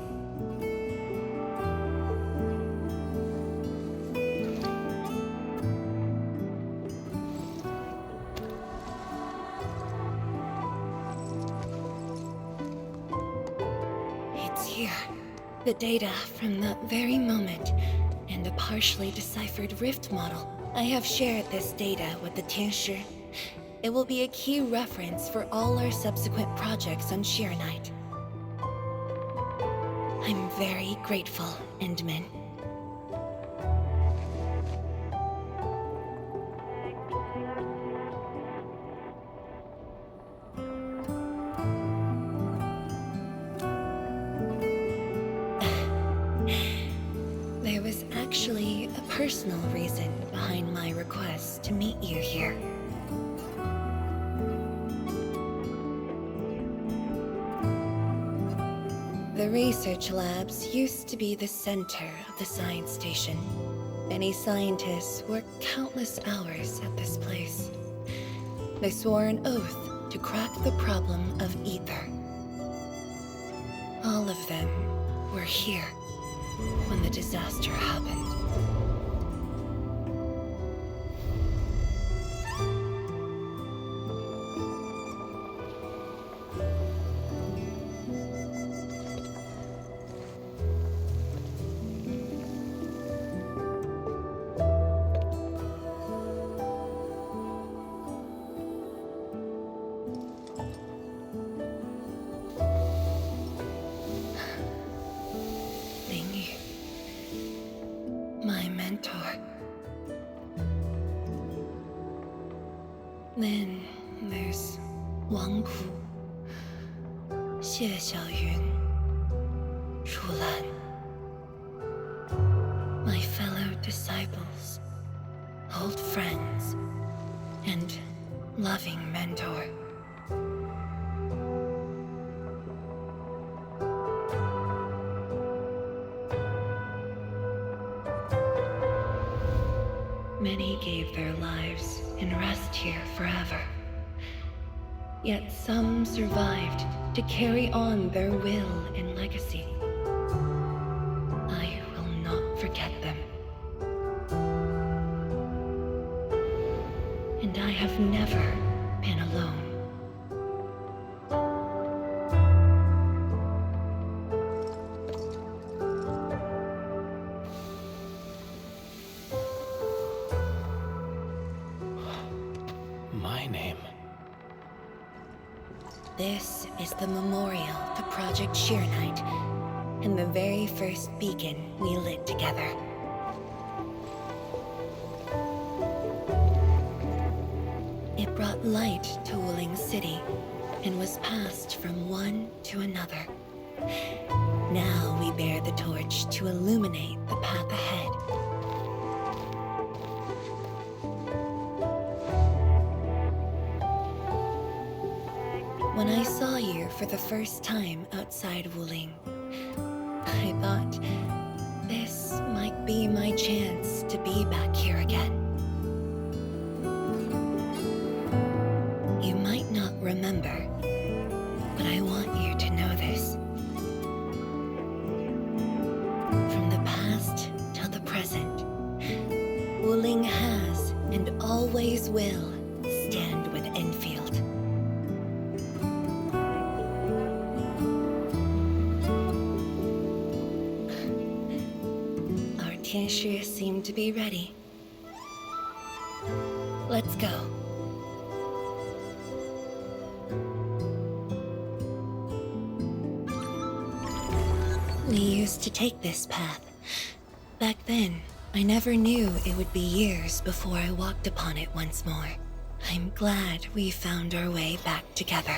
The data from that very moment, and a partially deciphered rift model. I have shared this data with the Tianshi. It will be a key reference for all our subsequent projects on Shirenite. I'm very grateful, Endman. There was actually a personal reason behind my request to meet you here. The research labs used to be the center of the science station. Many scientists worked countless hours at this place. They swore an oath to crack the problem of ether. All of them were here when the disaster happened. My mentor. Then there's Wang Hu, Xie Xiaoyun, Shu Lan. My fellow disciples, old friends, and loving mentor. Many gave their lives and rest here forever. Yet some survived to carry on their will and legacy. I will not forget them. And I have never been alone. My name. This is the memorial to Project Shirenite, and the very first beacon we lit together. brought light to Wuling City and was passed from one to another. Now we bear the torch to illuminate the path ahead. When I saw you for the first time outside Wuling, I thought this might be my chance to be back here again. You might not remember, but I want you to know this. From the past till the present, Wuling has and always will stand with Endfield. Our Tianshi seem to be ready. Let's go. We used to take this path. Back then, I never knew it would be years before I walked upon it once more. I'm glad we found our way back together.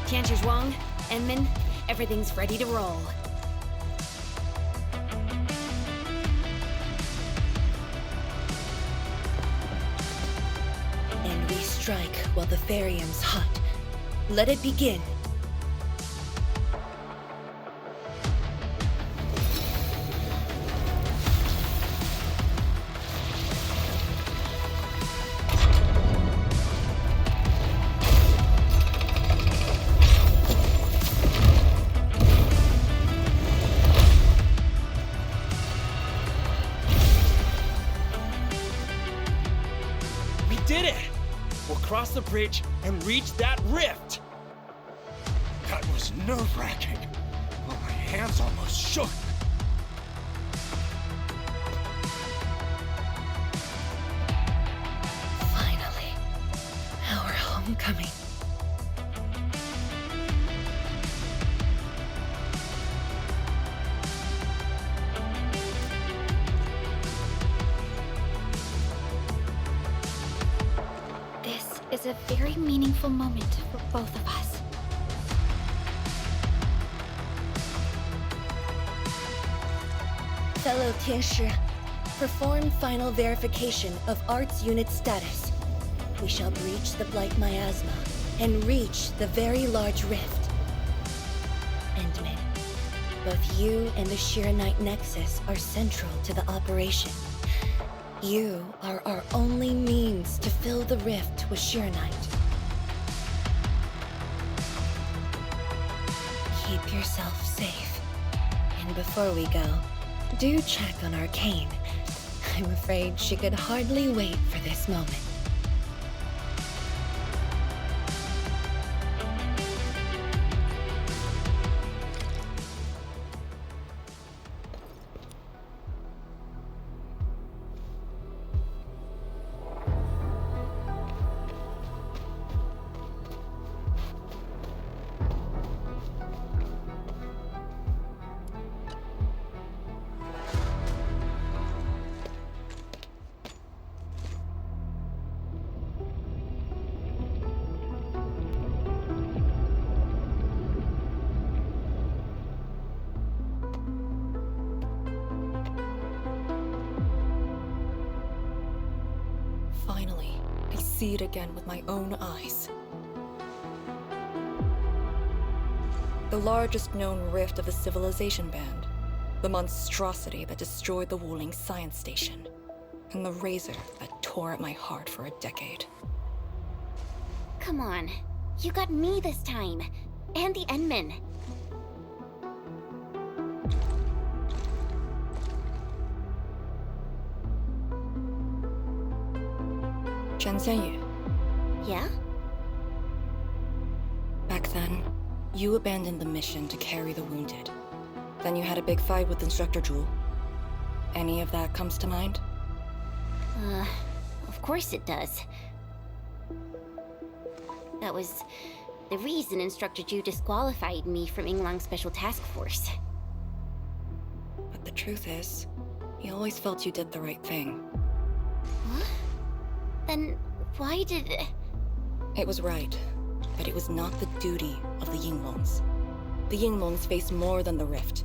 Tianshi, Enman, everything's ready to roll. And we strike while the Therium's hot. Let it begin. Did it! We'll cross the bridge and reach that rift! That was nerve-wracking. Oh, my hands almost shook. Finally, our homecoming. Is a very meaningful moment for both of us. Fellow Tianshi, perform final verification of Arts Unit status. We shall breach the Blight Miasma and reach the very large rift. Endman, both you and the Shiranite Nexus are central to the operation. You are our only means to fill the rift with Shiranite. Keep yourself safe. And before we go, do check on Arcane. I'm afraid she could hardly wait for this moment. Finally, I see it again with my own eyes. The largest known rift of the Civilization Band. The monstrosity that destroyed the Wuling Science Station. And the razor that tore at my heart for a decade. Come on. You got me this time. And the Endman. Chen Xianyu. Yeah? Back then, you abandoned the mission to carry the wounded. Then you had a big fight with Instructor Zhu. Any of that comes to mind? Of course it does. That was the reason Instructor Zhu disqualified me from Yinglang's Special Task Force. But the truth is, he always felt you did the right thing. What? Then why did... It was right, but it was not the duty of the Yinglongs. The Yinglongs face more than the rift.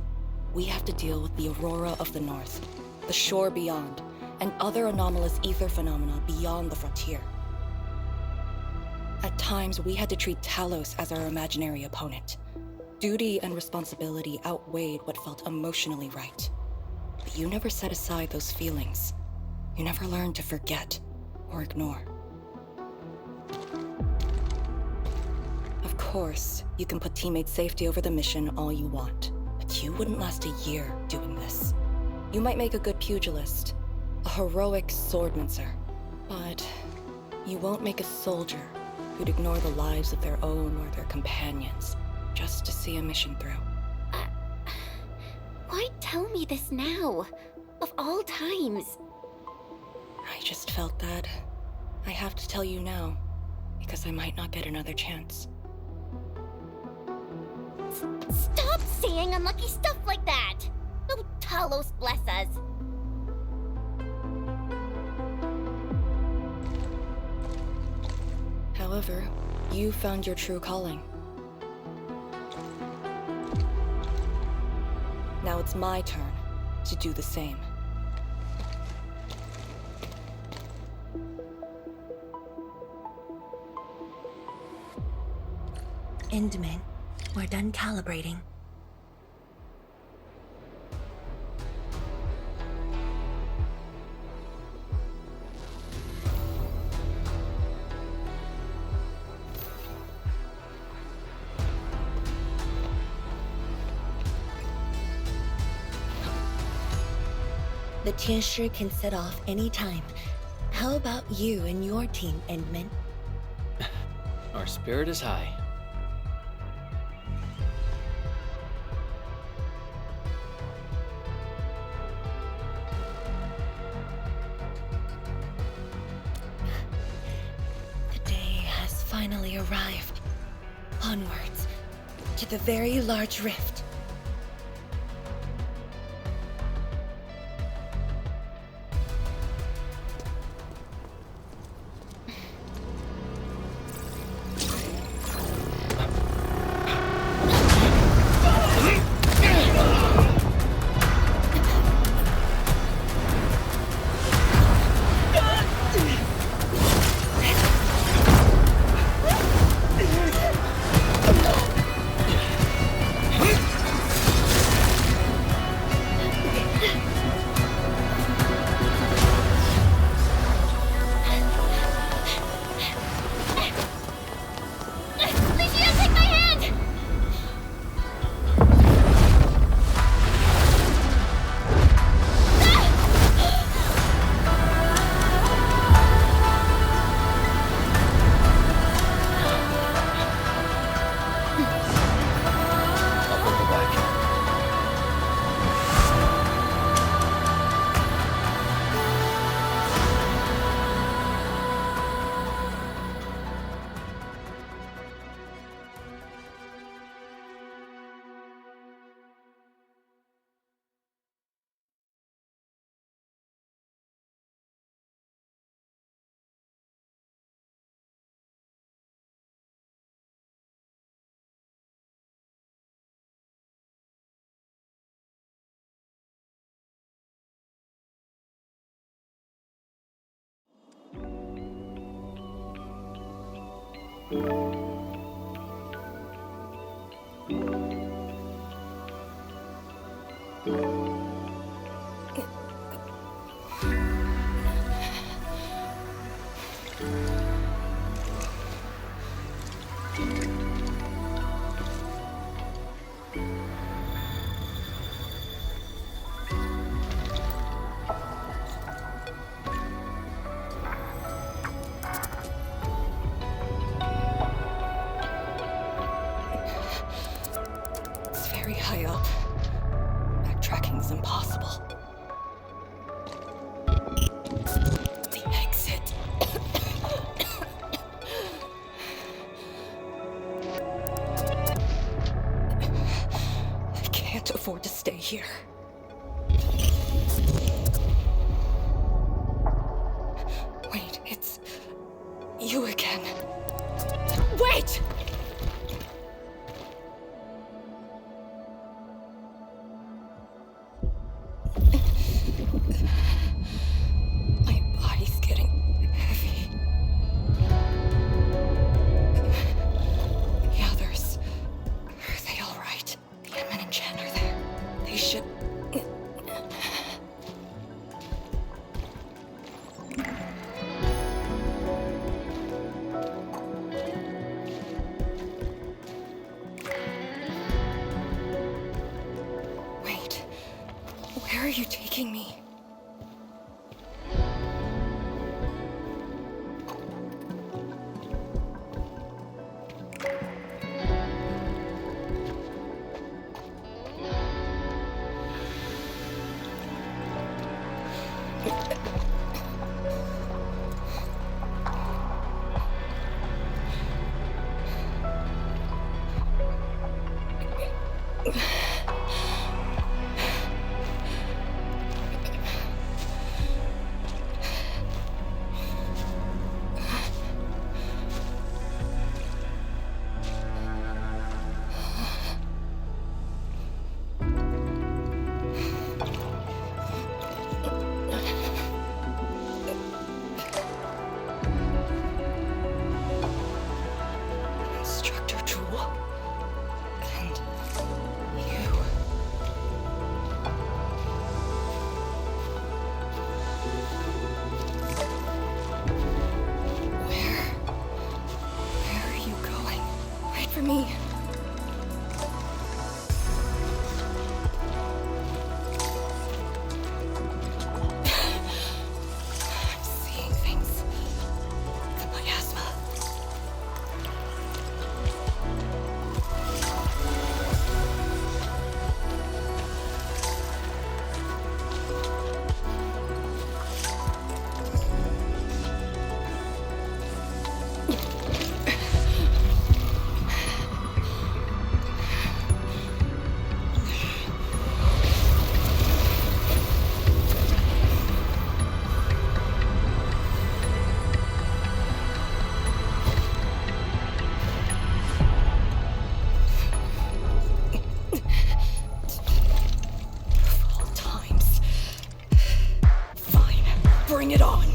We have to deal with the Aurora of the North, the shore beyond, and other anomalous ether phenomena beyond the frontier. At times, we had to treat Talos as our imaginary opponent. Duty and responsibility outweighed what felt emotionally right. But you never set aside those feelings. You never learned to forget or ignore. Of course, you can put teammate safety over the mission all you want, but you wouldn't last a year doing this. You might make a good pugilist, a heroic swordmancer, but you won't make a soldier who'd ignore the lives of their own or their companions just to see a mission through. Why tell me this now? Of all times. I just felt that I have to tell you now, because I might not get another chance. Stop saying unlucky stuff like that! Oh, Talos bless us. However, you found your true calling. Now it's my turn to do the same. Endman, we're done calibrating. The Tianshi can set off anytime. How about you and your team, Endman? Our spirit is high. The day has finally arrived. Onwards, to the very large rift. very high up. Backtracking is impossible. The exit. I can't afford to stay here. Wait, it's you again. Wait! My body's getting heavy. The others, are they all right? Yemen and Chen are there. They should. Wait, where are you taking me? Instructor Jewel? And you. Where are you going? Wait for me. I'm seeing things. The miasma. Of all times. Fine, bring it on.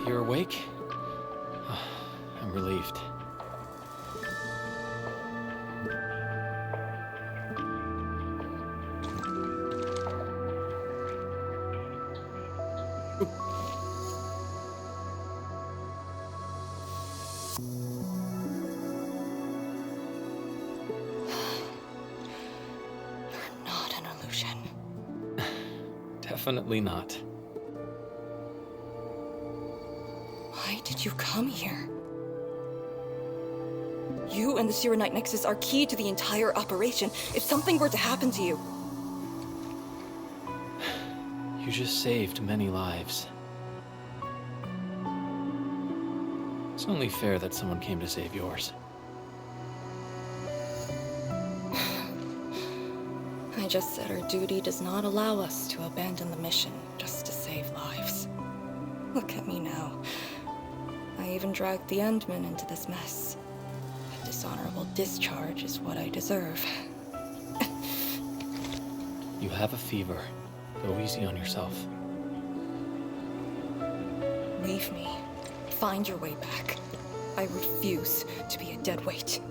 You're awake? I'm relieved. Not an illusion. Definitely not. Why did you come here? You and the Sierra Knight Nexus are key to the entire operation. If something were to happen to you... You just saved many lives. It's only fair that someone came to save yours. I just said our duty does not allow us to abandon the mission just to save lives. Look at me now. I even dragged the Endmen into this mess. A dishonorable discharge is what I deserve. You have a fever. Go easy on yourself. Leave me. Find your way back. I refuse to be a dead weight.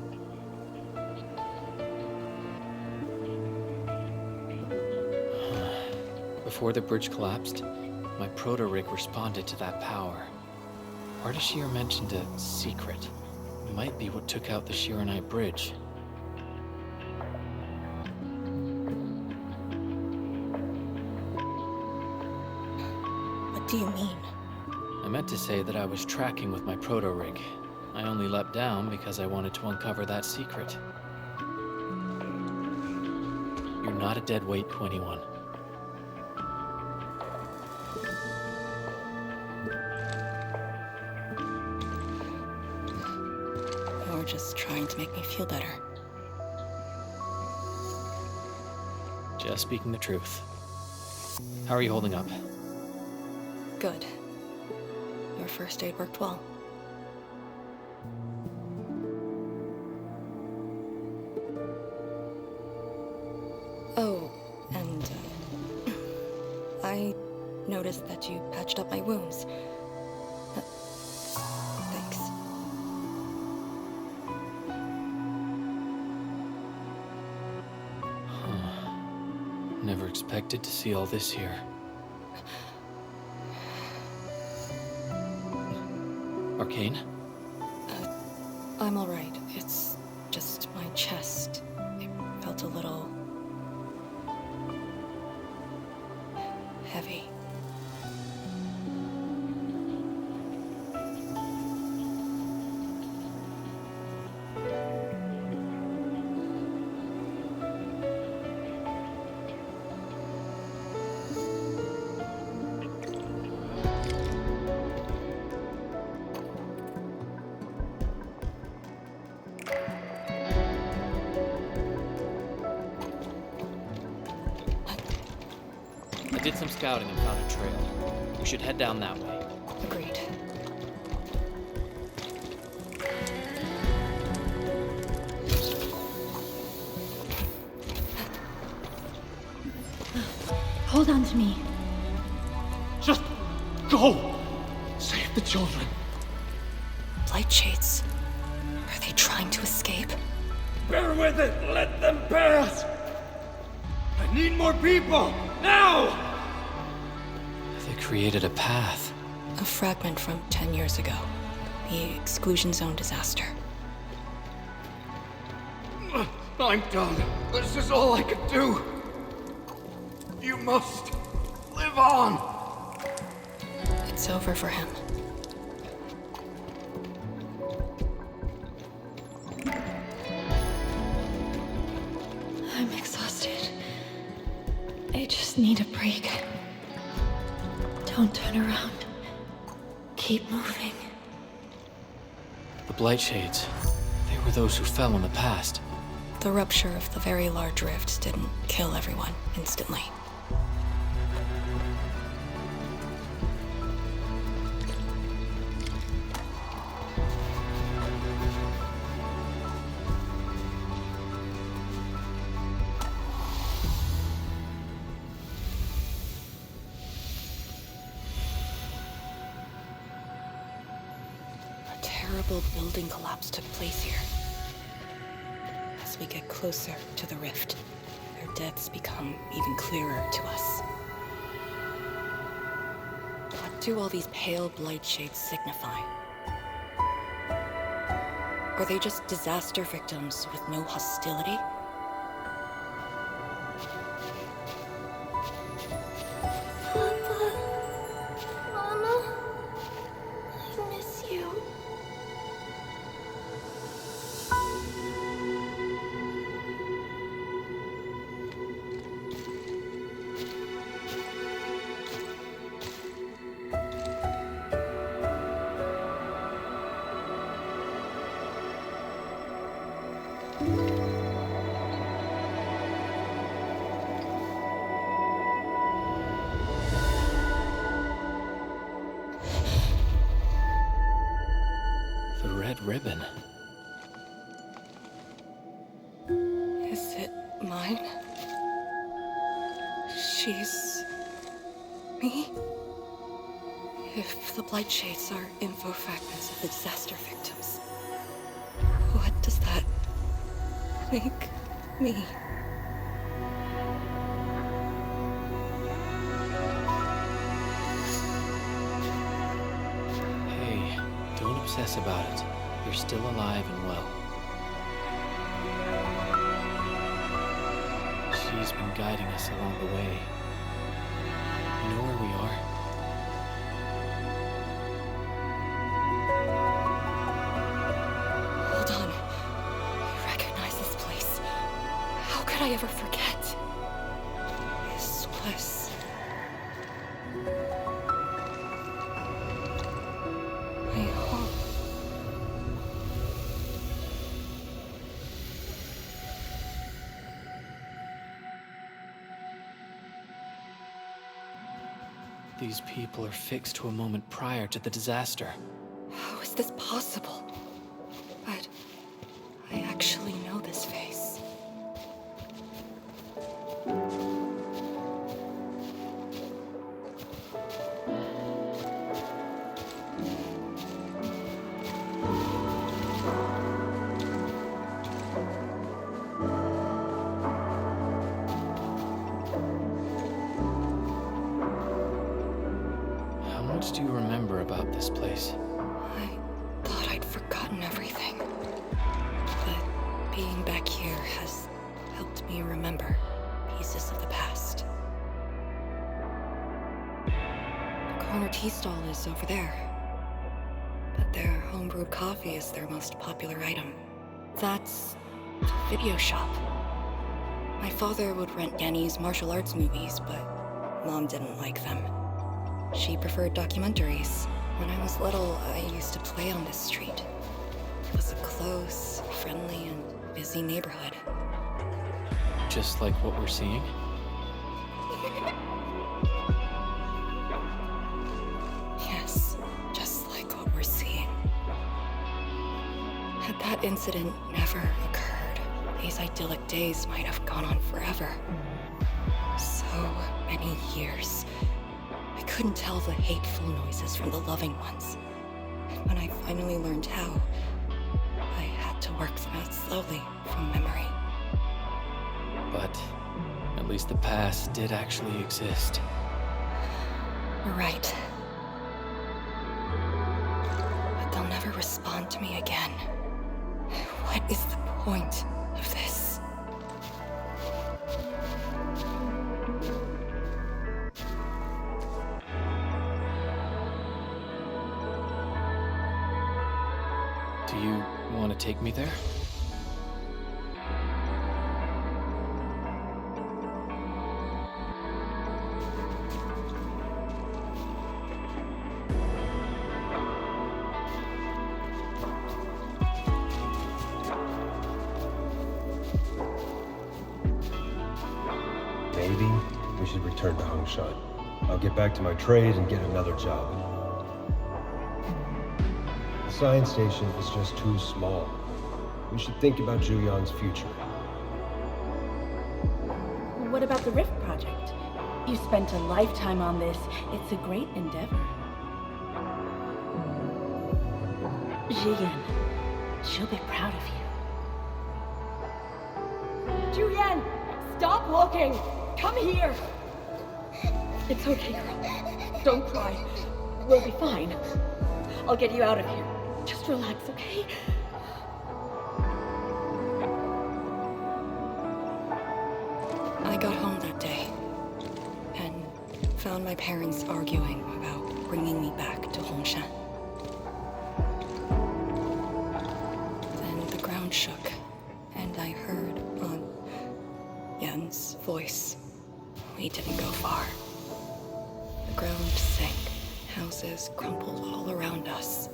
Before the bridge collapsed, my proto-rig responded to that power. Ardashir mentioned a secret. It might be what took out the Shiranite bridge. What do you mean? I meant to say that I was tracking with my proto-rig. I only leapt down because I wanted to uncover that secret. You're not a dead weight to anyone. You're just trying to make me feel better. Just speaking the truth. How are you holding up? Good. Your first aid worked well. Oh, and I noticed that you patched up my wounds. Thanks. Never expected to see all this here. Arcane? I'm alright. It's just my chest. It felt a little... heavy. I did some scouting and found a trail. We should head down that way. Agreed. Hold on to me. Just go! Save the children. Blight Shades. Are they trying to escape? Bear with it! Let them pass! I need more people! Now! They created a path. A fragment from 10 years ago. The Exclusion Zone disaster. I'm done. This is all I can do. You must live on. It's over for him. I'm exhausted. I just need a break. Don't turn around. Keep moving. The Blight Shades. They were those who fell in the past. The rupture of the very large rift didn't kill everyone instantly. A terrible building collapse took place here. As we get closer to the rift, their deaths become even clearer to us. What do all these pale blight shades signify? Are they just disaster victims with no hostility? Papa, Mama, I miss you. The red ribbon. Is it mine? She's... me? If the blight shades are info fragments of the disaster victims, what does that make me? Hey, don't obsess about it. You're still alive and well. She's been guiding us along the way. You know where we are? Hold on. I recognize this place. How could I ever forget? This was... my home. These people are fixed to a moment prior to the disaster. How is this possible? But I actually know this face. How much do you remember about this place? I thought I'd forgotten everything. But being back here has helped me remember pieces of the past. The corner tea stall is over there. But their homebrewed coffee is their most popular item. That's the video shop. My father would rent Yanni's martial arts movies, but Mom didn't like them. She preferred documentaries. When I was little, I used to play on this street. It was a close, friendly, and busy neighborhood. Just like what we're seeing? that incident never occurred, these idyllic days might have gone on forever. So many years. I couldn't tell the hateful noises from the loving ones. And when I finally learned how, I had to work them out slowly from memory. But at least the past did actually exist. You're right. But they'll never respond to me again. What is the point of this? Do you want to take me there? Maybe we should return to Hongshan. I'll get back to my trade and get another job. The science station is just too small. We should think about Julian's future. What about the Rift Project? You spent a lifetime on this. It's a great endeavor. Jiyan, she'll be proud of you. Julian, stop looking! Come here! It's okay, girl. Don't cry. We'll be fine. I'll get you out of here. Just relax, okay? I got home that day and found my parents arguing about bringing me back to Hongshan. Then the ground shook, and I heard Aunt Yan's voice. We didn't go far. The ground sank. Houses crumpled all around us.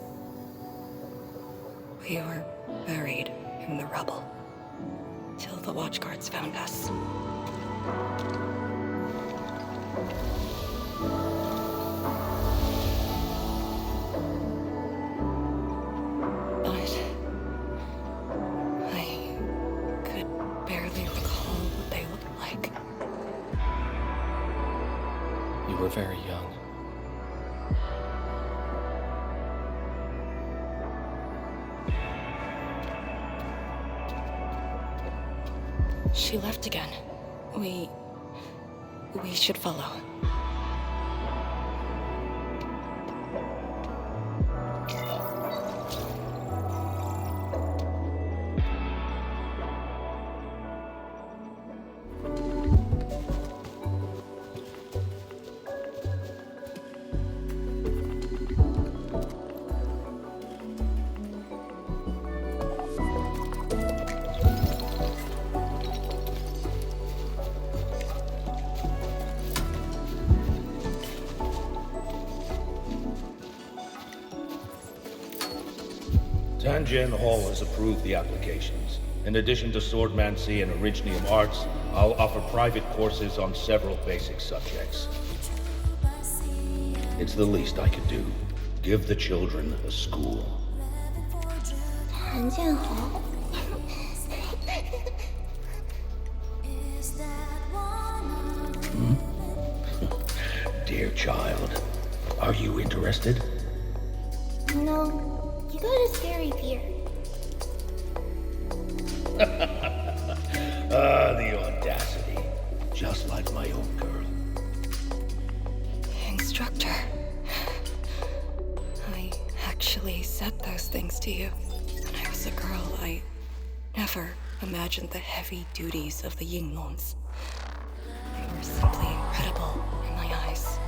We were buried in the rubble till the watchguards found us. But I could barely recall what they looked like. You were very young. She left again. We should follow. Tanjian Hall has approved the applications. In addition to swordmancy and originium arts, I'll offer private courses on several basic subjects. It's the least I could do. Give the children a school. 谭建豪 Dear child, are you interested? No, you got a scary beard. The audacity. Just like my own girl. Instructor. I actually said those things to you. When I was a girl, I never imagined the heavy duties of the Yinglons. They were simply incredible in my eyes.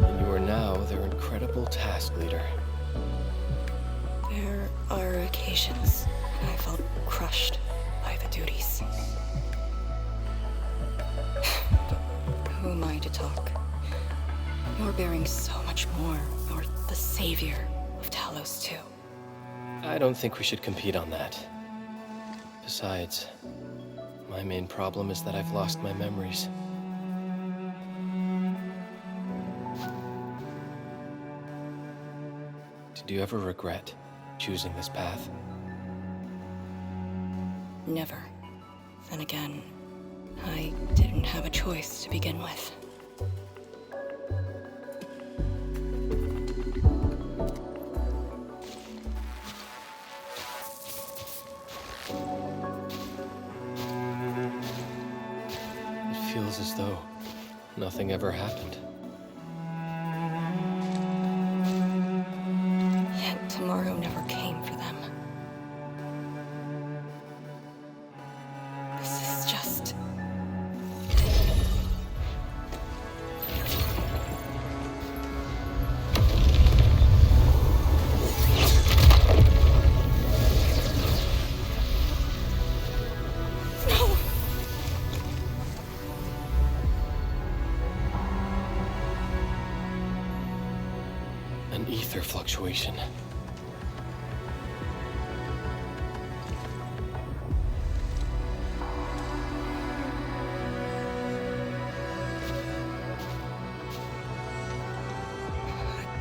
And you are now their incredible task leader. There are occasions when I felt crushed by the duties. But who am I to talk? You're bearing so much more. You're the savior of Talos too. I don't think we should compete on that. Besides, my main problem is that I've lost my memories. Do you ever regret choosing this path? Never. Then again, I didn't have a choice to begin with. It feels as though nothing ever happened. Yet tomorrow never came for them. This is just... No! An ether fluctuation.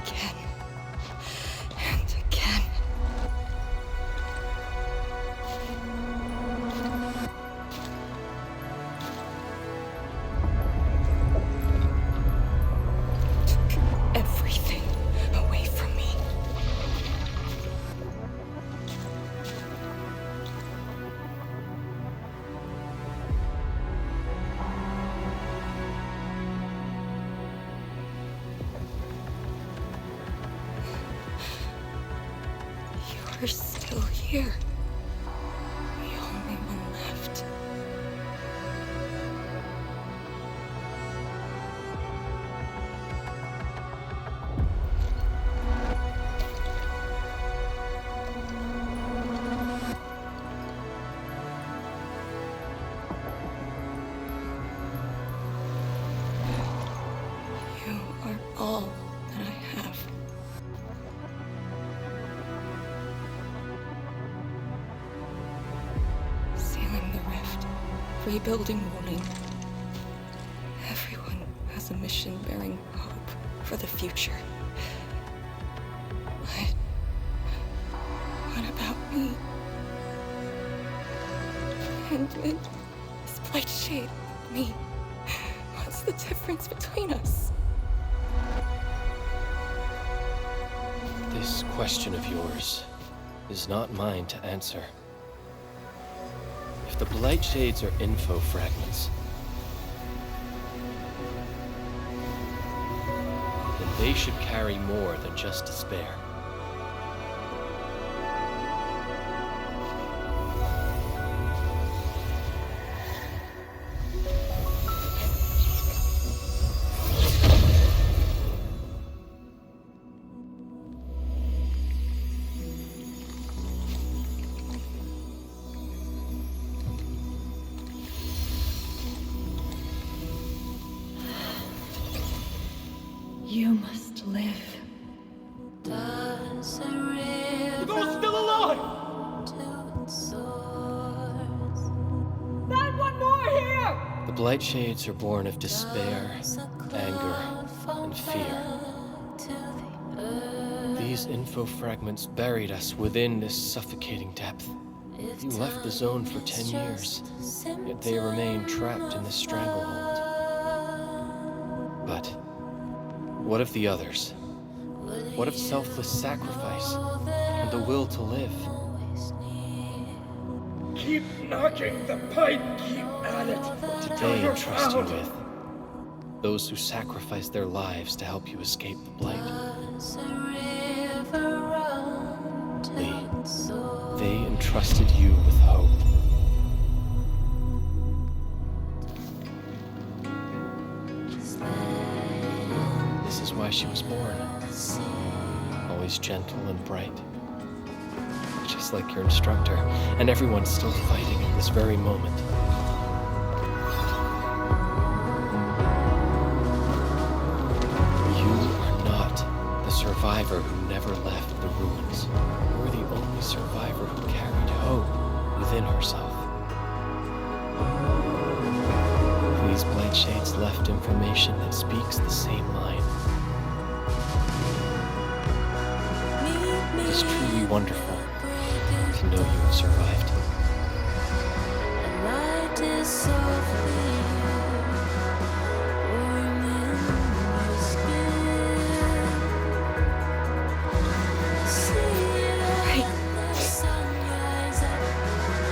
Again. And again. Took everything away from me. You are still here. The only one left. You are all that I have. Sealing the rift, rebuilding Wuling. Everyone has a mission bearing hope for the future. But what about me? And this bright shade, me. What's the difference between us? This question of yours is not mine to answer. If the Blight Shades are info fragments, then they should carry more than just despair. You must live. You're still alive! Find one more here! The Blight Shades are born of despair, anger, and fear. These info fragments buried us within this suffocating depth. You left the zone for 10 years, yet they remain trapped in this stranglehold. But what of the others? What of selfless sacrifice and the will to live? Keep knocking the pipe, keep at it. What did till they you're entrust you found. with? Those who sacrificed their lives to help you escape the Blight. Lee, they entrusted you with hope. This is why she was born. Always gentle and bright. Just like your instructor, and everyone's still fighting at this very moment. You are not the survivor who never left the ruins. You are the only survivor who carried hope within herself. These Blight Shades left information that speaks the same line. is truly wonderful to know you have survived.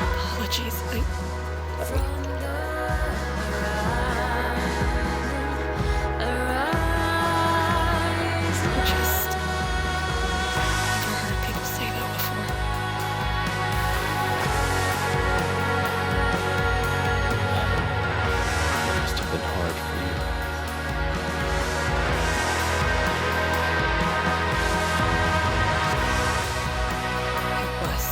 Apologies, Must have been hard for you. It was.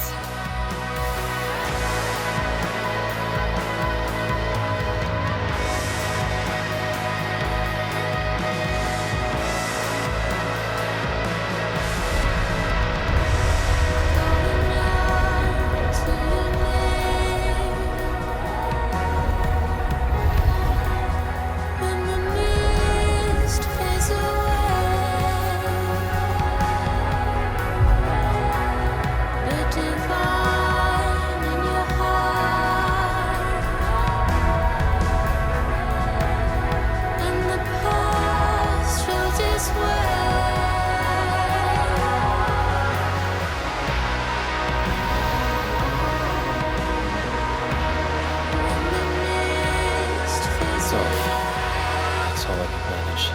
That's all I could manage.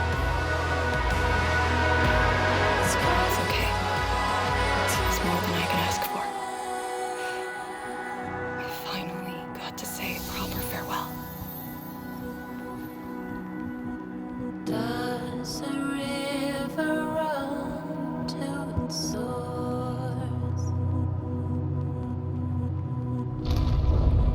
It's okay. It's more than I could ask for. I finally got to say a proper farewell. Does a river run to its source?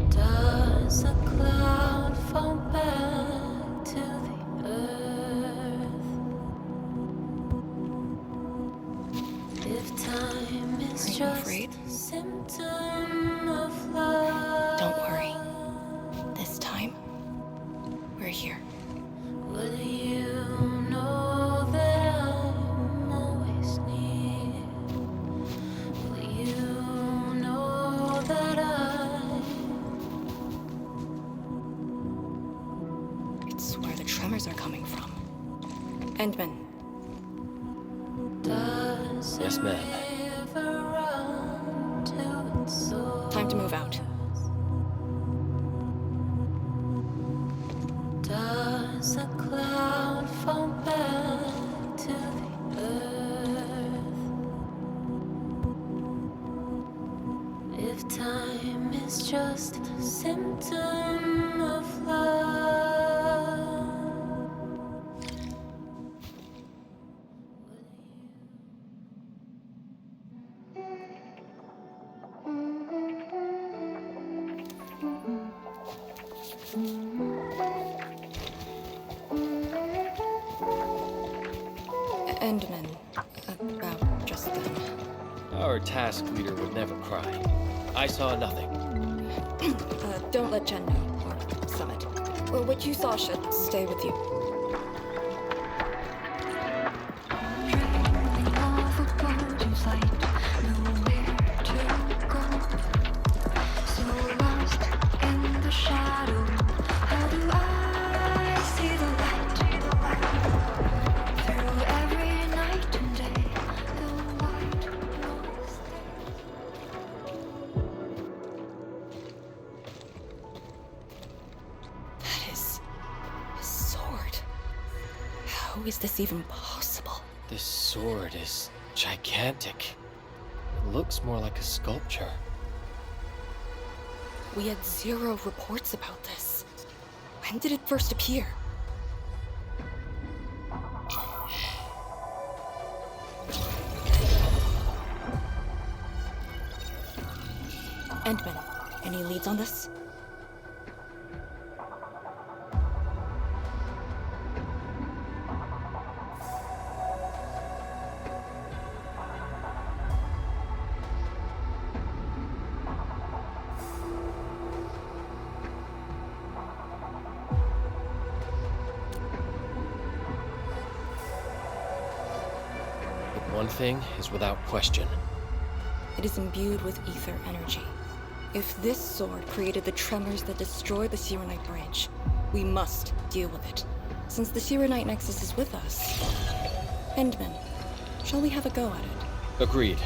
Does a cloud fall back to the earth? If time is just a symptom of love, Don't worry. This time, we're here. will you know that I'm always near? Will you know that It's where the tremors are coming from. Endman. Yes, ma'am. Time to move out. Does a cloud fall back to the earth? If time is just a symptom of love. Endman. About just them. Our task leader would never cry. I saw nothing. Don't let Jen know, or Summit. Well, what you saw should stay with you. How is this even possible? This sword is gigantic. It looks more like a sculpture. We had 0 reports about this. When did it first appear? Endman, any leads on this? One thing is without question. It is imbued with ether energy. If this sword created the tremors that destroy the Sirenite Bridge, we must deal with it, since the Sirenite Nexus is with us. Endman, shall we have a go at it? Agreed.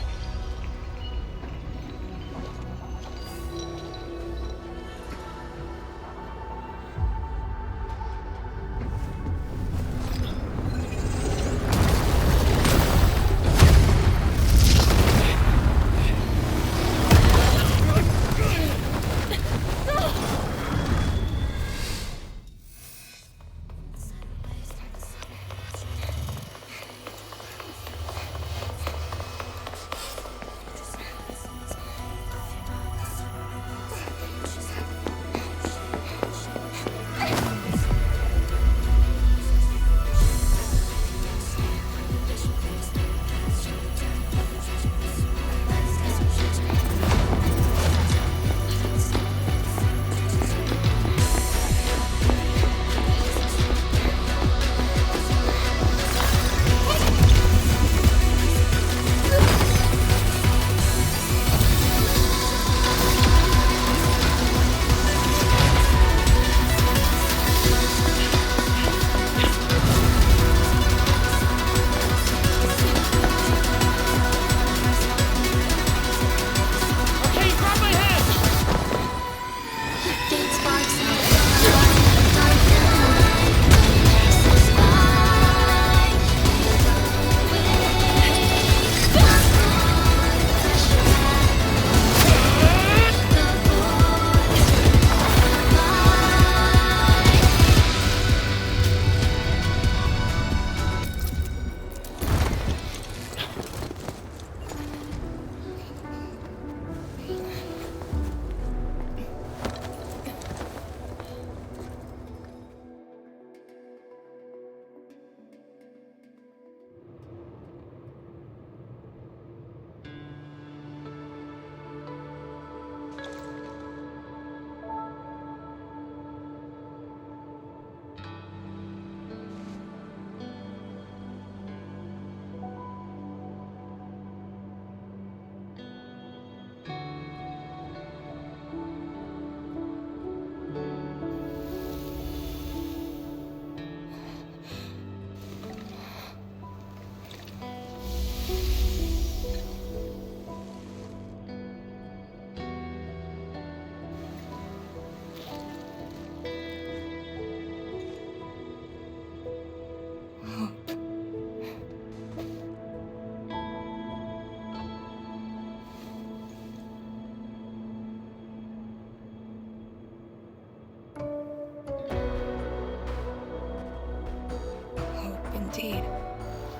Indeed,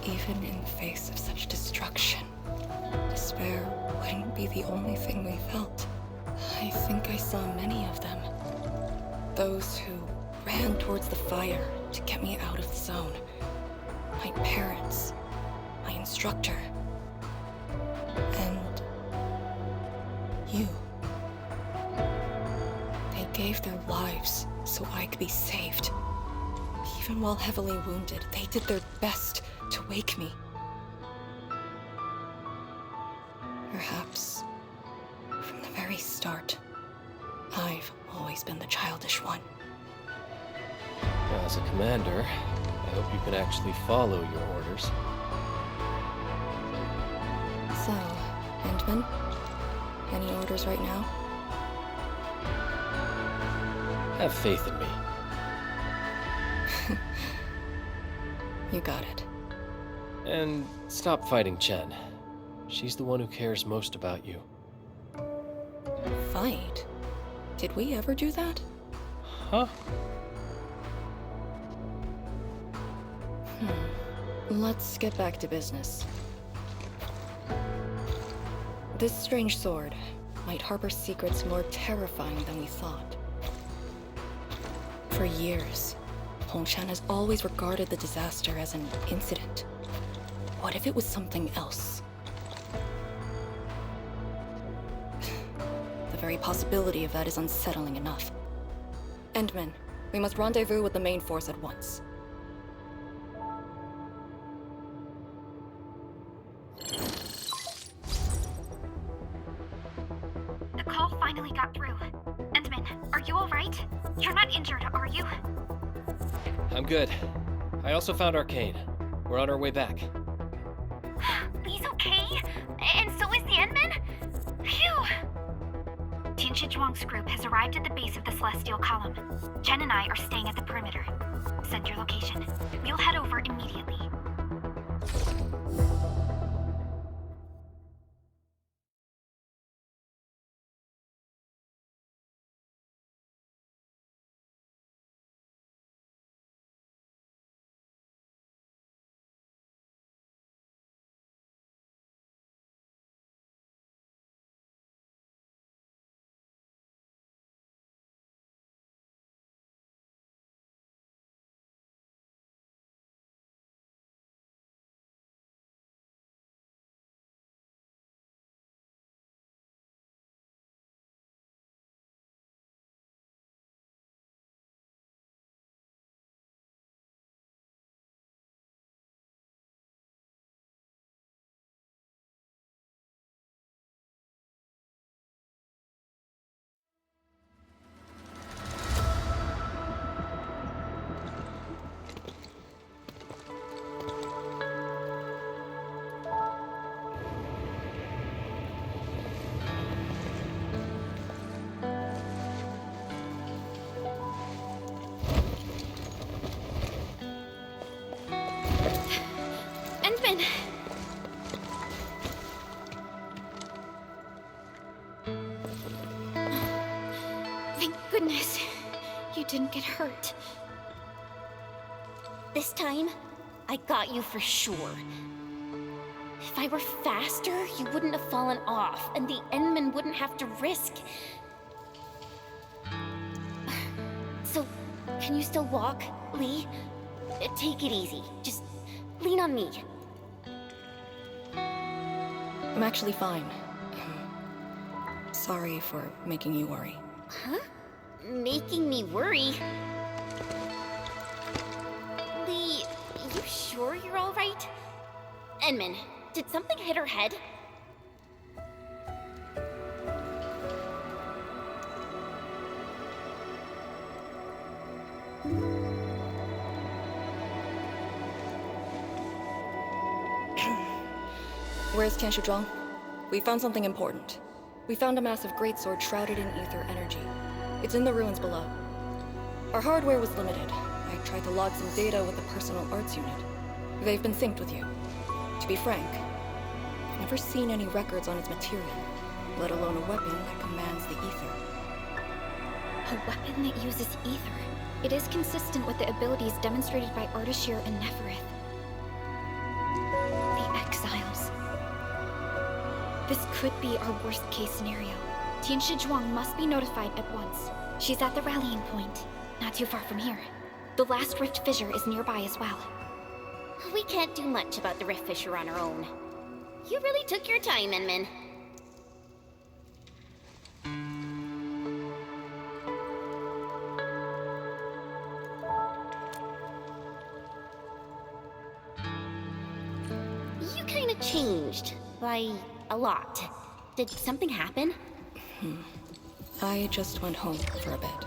even in the face of such destruction, despair wouldn't be the only thing we felt. I think I saw many of them. Those who ran towards the fire to get me out of the zone. My parents, my instructor, and you. They gave their lives so I could be saved. Even while heavily wounded, they did their best to wake me. Perhaps, from the very start, I've always been the childish one. As a commander, I hope you can actually follow your orders. So, Endman, any orders right now? Have faith in me. You got it. And stop fighting Chen. She's the one who cares most about you. Fight? Did we ever do that? Huh? Let's get back to business. This strange sword might harbor secrets more terrifying than we thought. For years, Hongshan has always regarded the disaster as an incident. What if it was something else? The very possibility of that is unsettling enough. Endman, we must rendezvous with the main force at once. Are you alright? You're not injured, are you? I'm good. I also found Arcane. We're on our way back. Lee's okay? And so is the Endman? Phew! Tianshi Zhuang's group has arrived at the base of the Celestial Column. Jen and I are staying at the perimeter. Send your location. We'll head over immediately. Endman! Thank goodness you didn't get hurt. This time, I got you for sure. If I were faster, you wouldn't have fallen off, and the Endman wouldn't have to risk. So, can you still walk, Lee? Take it easy. Just lean on me. I'm actually fine. Sorry for making you worry. Huh? Making me worry? Lee, you sure you're alright? Endman, did something hit her head? Where's Tianshi Zhuang? We found something important. We found a massive greatsword shrouded in ether energy. It's in the ruins below. Our hardware was limited. I tried to log some data with the personal arts unit. They've been synced with you. To be frank, I've never seen any records on its material, let alone a weapon that commands the ether. A weapon that uses ether. It is consistent with the abilities demonstrated by Ardashir and Neferith. The Exiles. This could be our worst-case scenario. Tianshi Zhuang must be notified at once. She's at the rallying point, not too far from here. The last rift fissure is nearby as well. We can't do much about the rift fissure on our own. You really took your time, Endman. You kinda changed. By a lot. Did something happen? I just went home for a bit.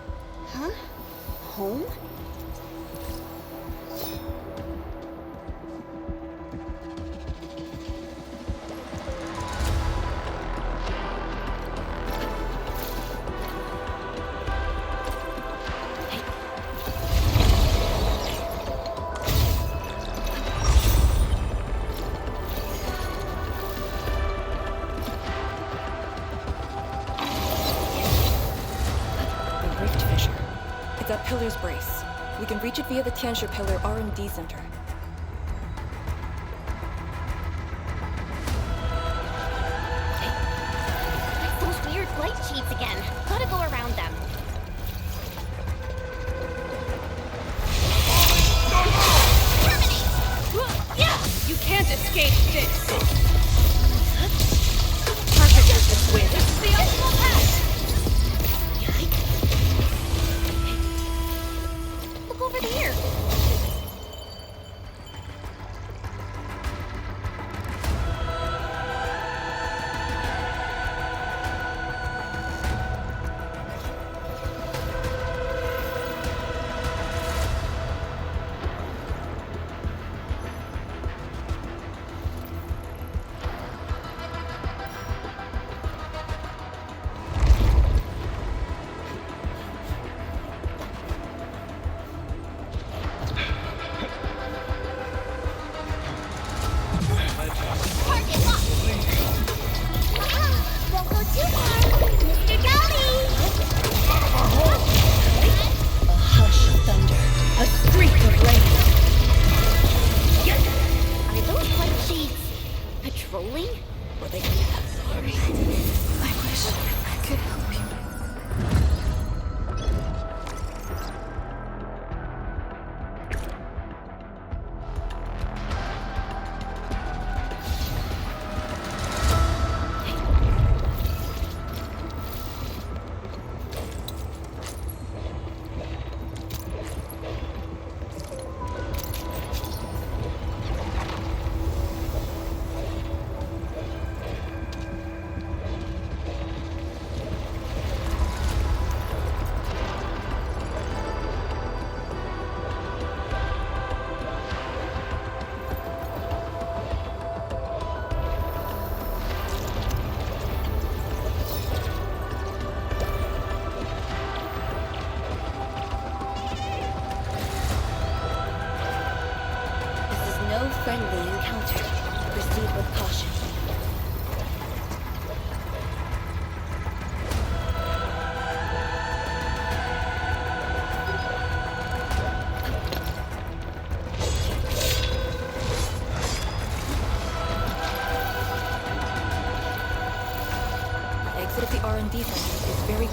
Huh? Home? That pillar's brace. We can reach it via the Tianshi Pillar R&D Center. It's those weird light sheets again. Gotta go around them. You can't escape this. Perfect with this win. This is the ultimate pass. Look over there.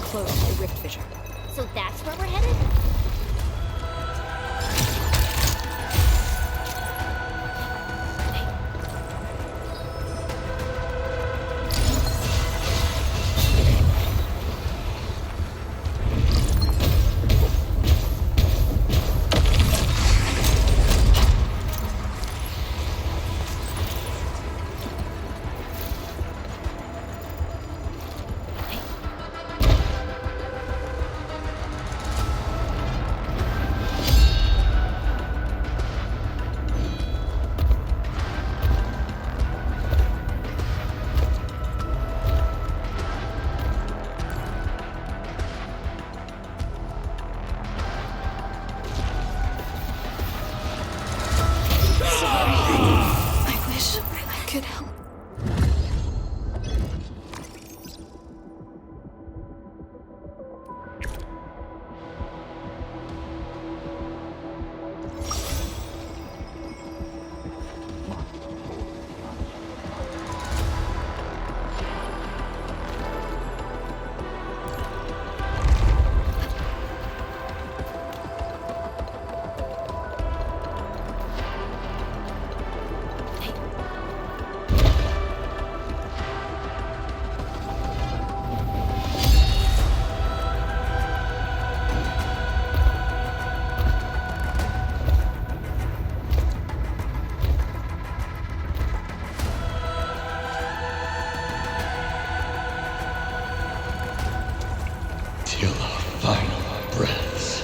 close to the rift fissure. So that's where we're headed? Could help. Till our final breaths.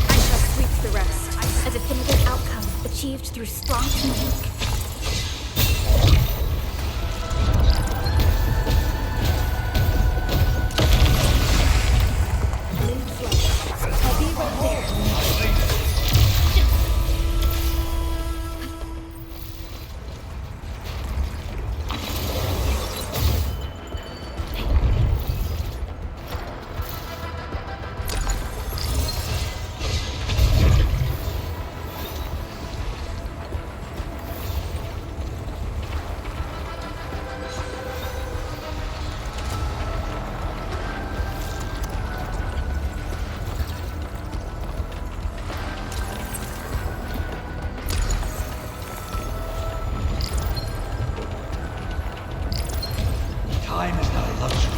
I shall sweep the rest. A definitive outcome achieved through strong teamwork. Time is not a luxury.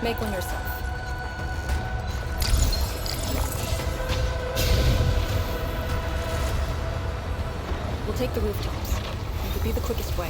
Make one yourself. We'll take the rooftops. It would be the quickest way.